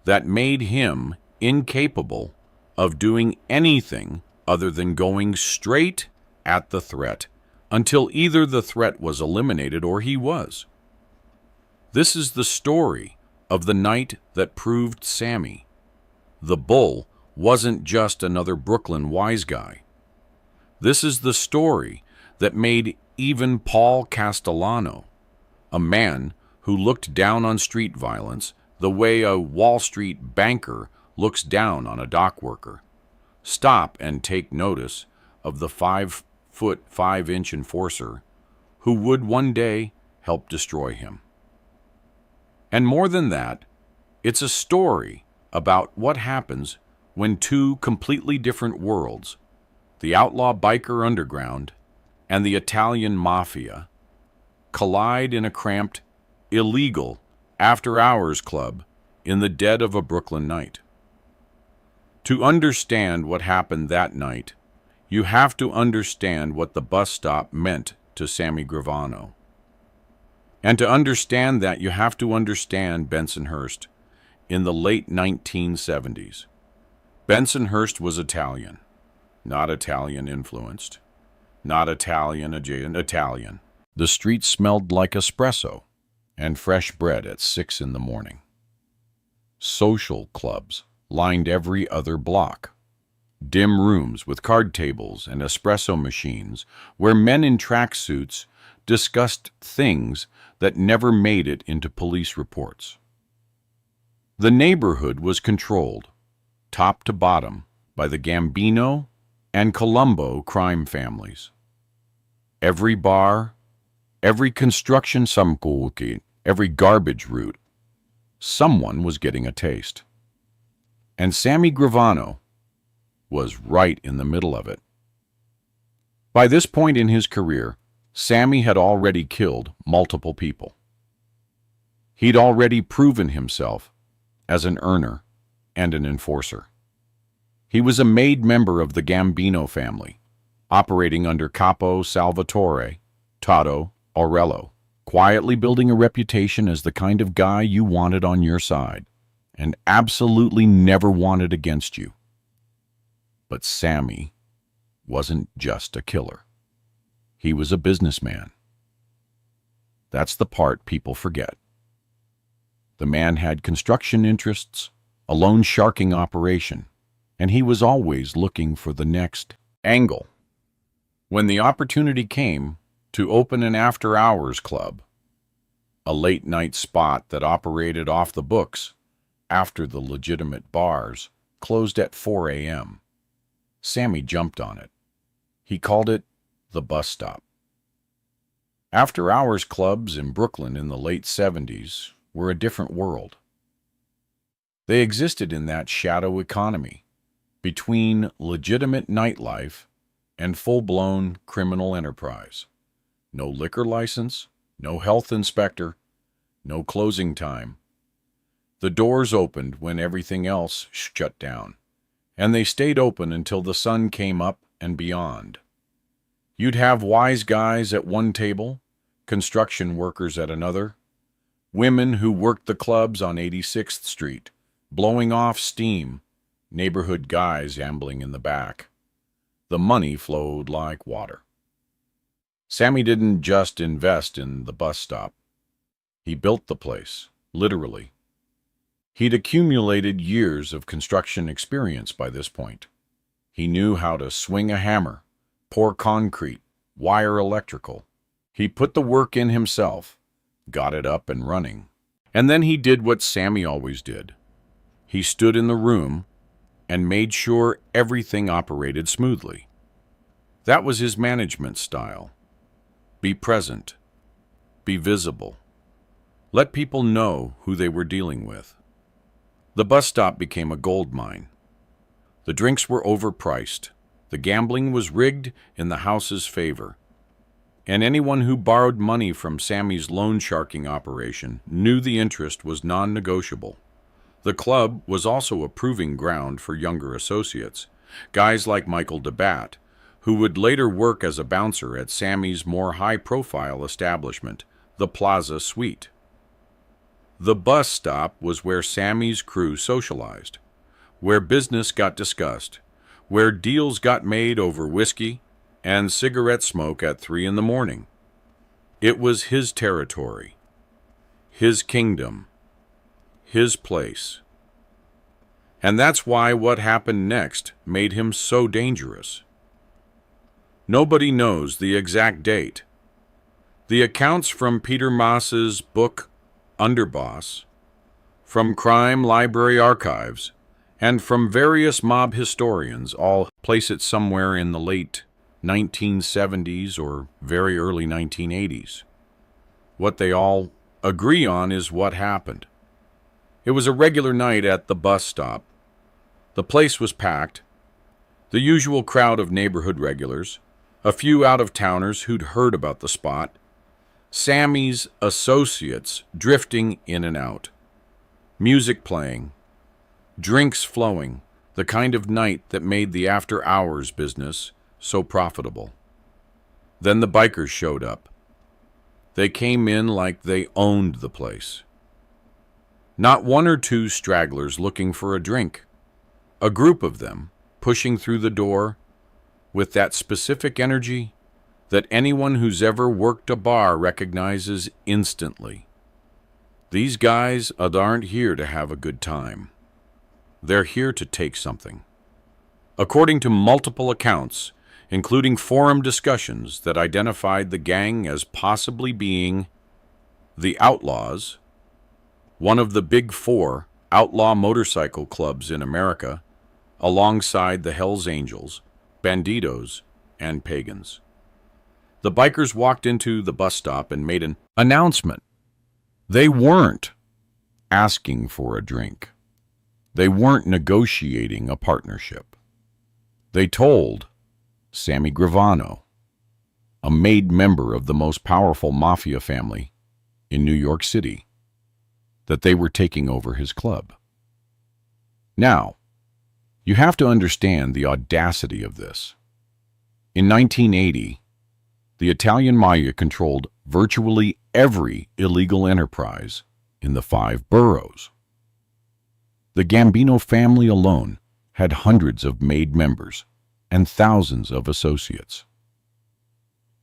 that made him incapable of doing anything other than going straight at the threat until either the threat was eliminated or he was. This is the story of the night that proved Sammy, the Bull, wasn't just another Brooklyn wise guy. This is the story that made even Paul Castellano, a man who looked down on street violence the way a Wall Street banker looks down on a dock worker, stop and take notice of the 5-foot 5-inch enforcer who would one day help destroy him. And more than that, it's a story about what happens when two completely different worlds, the outlaw biker underground and the Italian mafia, collide in a cramped, illegal, after-hours club in the dead of a Brooklyn night. To understand what happened that night, you have to understand what the bus stop meant to Sammy Gravano. And to understand that, you have to understand Bensonhurst in the late 1970s. Bensonhurst was Italian, not Italian-influenced, not Italian. The streets smelled like espresso and fresh bread at 6 in the morning. Social clubs lined every other block. Dim rooms with card tables and espresso machines where men in tracksuits discussed things that never made it into police reports. The neighborhood was controlled, top to bottom, by the Gambino and Colombo crime families. Every bar, every construction samkulki, every garbage route, someone was getting a taste. And Sammy Gravano was right in the middle of it. By this point in his career, Sammy had already killed multiple people. He'd already proven himself as an earner and an enforcer. He was a made member of the Gambino family, operating under Capo Salvatore Toto Aurello, quietly building a reputation as the kind of guy you wanted on your side and absolutely never wanted against you. But Sammy wasn't just a killer. He was a businessman. That's the part people forget. The man had construction interests, a loan sharking operation, and he was always looking for the next angle. When the opportunity came to open an after-hours club, a late-night spot that operated off the books after the legitimate bars closed at 4 a.m., Sammy jumped on it. He called it the bus stop. After-hours clubs in Brooklyn in the late 70s were a different world. They existed in that shadow economy between legitimate nightlife and full-blown criminal enterprise. No liquor license, no health inspector, no closing time. The doors opened when everything else shut down, and they stayed open until the sun came up and beyond. You'd have wise guys at one table, construction workers at another, women who worked the clubs on 86th Street, blowing off steam, neighborhood guys ambling in the back. The money flowed like water. Sammy didn't just invest in the bus stop. He built the place, literally. He'd accumulated years of construction experience by this point. He knew how to swing a hammer, pour concrete, wire electrical. He put the work in himself, got it up and running. And then he did what Sammy always did. He stood in the room and made sure everything operated smoothly. That was his management style. Be present. Be visible. Let people know who they were dealing with. The bus stop became a gold mine. The drinks were overpriced. The gambling was rigged in the house's favor. And anyone who borrowed money from Sammy's loan sharking operation knew the interest was non-negotiable. The club was also a proving ground for younger associates, guys like Michael DeBatt, who would later work as a bouncer at Sammy's more high-profile establishment, the Plaza Suite. The bus stop was where Sammy's crew socialized, where business got discussed, where deals got made over whiskey and cigarette smoke at 3 in the morning. It was his territory, his kingdom, his place. And that's why what happened next made him so dangerous. Nobody knows the exact date. The accounts from Peter Maas's book, Underboss, from Crime Library archives, and from various mob historians all place it somewhere in the late 1970s or very early 1980s. What they all agree on is what happened. It was a regular night at the bus stop. The place was packed. The usual crowd of neighborhood regulars, a few out-of-towners who'd heard about the spot, Sammy's associates drifting in and out, music playing, drinks flowing, the kind of night that made the after-hours business so profitable. Then the bikers showed up. They came in like they owned the place. Not one or two stragglers looking for a drink. A group of them pushing through the door with that specific energy that anyone who's ever worked a bar recognizes instantly. These guys aren't here to have a good time. They're here to take something. According to multiple accounts, including forum discussions that identified the gang as possibly being the Outlaws, one of the big four outlaw motorcycle clubs in America, alongside the Hells Angels, Bandidos, and Pagans. The bikers walked into the bus stop and made an announcement. They weren't asking for a drink. They weren't negotiating a partnership. They told Sammy Gravano, a made member of the most powerful mafia family in New York City, that they were taking over his club. Now, you have to understand the audacity of this. In 1980, the Italian Mafia controlled virtually every illegal enterprise in the 5 boroughs. The Gambino family alone had hundreds of made members and thousands of associates.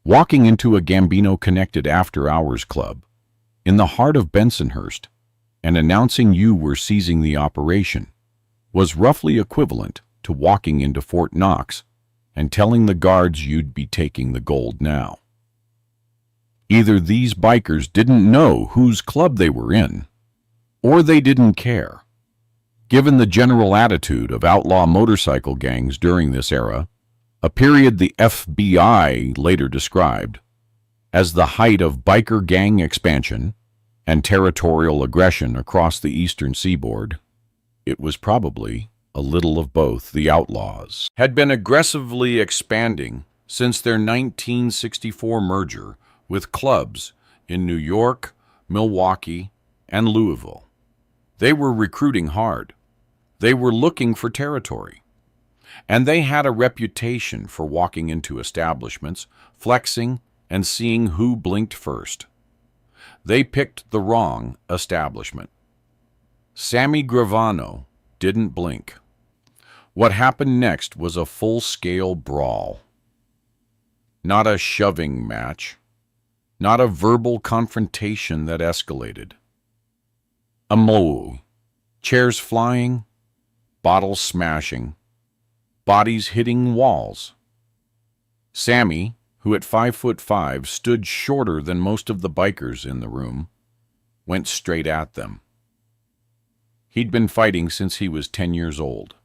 Walking into a Gambino-connected after-hours club in the heart of Bensonhurst and announcing you were seizing the operation was roughly equivalent to walking into Fort Knox and telling the guards you'd be taking the gold now. Either these bikers didn't know whose club they were in, or they didn't care. Given the general attitude of outlaw motorcycle gangs during this era, a period the FBI later described as the height of biker gang expansion and territorial aggression across the eastern seaboard, it was probably a little of both. The Outlaws had been aggressively expanding since their 1964 merger with clubs in New York, Milwaukee, and Louisville. They were recruiting hard. They were looking for territory. And they had a reputation for walking into establishments, flexing, and seeing who blinked first. They picked the wrong establishment. Sammy Gravano didn't blink. What happened next was a full-scale brawl. Not a shoving match. Not a verbal confrontation that escalated. A moo. Chairs flying, bottles smashing, bodies hitting walls. Sammy, who at 5'5" stood shorter than most of the bikers in the room, went straight at them. He'd been fighting since he was 10 years old,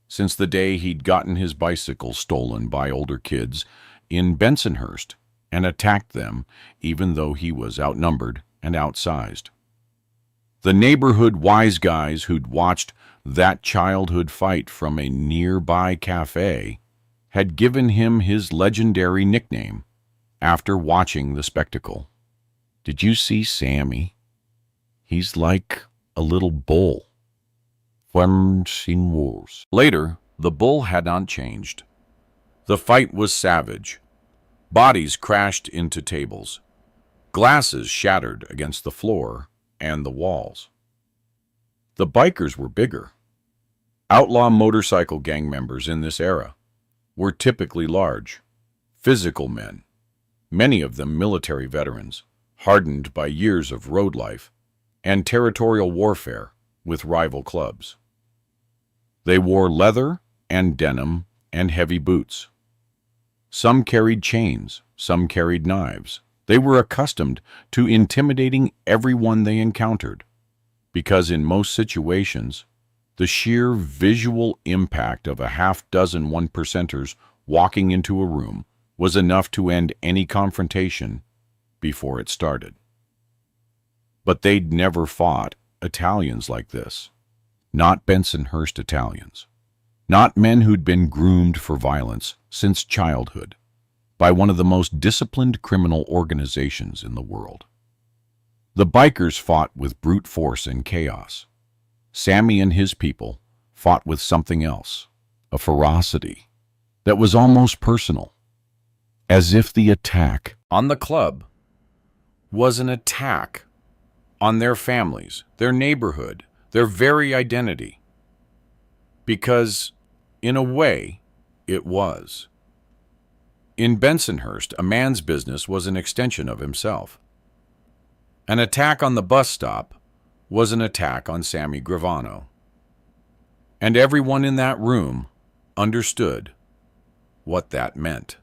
since the day he'd gotten his bicycle stolen by older kids in Bensonhurst and attacked them even though he was outnumbered and outsized. The neighborhood wise guys who'd watched that childhood fight from a nearby cafe had given him his legendary nickname after watching the spectacle. Did you see Sammy? He's like a little bull. Later, the bull had not changed. The fight was savage. Bodies crashed into tables. Glasses shattered against the floor and the walls. The bikers were bigger. Outlaw motorcycle gang members in this era were typically large, physical men, many of them military veterans, hardened by years of road life and territorial warfare with rival clubs. They wore leather and denim and heavy boots. Some carried chains, some carried knives. They were accustomed to intimidating everyone they encountered, because in most situations, the sheer visual impact of a half-dozen one-percenters walking into a room was enough to end any confrontation before it started. But they'd never fought Italians like this. Not Bensonhurst Italians. Not men who'd been groomed for violence since childhood by one of the most disciplined criminal organizations in the world. The bikers fought with brute force and chaos. Sammy and his people fought with something else, a ferocity that was almost personal, as if the attack on the club was an attack on their families, their neighborhood, their very identity. Because, in a way, it was. In Bensonhurst, a man's business was an extension of himself. An attack on the bus stop was an attack on Sammy Gravano. And everyone in that room understood what that meant.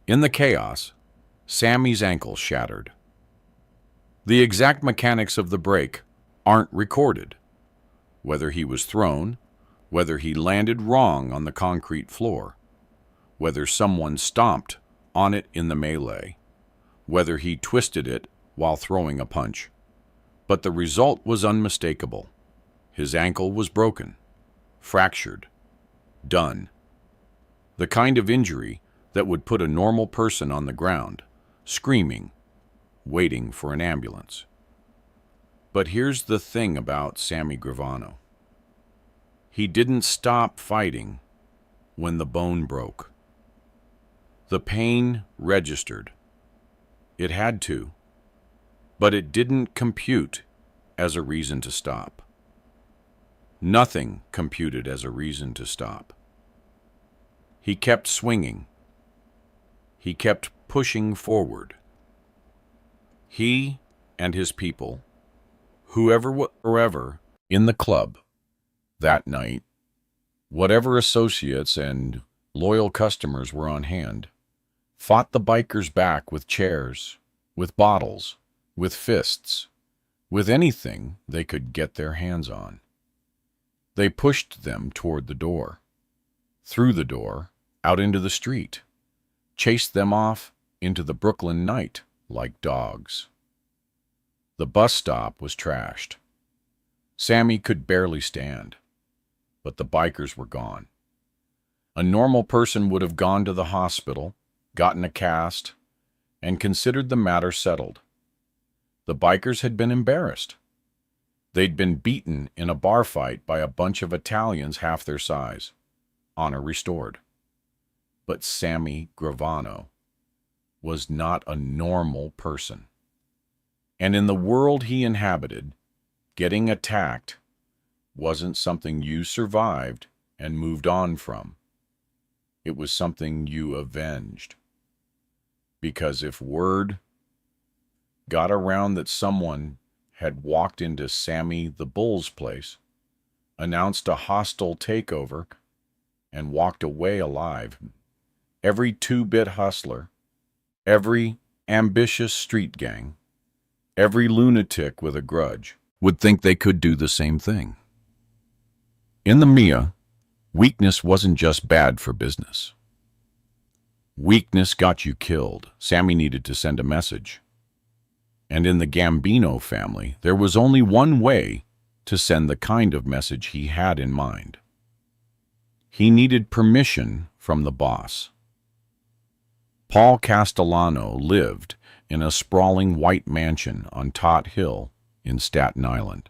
In the chaos, Sammy's ankle shattered. The exact mechanics of the break aren't recorded. Whether he was thrown, whether he landed wrong on the concrete floor, whether someone stomped on it in the melee, whether he twisted it while throwing a punch. But the result was unmistakable. His ankle was broken, fractured, done. The kind of injury that would put a normal person on the ground, screaming, waiting for an ambulance. But here's the thing about Sammy Gravano. He didn't stop fighting when the bone broke. The pain registered. It had to, but it didn't compute as a reason to stop. Nothing computed as a reason to stop. He kept swinging. He kept pushing forward. He and his people, whoever in the club that night, whatever associates and loyal customers were on hand, fought the bikers back with chairs, with bottles, with fists, with anything they could get their hands on. They pushed them toward the door, through the door, out into the street, chased them off into the Brooklyn night like dogs. The bus stop was trashed. Sammy could barely stand, but the bikers were gone. A normal person would have gone to the hospital, gotten a cast, and considered the matter settled. The bikers had been embarrassed. They'd been beaten in a bar fight by a bunch of Italians half their size. Honor restored. But Sammy Gravano was not a normal person. And in the world he inhabited, getting attacked wasn't something you survived and moved on from. It was something you avenged. Because if word got around that someone had walked into Sammy the Bull's place, announced a hostile takeover, and walked away alive, every two-bit hustler, every ambitious street gang, every lunatic with a grudge would think they could do the same thing. In the Mia, weakness wasn't just bad for business. Weakness got you killed. Sammy needed to send a message. And in the Gambino family, there was only one way to send the kind of message he had in mind. He needed permission from the boss. Paul Castellano lived in a sprawling white mansion on Tot Hill in Staten Island,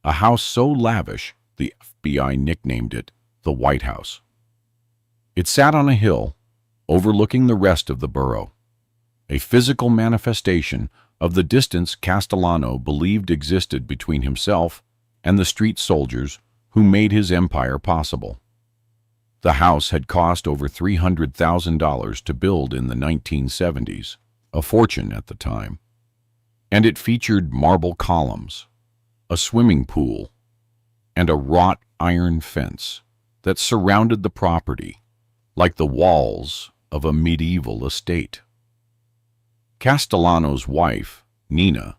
a house so lavish the FBI nicknamed it the White House. It sat on a hill overlooking the rest of the borough, a physical manifestation of the distance Castellano believed existed between himself and the street soldiers who made his empire possible. The house had cost over $300,000 to build in the 1970s, a fortune at the time, and it featured marble columns, a swimming pool, and a wrought iron fence that surrounded the property like the walls of a medieval estate. Castellano's wife, Nina,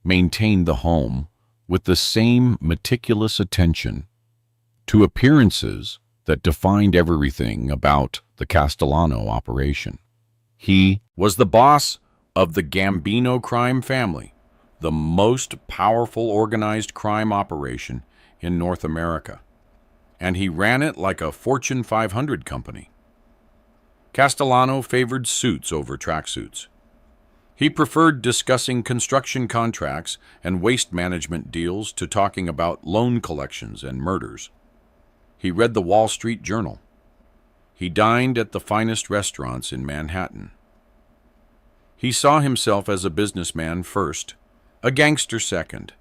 maintained the home with the same meticulous attention to appearances that defined everything about the Castellano operation. He Was the boss of the Gambino crime family, the most powerful organized crime operation in North America, and he ran it like a Fortune 500 company. Castellano favored suits over tracksuits. He preferred discussing construction contracts and waste management deals to talking about loan collections and murders. He read the Wall Street Journal. He dined at the finest restaurants in Manhattan. He saw himself as a businessman first, a gangster second,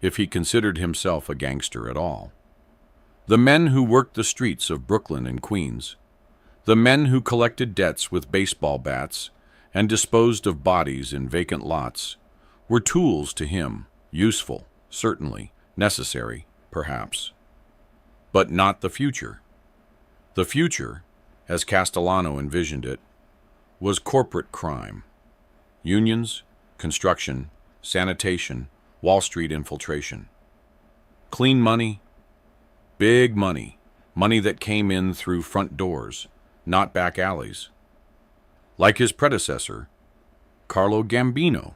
if he considered himself a gangster at all. The men who worked the streets of Brooklyn and Queens, the men who collected debts with baseball bats and disposed of bodies in vacant lots, were tools to him, useful, certainly, necessary, perhaps. But not the future. The future, as Castellano envisioned it, was corporate crime. Unions, construction, sanitation, Wall Street infiltration. Clean money, big money, money that came in through front doors, not back alleys. Like his predecessor, Carlo Gambino,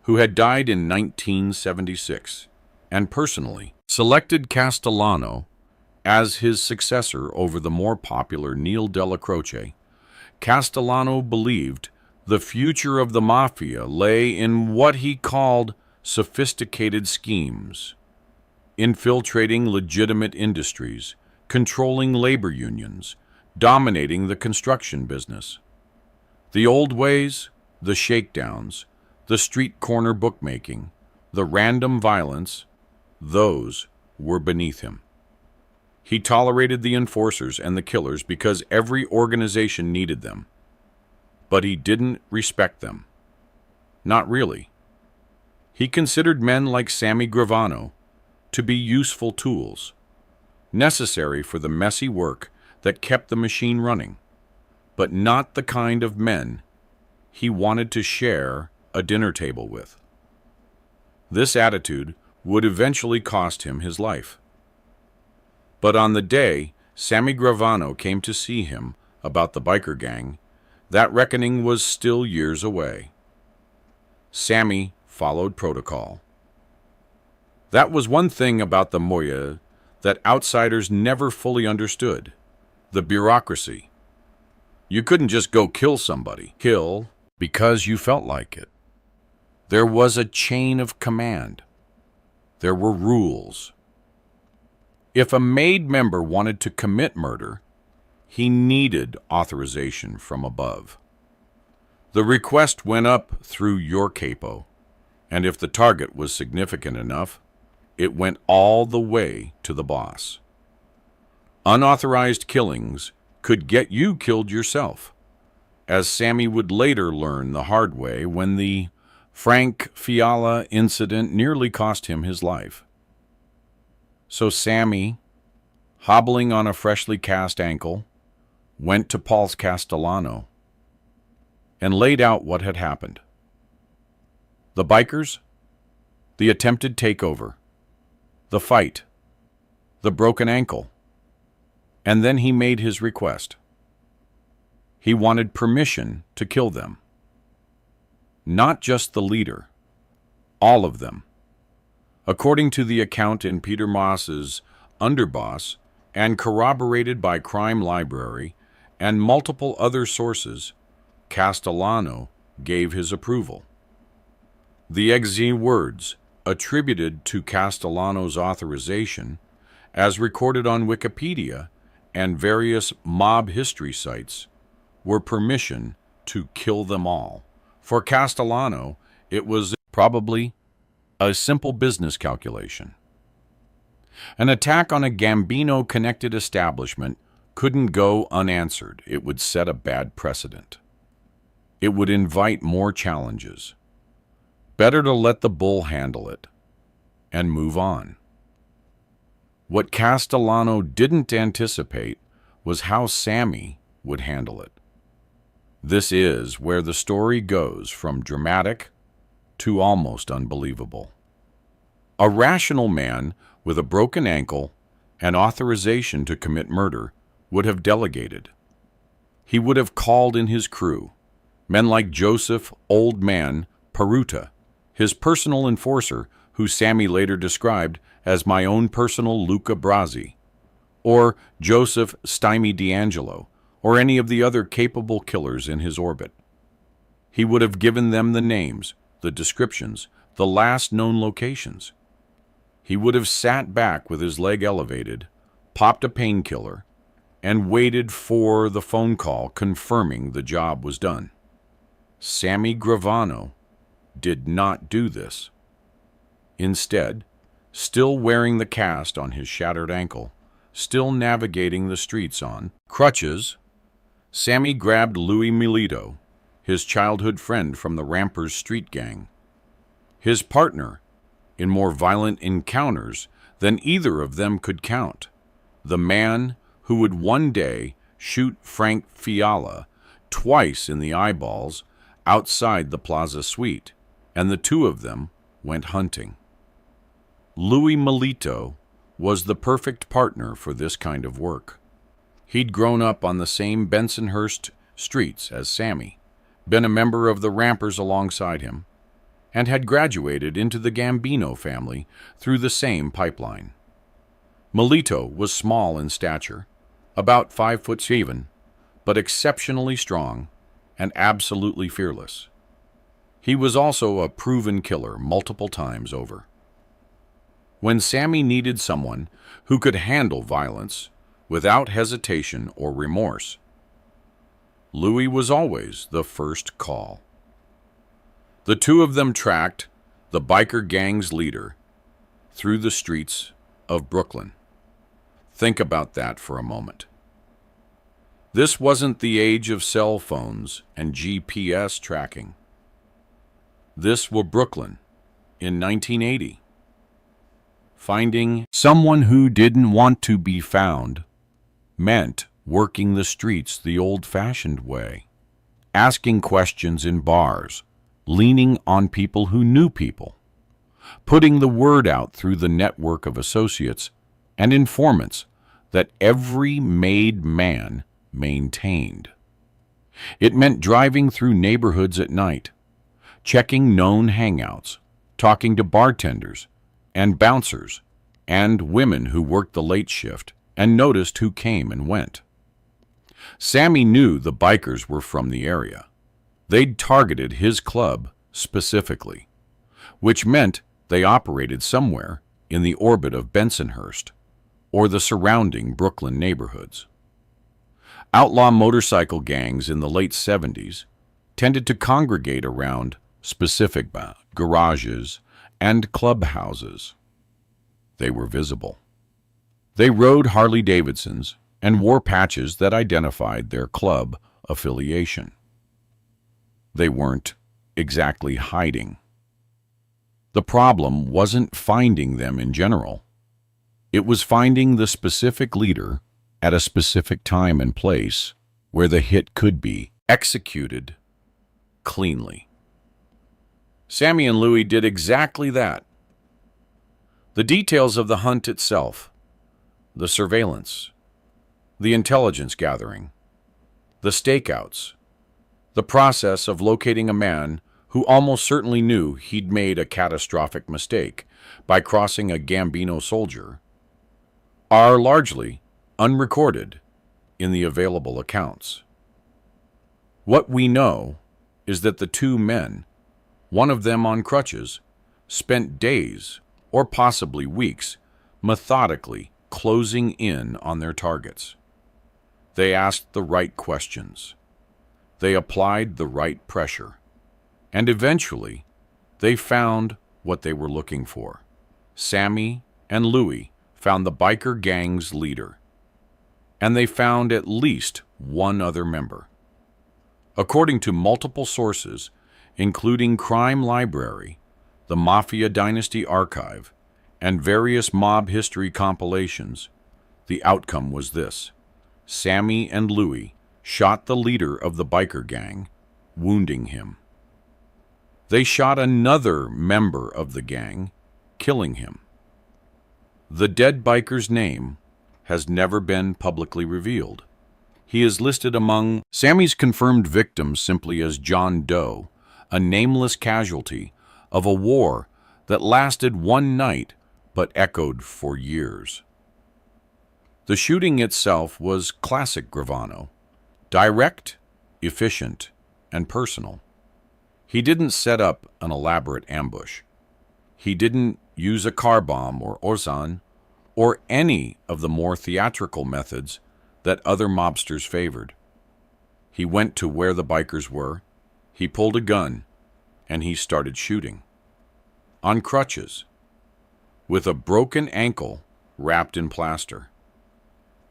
who had died in 1976, and personally selected Castellano as his successor over the more popular Neil Della Croce. Castellano believed the future of the mafia lay in what he called sophisticated schemes, infiltrating legitimate industries, controlling labor unions, dominating the construction business. The old ways, the shakedowns, the street corner bookmaking, the random violence, those were beneath him. He tolerated the enforcers and the killers because every organization needed them. But he didn't respect them. Not really. He considered men like Sammy Gravano to be useful tools, necessary for the messy work that kept the machine running, but not the kind of men he wanted to share a dinner table with. This attitude would eventually cost him his life. But on the day Sammy Gravano came to see him about the biker gang, that reckoning was still years away. Sammy followed protocol. That was one thing about the Moya that outsiders never fully understood: the bureaucracy. You couldn't just go kill somebody. Kill because you felt like it. There was a chain of command. There were rules. If a made member wanted to commit murder, he needed authorization from above. The request went up through your capo, and if the target was significant enough, it went all the way to the boss. Unauthorized killings could get you killed yourself, as Sammy would later learn the hard way when the Frank Fiala incident nearly cost him his life. So Sammy, hobbling on a freshly cast ankle, went to Paul Castellano and laid out what had happened. The bikers, the attempted takeover, the fight, the broken ankle, and then he made his request. He wanted permission to kill them. Not just the leader, all of them. According to the account in Peter Moss's Underboss, and corroborated by Crime Library and multiple other sources, Castellano gave his approval. The exact words attributed to Castellano's authorization, as recorded on Wikipedia and various mob history sites, were permission to kill them all. For Castellano, it was probably a simple business calculation. An attack on a Gambino-connected establishment couldn't go unanswered. It would set a bad precedent. It would invite more challenges. Better to let the bull handle it and move on. What Castellano didn't anticipate was how Sammy would handle it. This is where the story goes from dramatic to almost unbelievable. A rational man with a broken ankle and authorization to commit murder would have delegated. He would have called in his crew, men like Joseph Old Man Peruta, his personal enforcer, who Sammy later described as my own personal Luca Brasi, or Joseph Stymie D'Angelo, or any of the other capable killers in his orbit. He would have given them the names, the descriptions, the last known locations. He would have sat back with his leg elevated, popped a painkiller, and waited for the phone call confirming the job was done. Sammy Gravano did not do this. Instead, still wearing the cast on his shattered ankle, still navigating the streets on crutches, Sammy grabbed Louis Milito, his childhood friend from the Rampers street gang, his partner in more violent encounters than either of them could count, the man who would one day shoot Frank Fiala twice in the eyeballs outside the Plaza Suite, and the two of them went hunting. Louis Milito was the perfect partner for this kind of work. He'd grown up on the same Bensonhurst streets as Sammy, been a member of the Rampers alongside him, and had graduated into the Gambino family through the same pipeline. Milito was small in stature, about 5'7", but exceptionally strong and absolutely fearless. He was also a proven killer multiple times over. When Sammy needed someone who could handle violence without hesitation or remorse, Louis was always the first call. The two of them tracked the biker gang's leader through the streets of Brooklyn. Think about that for a moment. This wasn't the age of cell phones and GPS tracking. This was Brooklyn in 1980. Finding someone who didn't want to be found meant working the streets the old-fashioned way, asking questions in bars, leaning on people who knew people, putting the word out through the network of associates and informants that every made man maintained. It meant driving through neighborhoods at night, checking known hangouts, talking to bartenders and bouncers and women who worked the late shift and noticed who came and went. Sammy knew the bikers were from the area. They'd targeted his club specifically, which meant they operated somewhere in the orbit of Bensonhurst or the surrounding Brooklyn neighborhoods. Outlaw motorcycle gangs in the late 70s tended to congregate around specific garages and clubhouses. They were visible. They rode Harley-Davidsons and wore patches that identified their club affiliation. They weren't exactly hiding. The problem wasn't finding them in general. It was finding the specific leader at a specific time and place where the hit could be executed cleanly. Sammy and Louis did exactly that. The details of the hunt itself, the surveillance, the intelligence gathering, the stakeouts, the process of locating a man who almost certainly knew he'd made a catastrophic mistake by crossing a Gambino soldier, are largely unrecorded in the available accounts. What we know is that the two men, one of them on crutches, spent days or possibly weeks methodically closing in on their targets. They asked the right questions. They applied the right pressure. And eventually, they found what they were looking for. Sammy and Louis found the biker gang's leader. And they found at least one other member. According to multiple sources, including Crime Library, the Mafia Dynasty Archive, and various mob history compilations, the outcome was this. Sammy and Louie shot the leader of the biker gang, wounding him. They shot another member of the gang, killing him. The dead biker's name has never been publicly revealed. He is listed among Sammy's confirmed victims simply as John Doe, a nameless casualty of a war that lasted one night but echoed for years. The shooting itself was classic Gravano, direct, efficient, and personal. He didn't set up an elaborate ambush. He didn't use a car bomb or Orzan, or any of the more theatrical methods that other mobsters favored. He went to where the bikers were, he pulled a gun, and he started shooting. On crutches, with a broken ankle wrapped in plaster.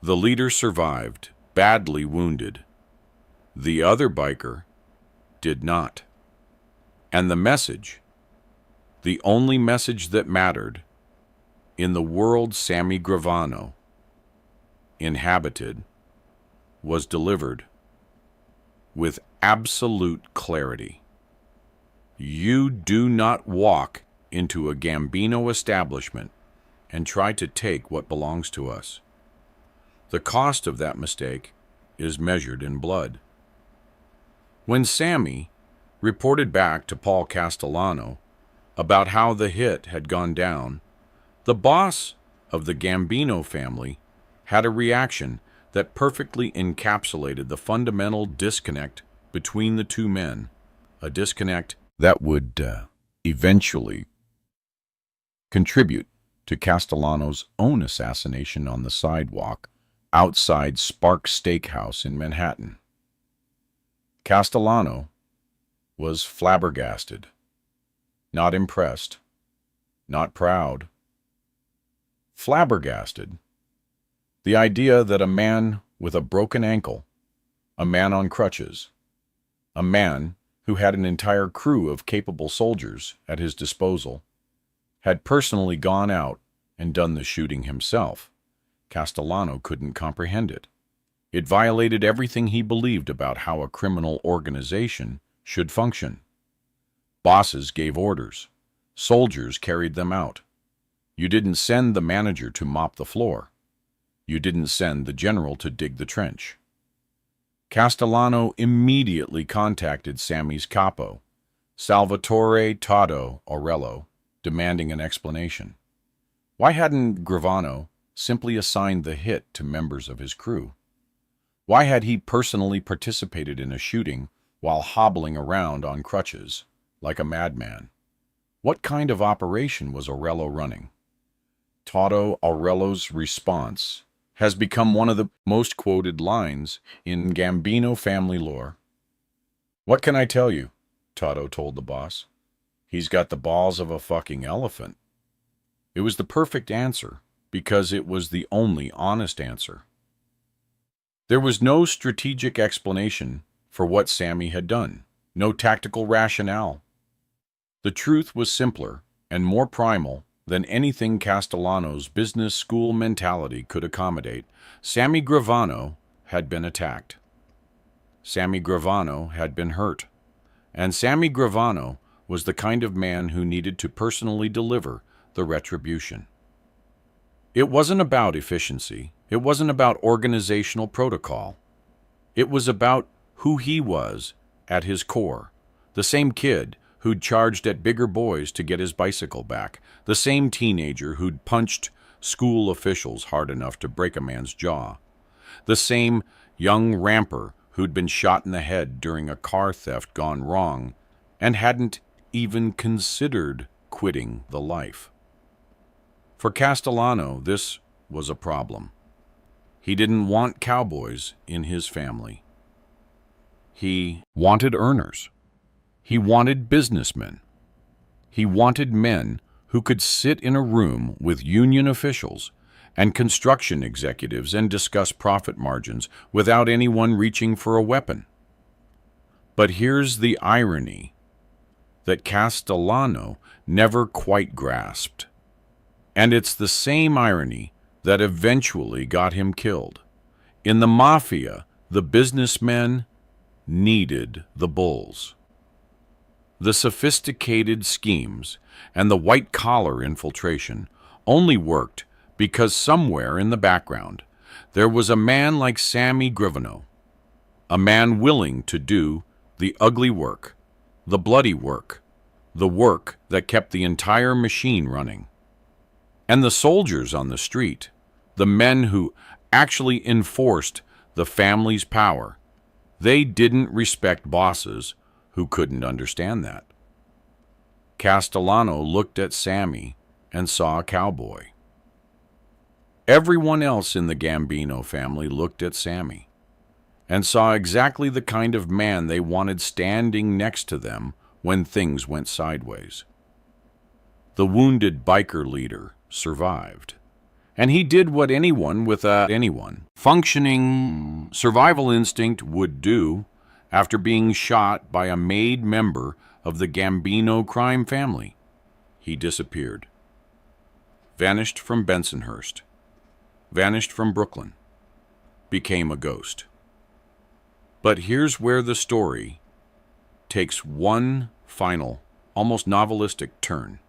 The leader survived, badly wounded. The other biker did not. And the message, the only message that mattered, in the world Sammy Gravano inhabited, was delivered with absolute clarity. You do not walk into a Gambino establishment and try to take what belongs to us. The cost of that mistake is measured in blood. When Sammy reported back to Paul Castellano about how the hit had gone down, the boss of the Gambino family had a reaction that perfectly encapsulated the fundamental disconnect between the two men, a disconnect that would eventually contribute to Castellano's own assassination on the sidewalk outside Sparks Steakhouse in Manhattan. Castellano was flabbergasted, not impressed, not proud. Flabbergasted. The idea that a man with a broken ankle, a man on crutches, a man who had an entire crew of capable soldiers at his disposal, had personally gone out and done the shooting himself. Castellano couldn't comprehend it. It violated everything he believed about how a criminal organization should function. Bosses gave orders. Soldiers carried them out. You didn't send the manager to mop the floor. You didn't send the general to dig the trench. Castellano immediately contacted Sammy's capo, Salvatore Toddo Aurello, demanding an explanation. Why hadn't Gravano simply assigned the hit to members of his crew? Why had he personally participated in a shooting while hobbling around on crutches like a madman? What kind of operation was Aurello running? Toddo Aurello's response has become one of the most quoted lines in Gambino family lore. "What can I tell you?" Toddo told the boss. "He's got the balls of a fucking elephant." It was the perfect answer because it was the only honest answer. There was no strategic explanation for what Sammy had done, no tactical rationale. The truth was simpler and more primal than anything Castellano's business school mentality could accommodate. Sammy Gravano had been attacked. Sammy Gravano had been hurt. And Sammy Gravano was the kind of man who needed to personally deliver the retribution. It wasn't about efficiency. It wasn't about organizational protocol. It was about who he was at his core. The same kid who'd charged at bigger boys to get his bicycle back. The same teenager who'd punched school officials hard enough to break a man's jaw. The same young ramper who'd been shot in the head during a car theft gone wrong and hadn't even considered quitting the life. For Castellano, this was a problem. He didn't want cowboys in his family. He wanted earners. He wanted businessmen. He wanted men who could sit in a room with union officials and construction executives and discuss profit margins without anyone reaching for a weapon. But here's the irony that Castellano never quite grasped. And it's the same irony that eventually got him killed. In the mafia, the businessmen needed the bulls. The sophisticated schemes and the white-collar infiltration only worked because somewhere in the background there was a man like Sammy Gravano, a man willing to do the ugly work, the bloody work, the work that kept the entire machine running. And the soldiers on the street, the men who actually enforced the family's power, they didn't respect bosses who couldn't understand that. Castellano looked at Sammy and saw a cowboy. Everyone else in the Gambino family looked at Sammy and saw exactly the kind of man they wanted standing next to them when things went sideways. The wounded biker leader survived, and he did what anyone with a functioning survival instinct would do after being shot by a made member of the Gambino crime family. He disappeared. Vanished from Bensonhurst. Vanished from Brooklyn. Became a ghost. But here's where the story takes one final, almost novelistic turn.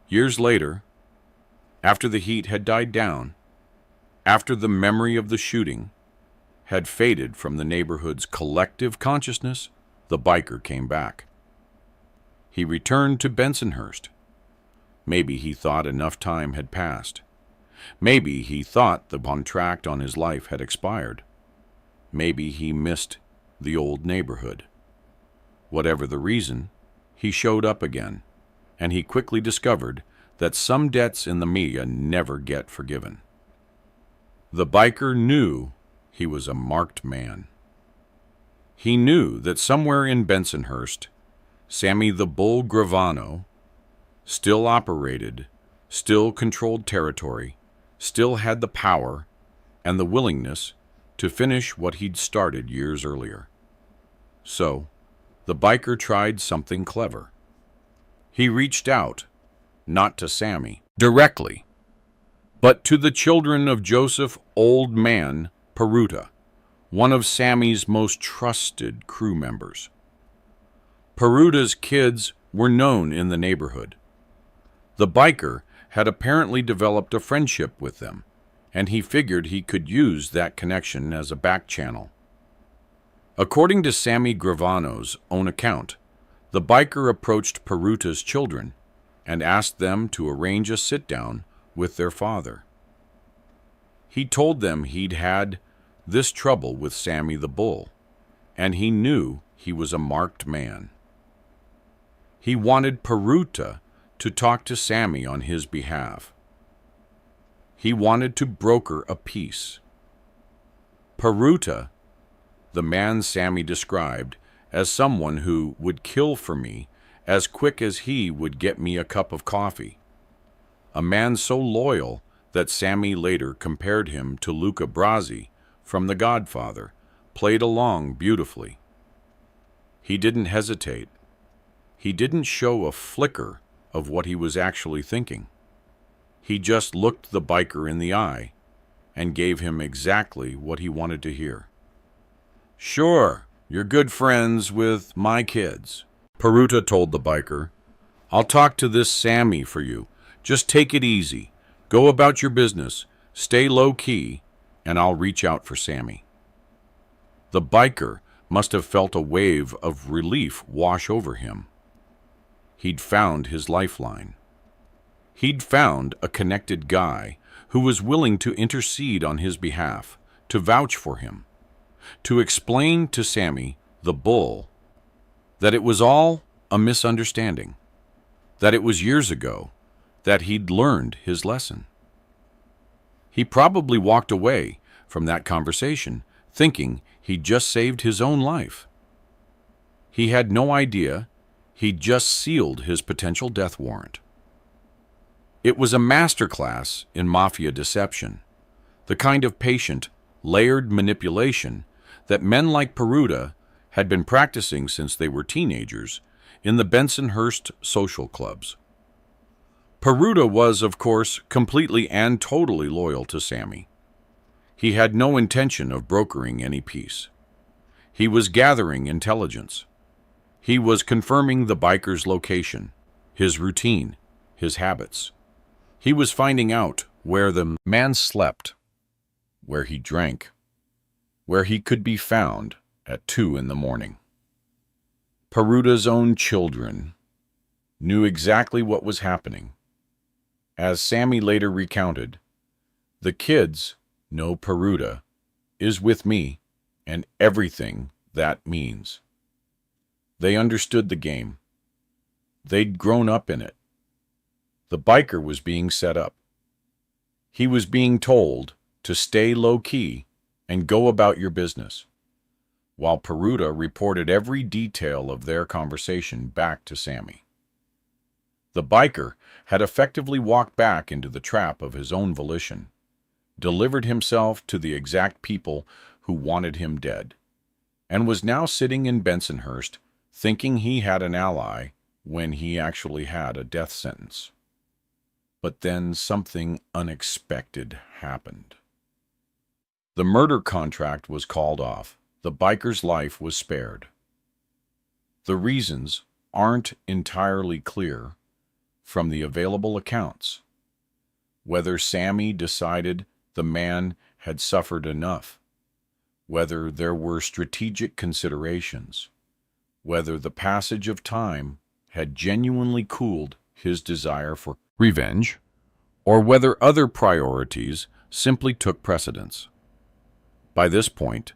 Years later, after the heat had died down, after the memory of the shooting had faded from the neighborhood's collective consciousness, the biker came back. He returned to Bensonhurst. Maybe he thought enough time had passed. Maybe he thought the contract on his life had expired. Maybe he missed the old neighborhood. Whatever the reason, he showed up again, and he quickly discovered that some debts in the media never get forgiven. The biker knew he was a marked man. He knew that somewhere in Bensonhurst, Sammy the Bull Gravano still operated, still controlled territory, still had the power and the willingness to finish what he'd started years earlier. So, the biker tried something clever. He reached out, not to Sammy directly, but to the children of Joseph Old Man Peruta, one of Sammy's most trusted crew members. Peruta's kids were known in the neighborhood. The biker had apparently developed a friendship with them, and he figured he could use that connection as a back channel. According to Sammy Gravano's own account, the biker approached Peruta's children and asked them to arrange a sit-down with their father. He told them he'd had this trouble with Sammy the Bull, and he knew he was a marked man. He wanted Peruta to talk to Sammy on his behalf. He wanted to broker a peace. Peruta, the man Sammy described as someone who would kill for me as quick as he would get me a cup of coffee. A man so loyal that Sammy later compared him to Luca Brasi from The Godfather, played along beautifully. He didn't hesitate. He didn't show a flicker of what he was actually thinking. He just looked the biker in the eye and gave him exactly what he wanted to hear. "Sure, you're good friends with my kids," Peruta told the biker. "I'll talk to this Sammy for you. Just take it easy. Go about your business. Stay low-key, and I'll reach out for Sammy." The biker must have felt a wave of relief wash over him. He'd found his lifeline. He'd found a connected guy who was willing to intercede on his behalf, to vouch for him, to explain to Sammy, the bull, that it was all a misunderstanding, that it was years ago, that he'd learned his lesson. He probably walked away from that conversation thinking he'd just saved his own life. He had no idea he'd just sealed his potential death warrant. It was a masterclass in mafia deception, the kind of patient, layered manipulation that men like Peruta had been practicing since they were teenagers in the Bensonhurst social clubs. Peruta was, of course, completely and totally loyal to Sammy. He had no intention of brokering any peace. He was gathering intelligence. He was confirming the biker's location, his routine, his habits. He was finding out where the man slept, where he drank, where he could be found at 2 in the morning. Peruta's own children knew exactly what was happening. As Sammy later recounted, "The kids know Peruta is with me and everything that means." They understood the game. They'd grown up in it. The biker was being set up. He was being told to stay low-key and go about your business, while Peruta reported every detail of their conversation back to Sammy. The biker had effectively walked back into the trap of his own volition, delivered himself to the exact people who wanted him dead, and was now sitting in Bensonhurst thinking he had an ally when he actually had a death sentence. But then something unexpected happened. The murder contract was called off. The biker's life was spared. The reasons aren't entirely clear from the available accounts. Whether Sammy decided the man had suffered enough, whether there were strategic considerations, whether the passage of time had genuinely cooled his desire for revenge, or whether other priorities simply took precedence. By this point,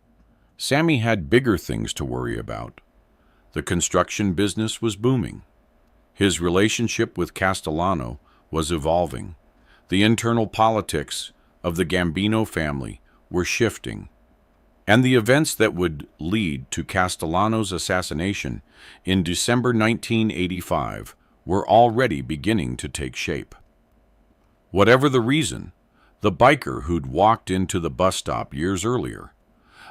Sammy had bigger things to worry about. The construction business was booming. His relationship with Castellano was evolving. The internal politics of the Gambino family were shifting. And the events that would lead to Castellano's assassination in December 1985 were already beginning to take shape. Whatever the reason, the biker who'd walked into the bus stop years earlier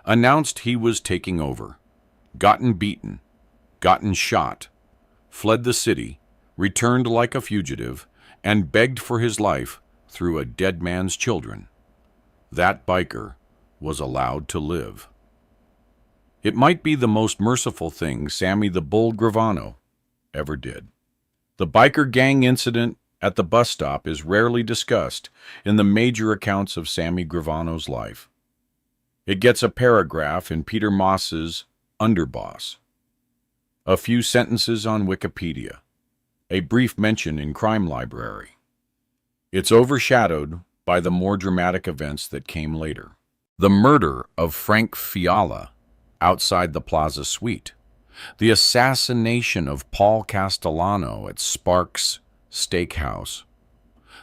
announced he was taking over, gotten beaten, gotten shot, fled the city, returned like a fugitive, and begged for his life through a dead man's children. That biker was allowed to live. It might be the most merciful thing Sammy the Bull Gravano ever did. The biker gang incident at the bus stop is rarely discussed in the major accounts of Sammy Gravano's life. It gets a paragraph in Peter Moss's Underboss, a few sentences on Wikipedia, a brief mention in Crime Library. It's overshadowed by the more dramatic events that came later. The murder of Frank Fiala outside the Plaza Suite, the assassination of Paul Castellano at Sparks Steakhouse,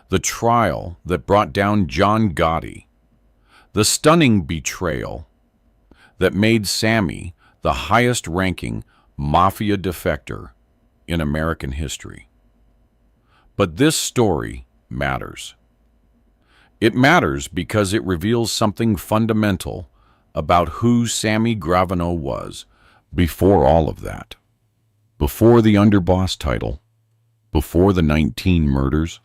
the trial that brought down John Gotti, the stunning betrayal that made Sammy the highest-ranking mafia defector in American history. But this story matters. It matters because it reveals something fundamental about who Sammy Gravano was before all of that. Before the underboss title, before the 19 murders,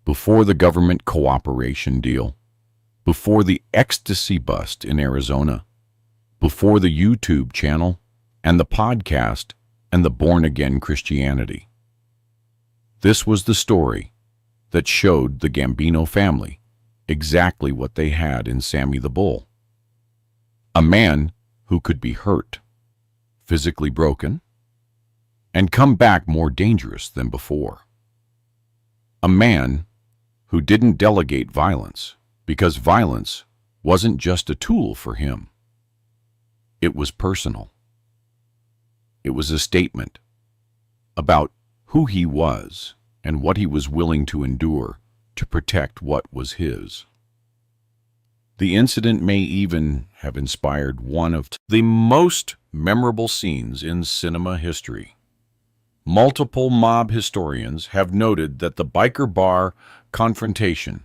before the government cooperation deal, before the ecstasy bust in Arizona, before the YouTube channel and the podcast and the born-again Christianity. This was the story that showed the Gambino family exactly what they had in Sammy the Bull. A man who could be hurt, physically broken, and come back more dangerous than before. A man who didn't delegate violence because violence wasn't just a tool for him. It was personal. It was a statement about who he was and what he was willing to endure to protect what was his. The incident may even have inspired one of the most memorable scenes in cinema history. Multiple mob historians have noted that the biker bar confrontation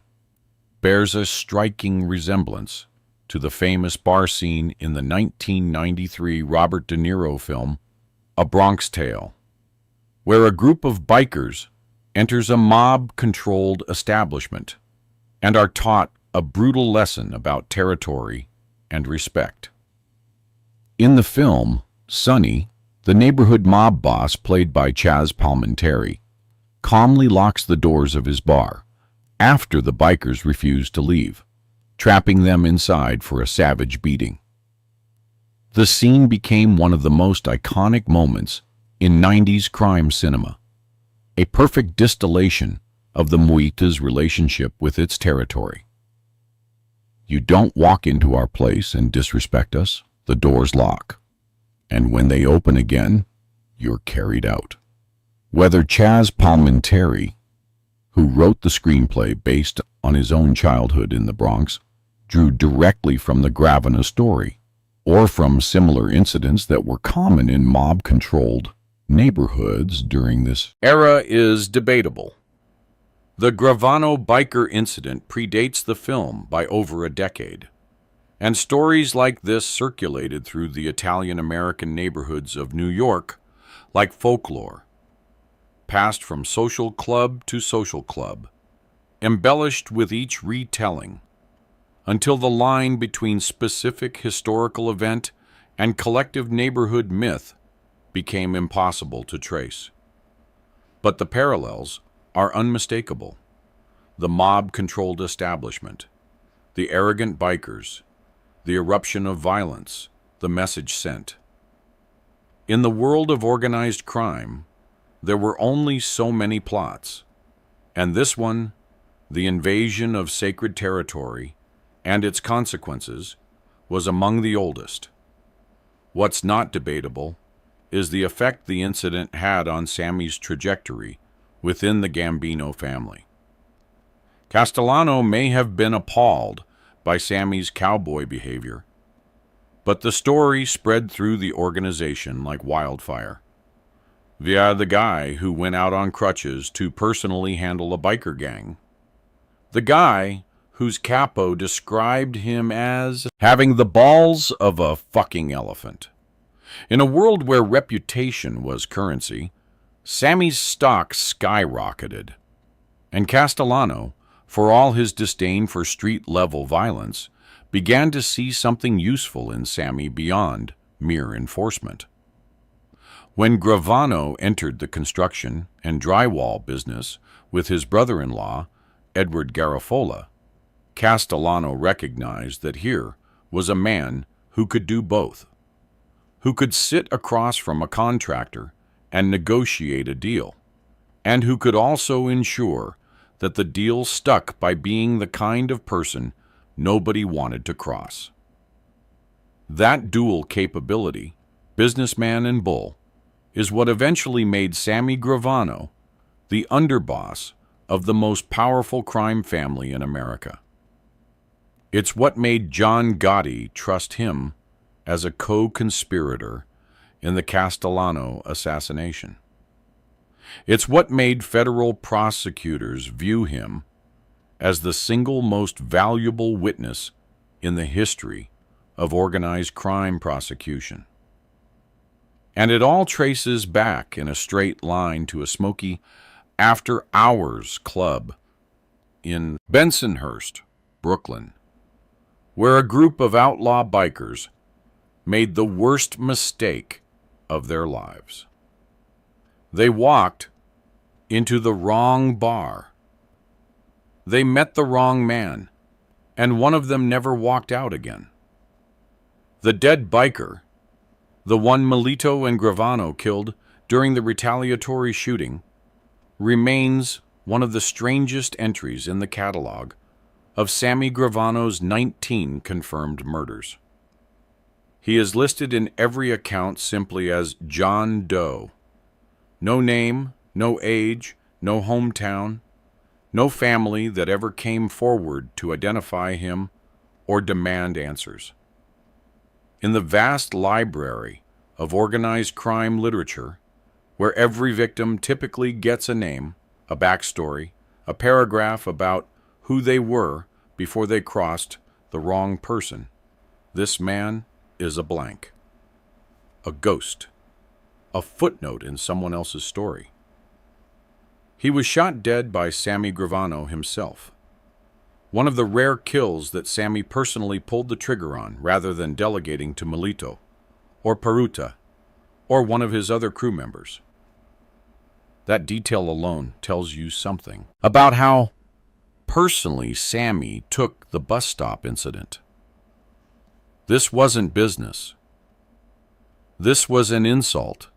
bears a striking resemblance to the famous bar scene in the 1993 Robert De Niro film, A Bronx Tale, where a group of bikers enters a mob-controlled establishment and are taught a brutal lesson about territory and respect. In the film, Sonny, the neighborhood mob boss played by Chaz Palminteri, calmly locks the doors of his bar after the bikers refuse to leave, trapping them inside for a savage beating. The scene became one of the most iconic moments in 90s crime cinema, a perfect distillation of the Muita's relationship with its territory. You don't walk into our place and disrespect us, the doors lock. And when they open again, you're carried out. Whether Chaz Palminteri, who wrote the screenplay based on his own childhood in the Bronx, drew directly from the Gravina story, or from similar incidents that were common in mob-controlled neighborhoods during this Era is debatable. The Gravano biker incident predates the film by over a decade, and stories like this circulated through the Italian-American neighborhoods of New York like folklore, passed from social club to social club, embellished with each retelling, until the line between specific historical event and collective neighborhood myth became impossible to trace. But the parallels are unmistakable. The mob-controlled establishment, the arrogant bikers, the eruption of violence, the message sent. In the world of organized crime, there were only so many plots, and this one, the invasion of sacred territory and its consequences, was among the oldest. What's not debatable is the effect the incident had on Sammy's trajectory within the Gambino family. Castellano may have been appalled by Sammy's cowboy behavior, but the story spread through the organization like wildfire, via the guy who went out on crutches to personally handle a biker gang. The guy whose capo described him as having the balls of a fucking elephant. In a world where reputation was currency, Sammy's stock skyrocketed, and Castellano, for all his disdain for street-level violence, began to see something useful in Sammy beyond mere enforcement. When Gravano entered the construction and drywall business with his brother-in-law, Edward Garofalo, Castellano recognized that here was a man who could do both, who could sit across from a contractor and negotiate a deal, and who could also ensure that the deal stuck by being the kind of person nobody wanted to cross. That dual capability, businessman and bull, is what eventually made Sammy Gravano the underboss of the most powerful crime family in America. It's what made John Gotti trust him as a co-conspirator in the Castellano assassination. It's what made federal prosecutors view him as the single most valuable witness in the history of organized crime prosecution. And it all traces back in a straight line to a smoky after-hours club in Bensonhurst, Brooklyn, where a group of outlaw bikers made the worst mistake of their lives. They walked into the wrong bar. They met the wrong man, and one of them never walked out again. The dead biker, the one Melito and Gravano killed during the retaliatory shooting, remains one of the strangest entries in the catalog of Sammy Gravano's 19 confirmed murders. He is listed in every account simply as John Doe. No name, no age, no hometown, no family that ever came forward to identify him or demand answers. In the vast library of organized crime literature, where every victim typically gets a name, a backstory, a paragraph about who they were before they crossed the wrong person, this man is a blank, a ghost, a footnote in someone else's story. He was shot dead by Sammy Gravano himself. One of the rare kills that Sammy personally pulled the trigger on rather than delegating to Melito, or Peruta, or one of his other crew members. That detail alone tells you something about how personally Sammy took the bus stop incident. This wasn't business. This was an insult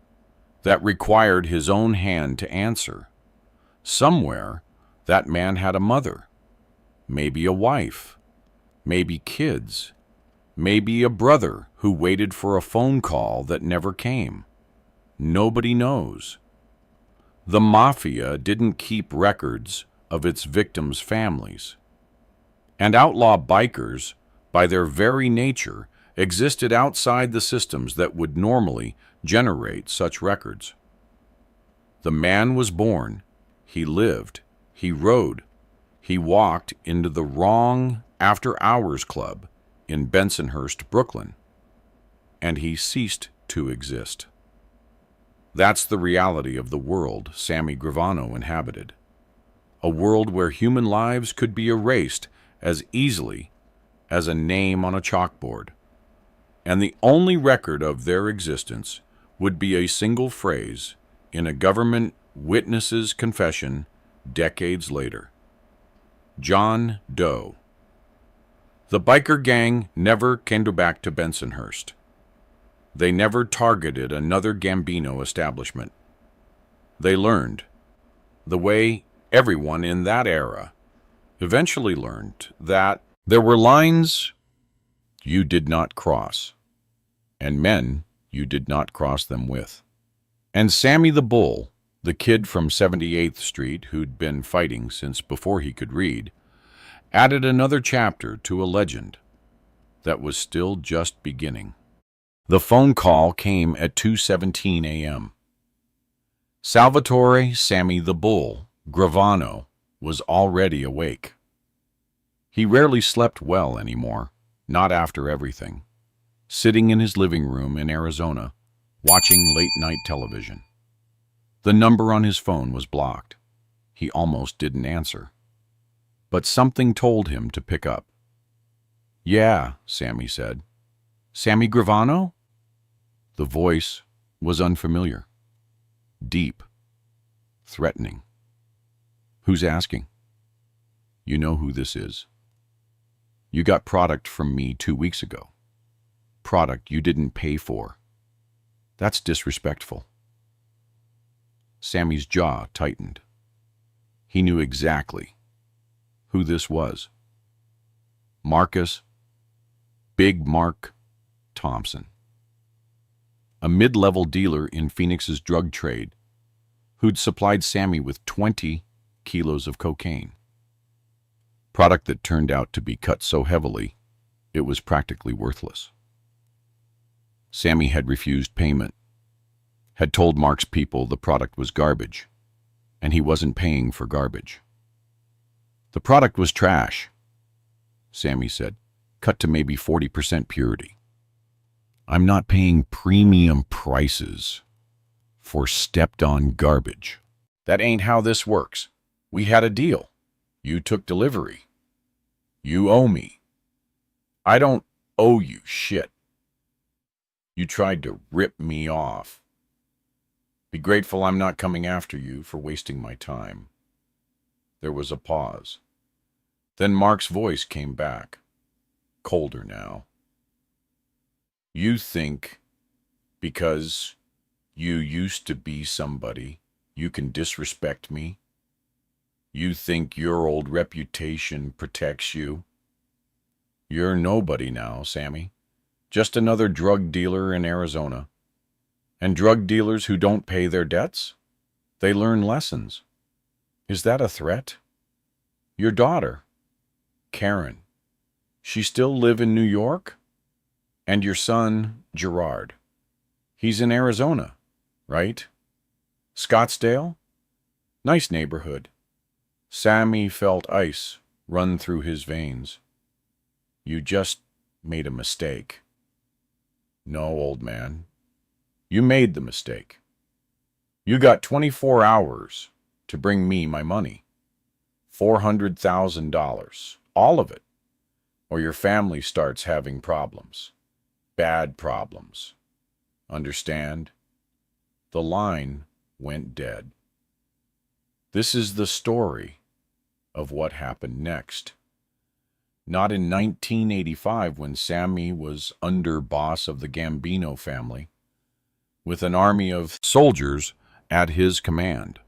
that required his own hand to answer. Somewhere, that man had a mother, maybe a wife, maybe kids, maybe a brother who waited for a phone call that never came. Nobody knows. The mafia didn't keep records of its victims' families. And outlaw bikers, by their very nature, existed outside the systems that would normally generate such records. The man was born, he lived, he rode, he walked into the wrong after-hours club in Bensonhurst, Brooklyn, and he ceased to exist. That's the reality of the world Sammy Gravano inhabited. A world where human lives could be erased as easily as a name on a chalkboard, and the only record of their existence would be a single phrase in a government witness's confession decades later. John Doe. The biker gang never came back to Bensonhurst. They never targeted another Gambino establishment. They learned, the way everyone in that era eventually learned, that there were lines you did not cross, and men you did not cross them with. And Sammy the Bull, the kid from 78th Street who'd been fighting since before he could read, added another chapter to a legend that was still just beginning. The phone call came at 2:17 a.m. Salvatore Sammy the Bull Gravano was already awake. He rarely slept well anymore, not after everything, sitting in his living room in Arizona, watching late-night television. The number on his phone was blocked. He almost didn't answer. But something told him to pick up. "Yeah," Sammy said. "Sammy Gravano?" The voice was unfamiliar, deep, threatening. "Who's asking?" "You know who this is. You got product from me 2 weeks ago. Product you didn't pay for. That's disrespectful." Sammy's jaw tightened. He knew exactly who this was. Marcus, Big Mark Thompson, a mid-level dealer in Phoenix's drug trade who'd supplied Sammy with 20 kilos of cocaine. Product that turned out to be cut so heavily, it was practically worthless. Sammy had refused payment, had told Mark's people the product was garbage, and he wasn't paying for garbage. The product was trash, Sammy said, cut to maybe 40% purity. "I'm not paying premium prices for stepped-on garbage." "That ain't how this works. We had a deal. You took delivery. You owe me." "I don't owe you shit. You tried to rip me off. Be grateful I'm not coming after you for wasting my time." There was a pause. Then Mark's voice came back, colder now. "You think because you used to be somebody, you can disrespect me? You think your old reputation protects you? You're nobody now, Sammy. Just another drug dealer in Arizona. And drug dealers who don't pay their debts? They learn lessons. Is that a threat? Your daughter, Karen, she still live in New York? And your son, Gerard, he's in Arizona, right? Scottsdale? Nice neighborhood." Sammy felt ice run through his veins. "You just made a mistake." "No, old man. You made the mistake. You got 24 hours to bring me my money. $400,000. All of it. Or your family starts having problems. Bad problems. Understand? The line went dead. This is the story of what happened next. Not in 1985 when Sammy was underboss of the Gambino family, with an army of soldiers at his command,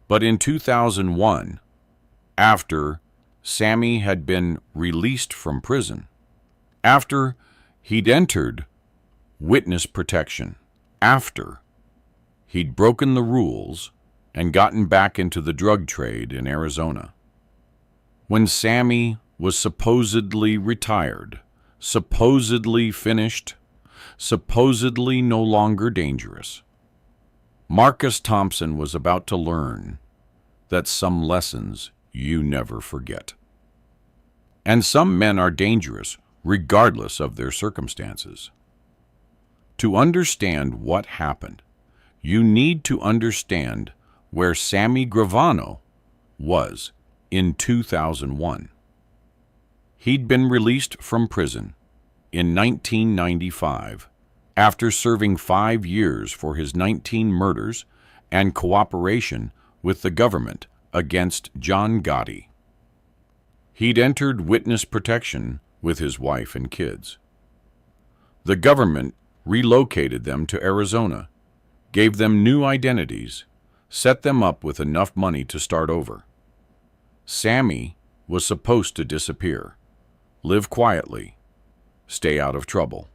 but in 2001, after Sammy had been released from prison, after he'd entered witness protection, after he'd broken the rules and gotten back into the drug trade in Arizona. When Sammy was supposedly retired, supposedly finished, supposedly no longer dangerous, Marcus Thompson was about to learn that some lessons you never forget. And some men are dangerous regardless of their circumstances. To understand what happened, you need to understand where Sammy Gravano was in 2001. He'd been released from prison in 1995 after serving 5 years for his 19 murders and cooperation with the government against John Gotti. He'd entered witness protection with his wife and kids. The government relocated them to Arizona, gave them new identities, set them up with enough money to start over. Sammy was supposed to disappear, live quietly, stay out of trouble.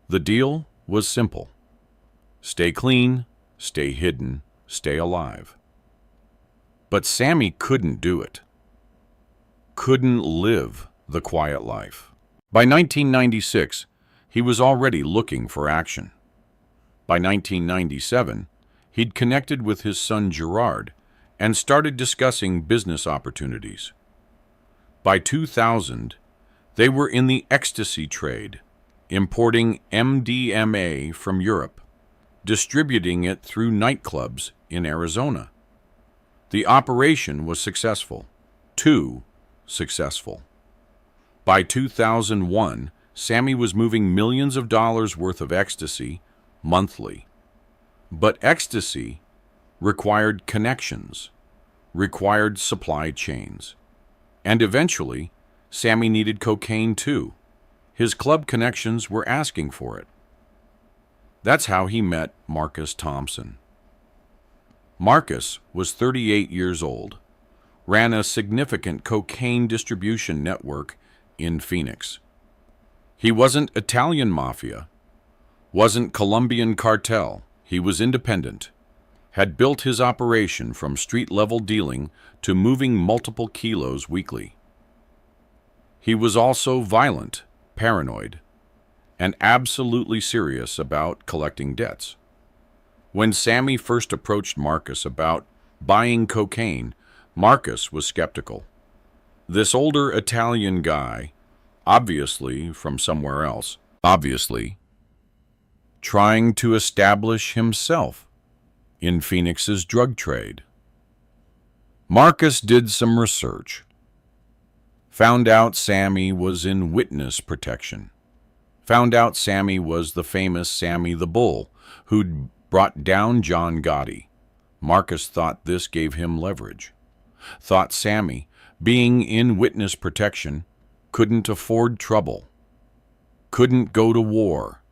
The deal was simple. Stay clean, stay hidden, stay alive. But Sammy couldn't do it. Couldn't live the quiet life. By 1996, he was already looking for action. By 1997, he'd connected with his son Gerard and started discussing business opportunities. By 2000, they were in the ecstasy trade, importing MDMA from Europe, distributing it through nightclubs in Arizona. The operation was successful, too successful. By 2001, Sammy was moving millions of dollars worth of ecstasy monthly. But ecstasy required connections, required supply chains. And eventually, Sammy needed cocaine too. His club connections were asking for it. That's how he met Marcus Thompson. Marcus was 38 years old, ran a significant cocaine distribution network in Phoenix. He wasn't Italian mafia, wasn't Colombian cartel. He was independent, had built his operation from street-level dealing to moving multiple kilos weekly. He was also violent, paranoid, and absolutely serious about collecting debts. When Sammy first approached Marcus about buying cocaine, Marcus was skeptical. This older Italian guy, obviously from somewhere else, obviously trying to establish himself in Phoenix's drug trade. Marcus did some research, found out Sammy was in witness protection, found out Sammy was the famous Sammy the Bull who'd brought down John Gotti. Marcus thought this gave him leverage, thought Sammy, being in witness protection, couldn't afford trouble, couldn't go to war,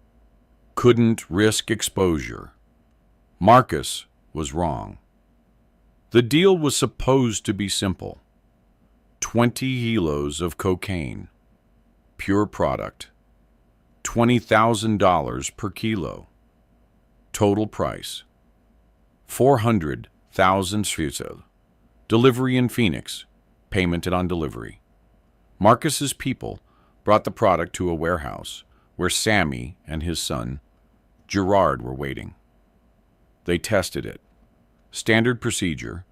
couldn't risk exposure. Marcus was wrong. The deal was supposed to be simple. 20 kilos of cocaine, pure product, $20,000 per kilo. Total price, 400,000 Swiss. Delivery in Phoenix, payment on delivery. Marcus's people brought the product to a warehouse where Sammy and his son, Gerard, were waiting. They tested it. Standard procedure.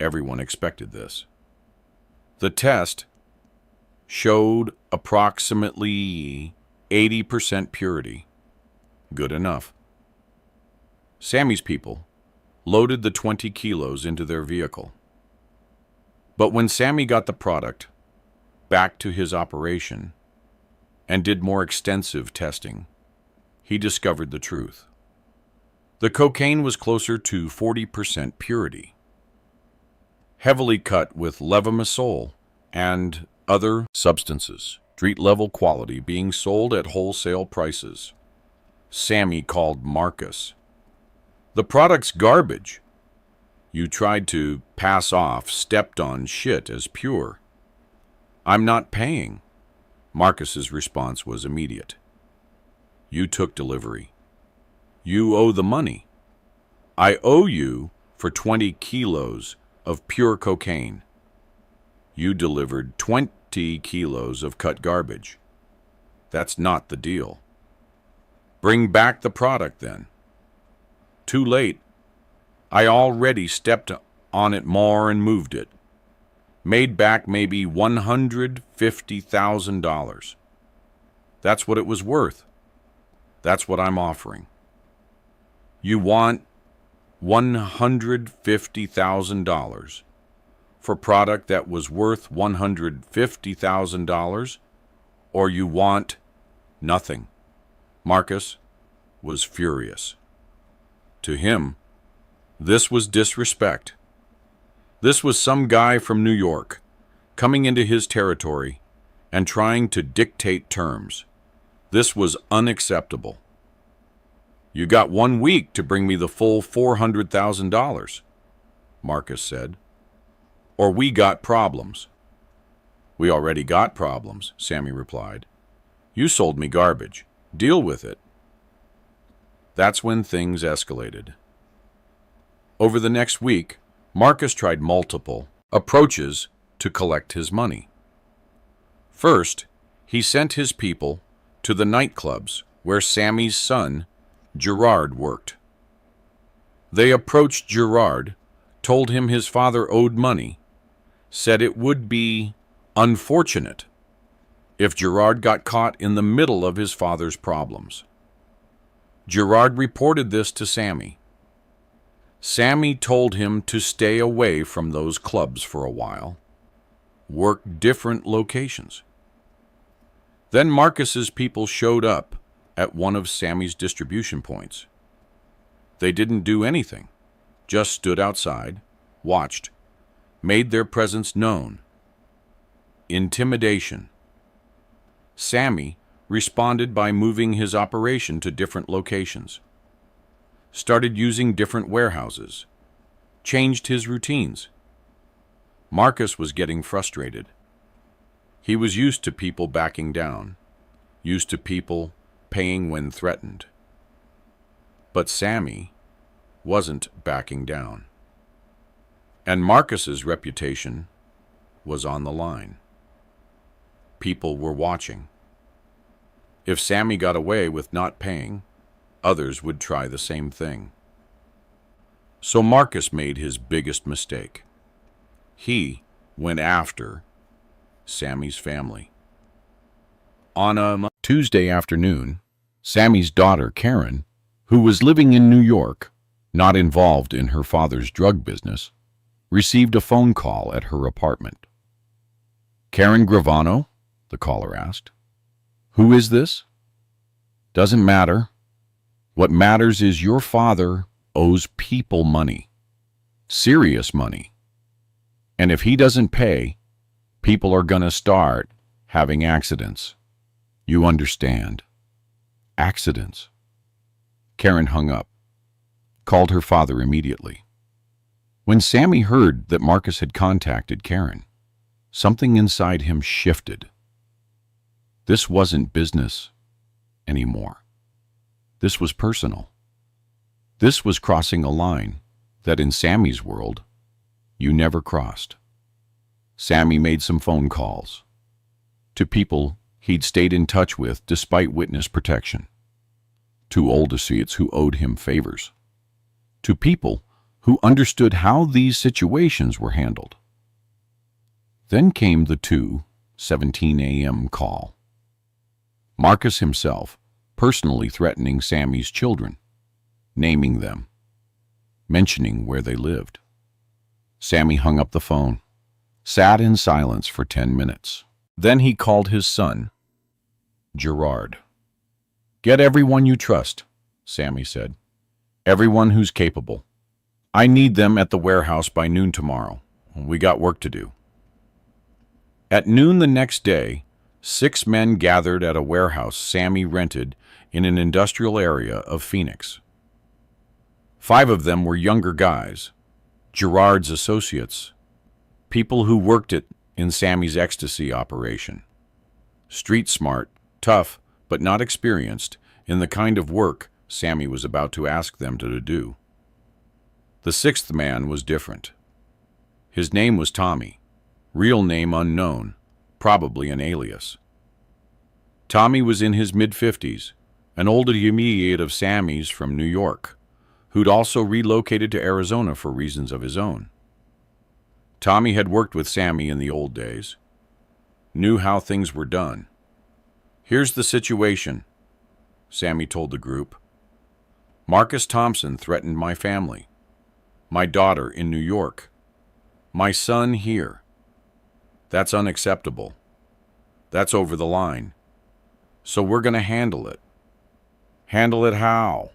Everyone expected this. The test showed approximately 80% purity. Good enough. Sammy's people loaded the 20 kilos into their vehicle. But when Sammy got the product back to his operation and did more extensive testing, he discovered the truth. The cocaine was closer to 40% purity, heavily cut with levamisole and other substances, street-level quality being sold at wholesale prices. Sammy called Marcus. "The product's garbage. You tried to pass off stepped on shit as pure. I'm not paying." Marcus's response was immediate. "You took delivery. You owe the money. I owe you for 20 kilos of pure cocaine. You delivered 20 kilos of cut garbage. That's not the deal. Bring back the product then." "Too late. I already stepped on it more and moved it. Made back maybe $150,000. That's what it was worth. That's what I'm offering." "You want $150,000 for product that was worth $150,000, or you want nothing?" Marcus was furious. To him, this was disrespect. This was some guy from New York coming into his territory and trying to dictate terms. This was unacceptable. "You got 1 week to bring me the full $400,000, Marcus said, "or we got problems." "We already got problems," Sammy replied. "You sold me garbage. Deal with it." That's when things escalated. Over the next week, Marcus tried multiple approaches to collect his money. First, he sent his people to the nightclubs where Sammy's son, Gerard, worked. They approached Gerard, told him his father owed money, said it would be unfortunate if Gerard got caught in the middle of his father's problems. Gerard reported this to Sammy. Sammy told him to stay away from those clubs for a while, work different locations. Then Marcus's people showed up at one of Sammy's distribution points. They didn't do anything, just stood outside, watched, made their presence known. Intimidation. Sammy responded by moving his operation to different locations, started using different warehouses, changed his routines. Marcus was getting frustrated. He was used to people backing down, used to people paying when threatened. But Sammy wasn't backing down. And Marcus's reputation was on the line. People were watching. If Sammy got away with not paying, others would try the same thing. So Marcus made his biggest mistake. He went after Sammy's family. On a Tuesday afternoon, Sammy's daughter, Karen, who was living in New York, not involved in her father's drug business, received a phone call at her apartment. "Karen Gravano?" the caller asked. "Who is this?" "Doesn't matter. What matters is your father owes people money. Serious money. And if he doesn't pay, people are gonna start having accidents. You understand? Accidents." Karen hung up, called her father immediately. When Sammy heard that Marcus had contacted Karen, something inside him shifted. This wasn't business anymore. This was personal. This was crossing a line that in Sammy's world, you never crossed. Sammy made some phone calls to people he'd stayed in touch with despite witness protection, to old associates who owed him favors, to people who understood how these situations were handled. Then came the 2:17 a.m. call. Marcus himself personally threatening Sammy's children, naming them. mentioning where they lived. Sammy hung up the phone, sat in silence for 10 minutes. Then he called his son, Gerard. "Get everyone you trust," Sammy said. "Everyone who's capable. I need them at the warehouse by noon tomorrow. We got work to do." At noon the next day, 6 men gathered at a warehouse Sammy rented in an industrial area of Phoenix. 5 of them were younger guys, Gerard's associates, people who worked in Sammy's ecstasy operation. Street smart, tough, but not experienced in the kind of work Sammy was about to ask them to do. The 6th man was different. His name was Tommy, real name unknown, probably an alias. Tommy was in his mid-50s, an older intermediate of Sammy's from New York, who'd also relocated to Arizona for reasons of his own. Tommy had worked with Sammy in the old days, knew how things were done. "Here's the situation," Sammy told the group. "Marcus Thompson threatened my family, my daughter in New York, my son here. That's unacceptable. That's over the line. So we're going to handle it." "Handle it how?"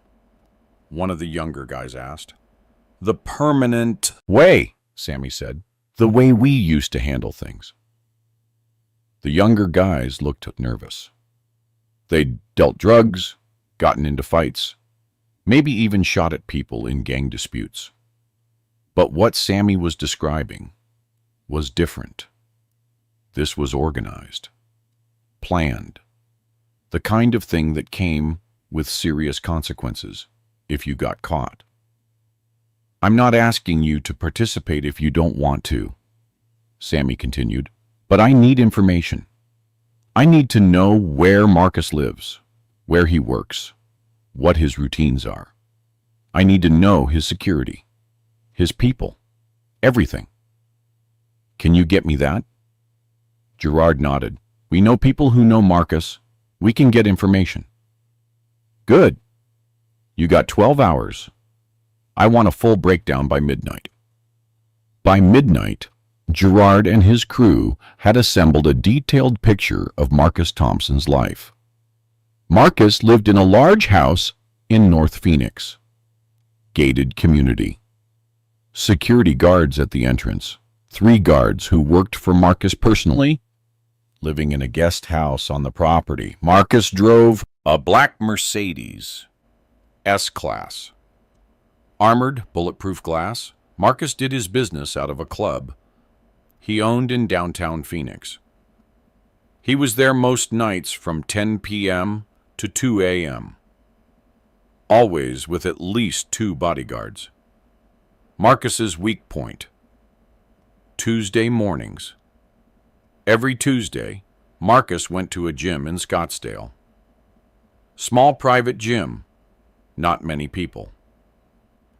one of the younger guys asked. "The permanent way," Sammy said. "The way we used to handle things." The younger guys looked nervous. They'd dealt drugs, gotten into fights, maybe even shot at people in gang disputes. But what Sammy was describing was different. This was organized, planned, the kind of thing that came with serious consequences if you got caught. "I'm not asking you to participate if you don't want to," Sammy continued, "but I need information. I need to know where Marcus lives, where he works, what his routines are. I need to know his security, his people, everything. Can you get me that?" Gerard nodded. "We know people who know Marcus. We can get information." "Good. You got 12 hours. I want a full breakdown by midnight." By midnight, Gerard and his crew had assembled a detailed picture of Marcus Thompson's life. Marcus lived in a large house in North Phoenix. Gated community. Security guards at the entrance. 3 guards who worked for Marcus personally, living in a guest house on the property. Marcus drove a black Mercedes S-Class. Armored, bulletproof glass, Marcus did his business out of a club he owned in downtown Phoenix. He was there most nights from 10 p.m. to 2 a.m., always with at least 2 bodyguards. Marcus's weak point: Tuesday mornings. Every Tuesday, Marcus went to a gym in Scottsdale. Small private gym, not many people.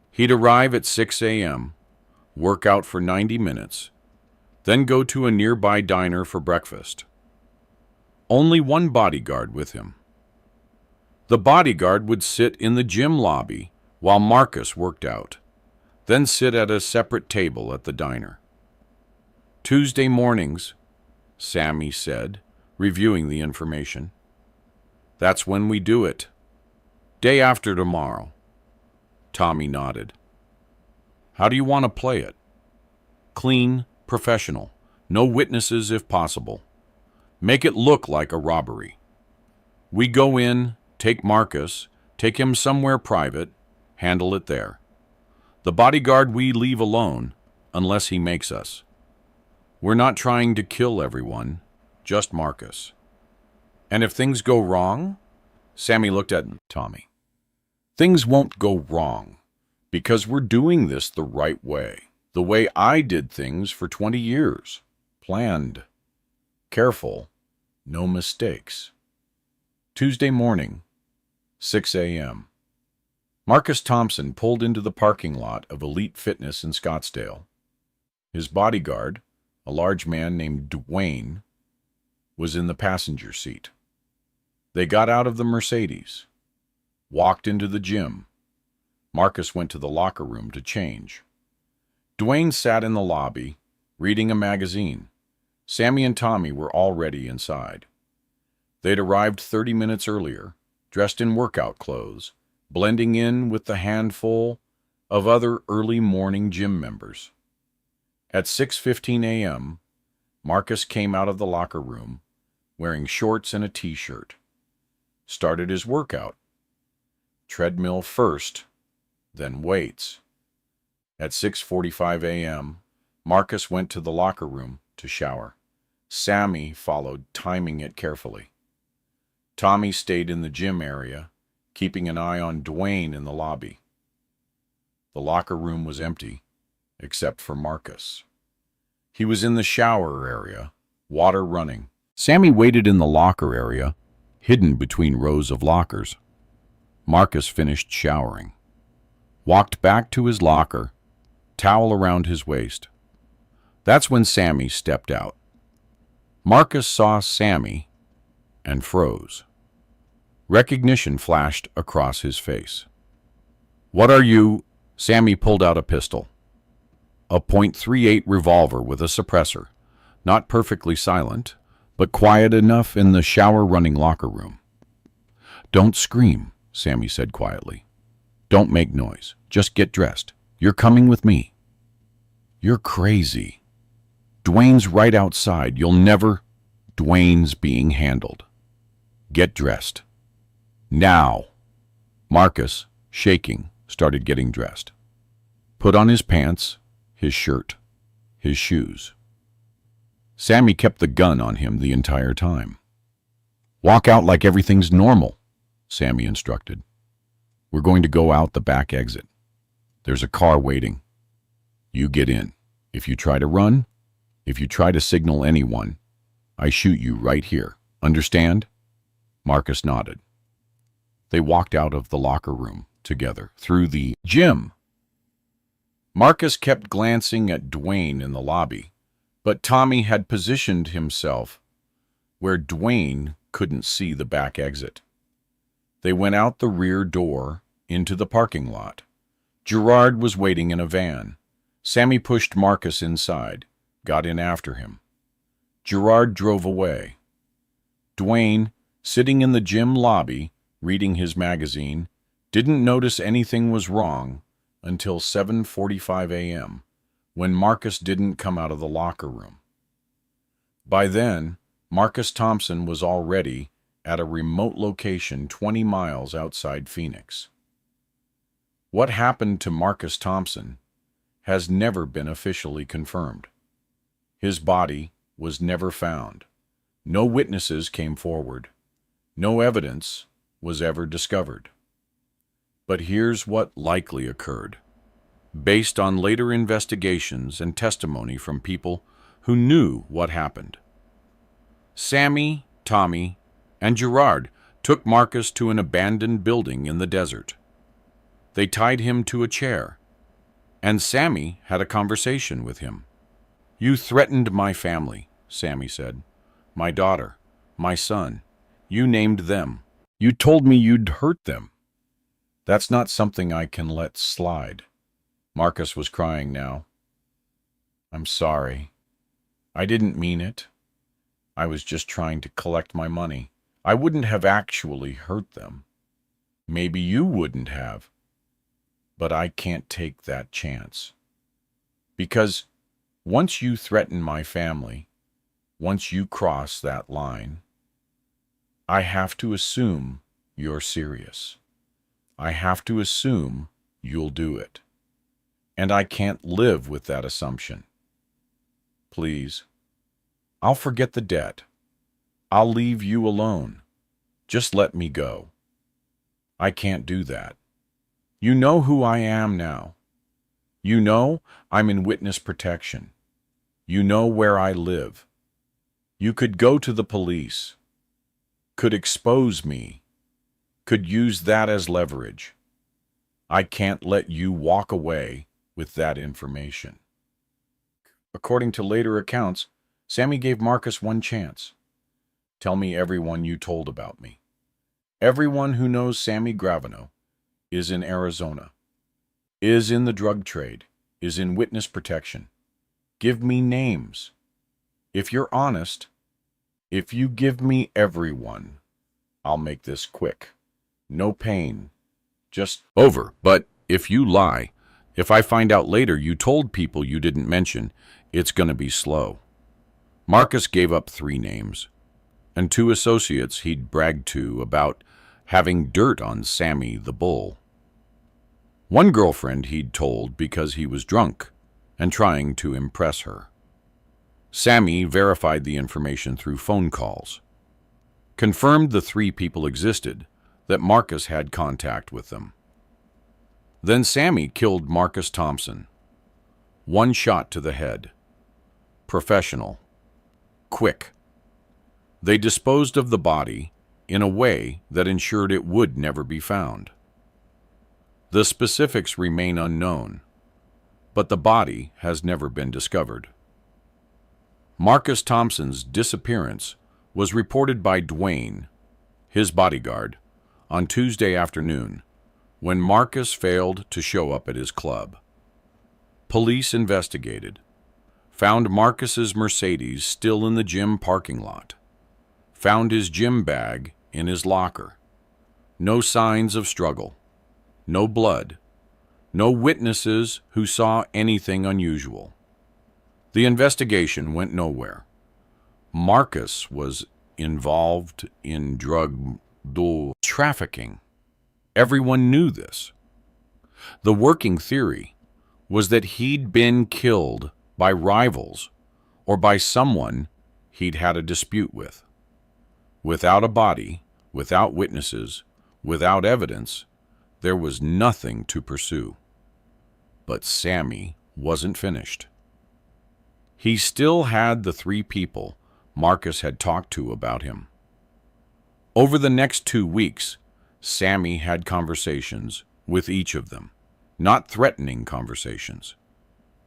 He'd arrive at 6 a.m., work out for 90 minutes, then go to a nearby diner for breakfast. Only 1 bodyguard with him. The bodyguard would sit in the gym lobby while Marcus worked out, then sit at a separate table at the diner. "Tuesday mornings," Sammy said, reviewing the information. "That's when we do it. Day after tomorrow." Tommy nodded. "How do you want to play it?" "Clean, professional, no witnesses if possible. Make it look like a robbery. We go in, take Marcus, take him somewhere private, handle it there. The bodyguard we leave alone, unless he makes us. We're not trying to kill everyone, just Marcus." "And if things go wrong?" Sammy looked at Tommy. "Things won't go wrong, because we're doing this the right way. The way I did things for 20 years. Planned. Careful. No mistakes." Tuesday morning, 6 a.m. Marcus Thompson pulled into the parking lot of Elite Fitness in Scottsdale. His bodyguard, a large man named Dwayne, was in the passenger seat. They got out of the Mercedes, walked into the gym. Marcus went to the locker room to change. Dwayne sat in the lobby, reading a magazine. Sammy and Tommy were already inside. They'd arrived 30 minutes earlier, dressed in workout clothes, blending in with the handful of other early morning gym members. At 6:15 a.m., Marcus came out of the locker room, wearing shorts and a t-shirt. Started his workout. Treadmill first, then weights. At 6:45 a.m., Marcus went to the locker room to shower. Sammy followed, timing it carefully. Tommy stayed in the gym area, keeping an eye on Dwayne in the lobby. The locker room was empty, except for Marcus. He was in the shower area, water running. Sammy waited in the locker area, hidden between rows of lockers. Marcus finished showering, walked back to his locker, towel around his waist. That's when Sammy stepped out. Marcus saw Sammy and froze. Recognition flashed across his face. "What are you?" Sammy pulled out a pistol. A .38 revolver with a suppressor, not perfectly silent, but quiet enough in the shower-running locker room. "Don't scream," Sammy said quietly. "Don't make noise. Just get dressed. You're coming with me." "You're crazy. Dwayne's right outside. You'll never—" "Dwayne's being handled. Get dressed. Now." Marcus, shaking, started getting dressed. Put on his pants, his shirt, his shoes. Sammy kept the gun on him the entire time. "Walk out like everything's normal," Sammy instructed. "We're going to go out the back exit. There's a car waiting. You get in. If you try to run, if you try to signal anyone, I shoot you right here. Understand?" Marcus nodded. They walked out of the locker room together, through the gym. Marcus kept glancing at Dwayne in the lobby, but Tommy had positioned himself where Dwayne couldn't see the back exit. They went out the rear door into the parking lot. Gerard was waiting in a van. Sammy pushed Marcus inside, got in after him. Gerard drove away. Dwayne, sitting in the gym lobby, reading his magazine, didn't notice anything was wrong until 7:45 a.m., when Marcus didn't come out of the locker room. By then, Marcus Thompson was already at a remote location 20 miles outside Phoenix. What happened to Marcus Thompson has never been officially confirmed. His body was never found. No witnesses came forward. No evidence was ever discovered. But here's what likely occurred, based on later investigations and testimony from people who knew what happened. Sammy, Tommy, and Gerard took Marcus to an abandoned building in the desert. They tied him to a chair, and Sammy had a conversation with him. "You threatened my family," Sammy said. "My daughter, my son. You named them. You told me you'd hurt them. That's not something I can let slide." Marcus was crying now. "I'm sorry. I didn't mean it. I was just trying to collect my money. I wouldn't have actually hurt them. Maybe you wouldn't have. But I can't take that chance. Because once you threaten my family, once you cross that line, I have to assume you're serious. I have to assume you'll do it. And I can't live with that assumption. Please, I'll forget the debt. I'll leave you alone. Just let me go. I can't do that. You know who I am now. You know I'm in witness protection. You know where I live. You could go to the police, could expose me, could use that as leverage. I can't let you walk away with that information." According to later accounts, Sammy gave Marcus one chance. "Tell me everyone you told about me. Everyone who knows Sammy Gravano is in Arizona. is in the drug trade, is in witness protection. Give me names. If you're honest, if you give me everyone, I'll make this quick. No pain. Just over. But if you lie, if I find out later you told people you didn't mention, it's going to be slow. Marcus gave up 3 names, and 2 associates he'd bragged to about having dirt on Sammy the Bull. One girlfriend he'd told because he was drunk and trying to impress her. Sammy verified the information through phone calls, confirmed the 3 people existed, that Marcus had contact with them. Then Sammy killed Marcus Thompson. 1 shot to the head. Professional. Quick. They disposed of the body in a way that ensured it would never be found. The specifics remain unknown, but the body has never been discovered. Marcus Thompson's disappearance was reported by Dwayne, his bodyguard, on Tuesday afternoon, when Marcus failed to show up at his club. Police investigated, found Marcus's Mercedes still in the gym parking lot, found his gym bag in his locker. No signs of struggle, no blood, no witnesses who saw anything unusual. The investigation went nowhere. Marcus was involved in drug trafficking. Everyone knew this. The working theory was that he'd been killed by rivals or by someone he'd had a dispute with. Without a body, without witnesses, without evidence, there was nothing to pursue. But Sammy wasn't finished. He still had the 3 people Marcus had talked to about him. Over the next 2 weeks, Sammy had conversations with each of them. Not threatening conversations,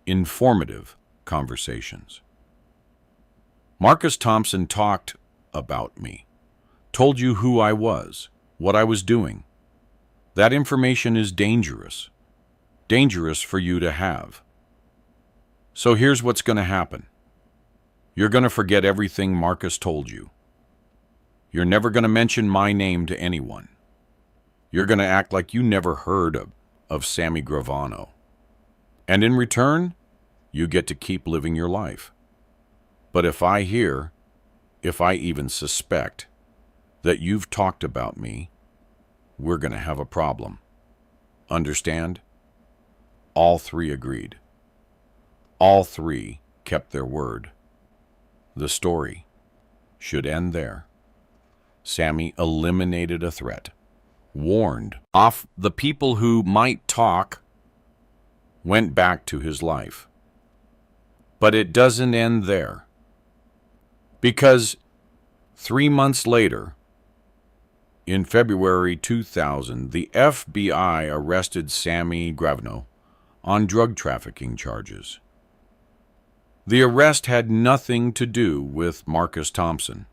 informative conversations. Marcus Thompson talked about me, told you who I was, what I was doing. That information is dangerous for you to have. So here's what's going to happen. You're going to forget everything Marcus told you. You're never going to mention my name to anyone. You're going to act like you never heard of Sammy Gravano. And in return, you get to keep living your life. But if I hear, if I even suspect, that you've talked about me, we're going to have a problem. Understand? All 3 agreed. All 3 kept their word. The story should end there. Sammy eliminated a threat, warned off the people who might talk, went back to his life. But it doesn't end there. Because 3 months later, in February 2000, the FBI arrested Sammy Gravano on drug trafficking charges. The arrest had nothing to do with Marcus Thompson.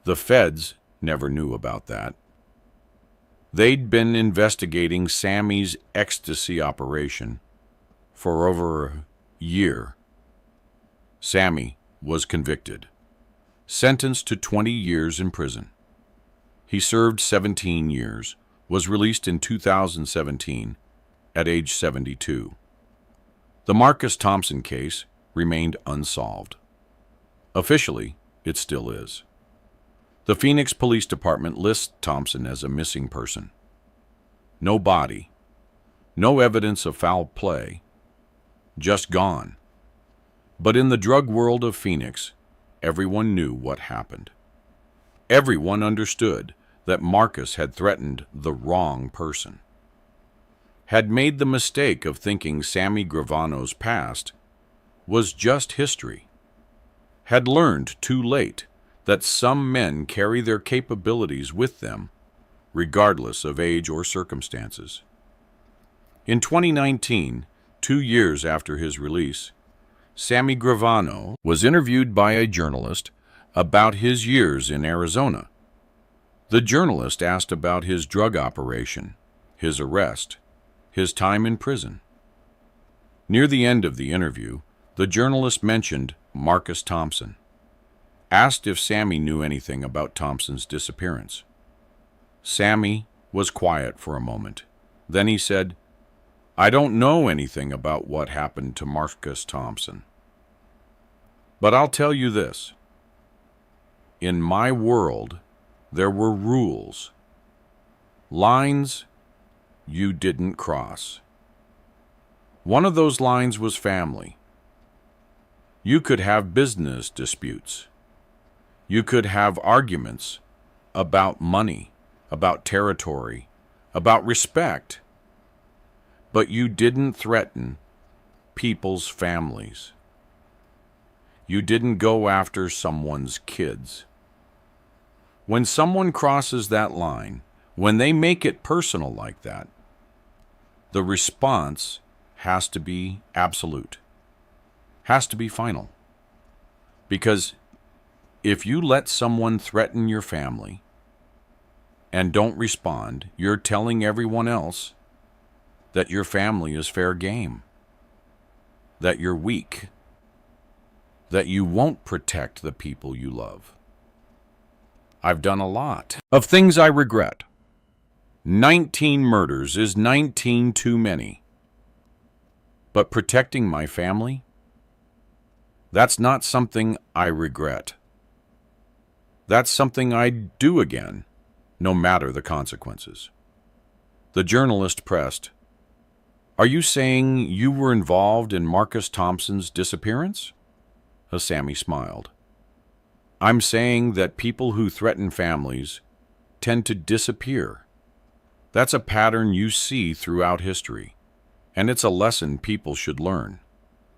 The feds never knew about that. They'd been investigating Sammy's ecstasy operation for over a year. Sammy was convicted, sentenced to 20 years in prison. He served 17 years, was released in 2017 at age 72. The Marcus Thompson case remained unsolved. Officially, it still is. The Phoenix Police Department lists Thompson as a missing person. No body, no evidence of foul play, just gone. But in the drug world of Phoenix, everyone knew what happened. Everyone understood that Marcus had threatened the wrong person, had made the mistake of thinking Sammy Gravano's past was just history, had learned too late that some men carry their capabilities with them, regardless of age or circumstances. In 2019, 2 years after his release, Sammy Gravano was interviewed by a journalist about his years in Arizona. The journalist asked about his drug operation, his arrest, his time in prison. Near the end of the interview, the journalist mentioned Marcus Thompson, asked if Sammy knew anything about Thompson's disappearance. Sammy was quiet for a moment. Then he said, "I don't know anything about what happened to Marcus Thompson. But I'll tell you this. In my world, there were rules. Lines you didn't cross. One of those lines was family. You could have business disputes. You could have arguments about money, about territory, about respect. But you didn't threaten people's families. You didn't go after someone's kids. When someone crosses that line, when they make it personal like that, the response has to be absolute, has to be final. Because if you let someone threaten your family and don't respond, you're telling everyone else that your family is fair game, that you're weak, that you won't protect the people you love. I've done a lot of things I regret. 19 murders is 19 too many. But protecting my family, that's not something I regret. That's something I'd do again, no matter the consequences. The journalist pressed, "Are you saying you were involved in Marcus Thompson's disappearance?" Sammy smiled. "I'm saying that people who threaten families tend to disappear. That's a pattern you see throughout history, and it's a lesson people should learn.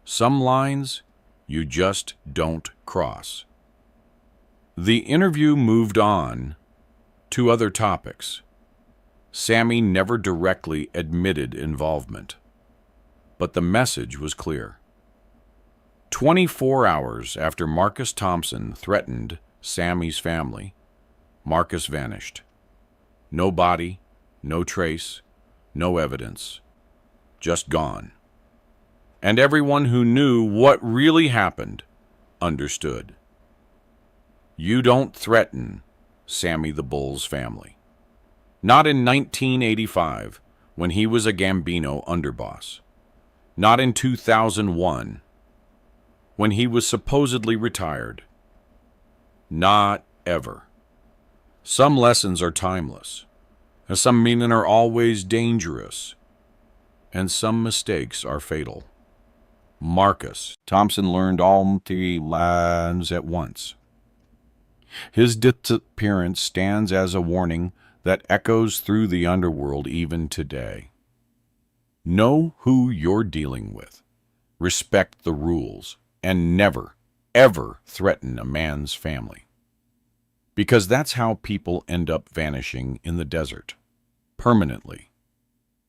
Some lines you just don't cross." The interview moved on to other topics. Sammy never directly admitted involvement, but the message was clear. 24 hours after Marcus Thompson threatened Sammy's family, Marcus vanished. No body, no trace, no evidence, just gone. And everyone who knew what really happened understood. You don't threaten Sammy the Bull's family. Not in 1985, when he was a Gambino underboss. Not in 2001, when he was supposedly retired. Not ever. Some lessons are timeless, and some meaning are always dangerous, and some mistakes are fatal. Marcus Thompson learned all 3 lines at once. His disappearance stands as a warning that echoes through the underworld even today. Know who you're dealing with, respect the rules, and never, ever threaten a man's family. Because that's how people end up vanishing in the desert, permanently.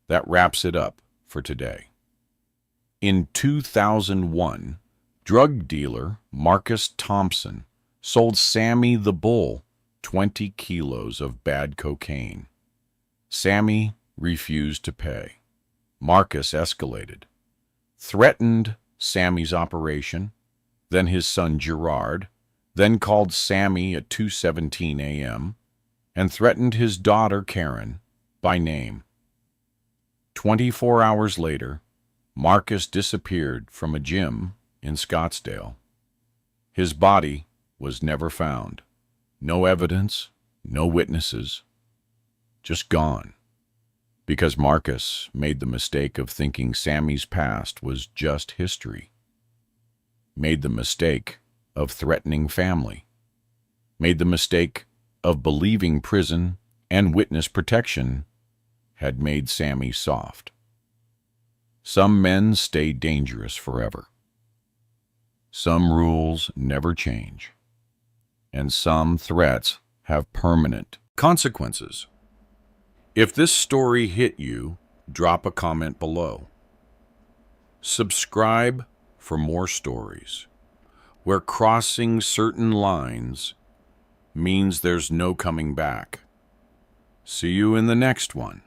That wraps it up for today. In 2001, drug dealer Marcus Thompson sold Sammy the Bull 20 kilos of bad cocaine. Sammy refused to pay. Marcus escalated, threatened Sammy's operation, then his son Gerard, then called Sammy at 2:17 a.m., and threatened his daughter Karen by name. 24 hours later, Marcus disappeared from a gym in Scottsdale. His body was never found. No evidence, no witnesses, just gone. Because Marcus made the mistake of thinking Sammy's past was just history. Made the mistake of threatening family. Made the mistake of believing prison and witness protection had made Sammy soft. Some men stay dangerous forever. Some rules never change. And some threats have permanent consequences. If this story hit you, drop a comment below. Subscribe for more stories where crossing certain lines means there's no coming back. See you in the next one.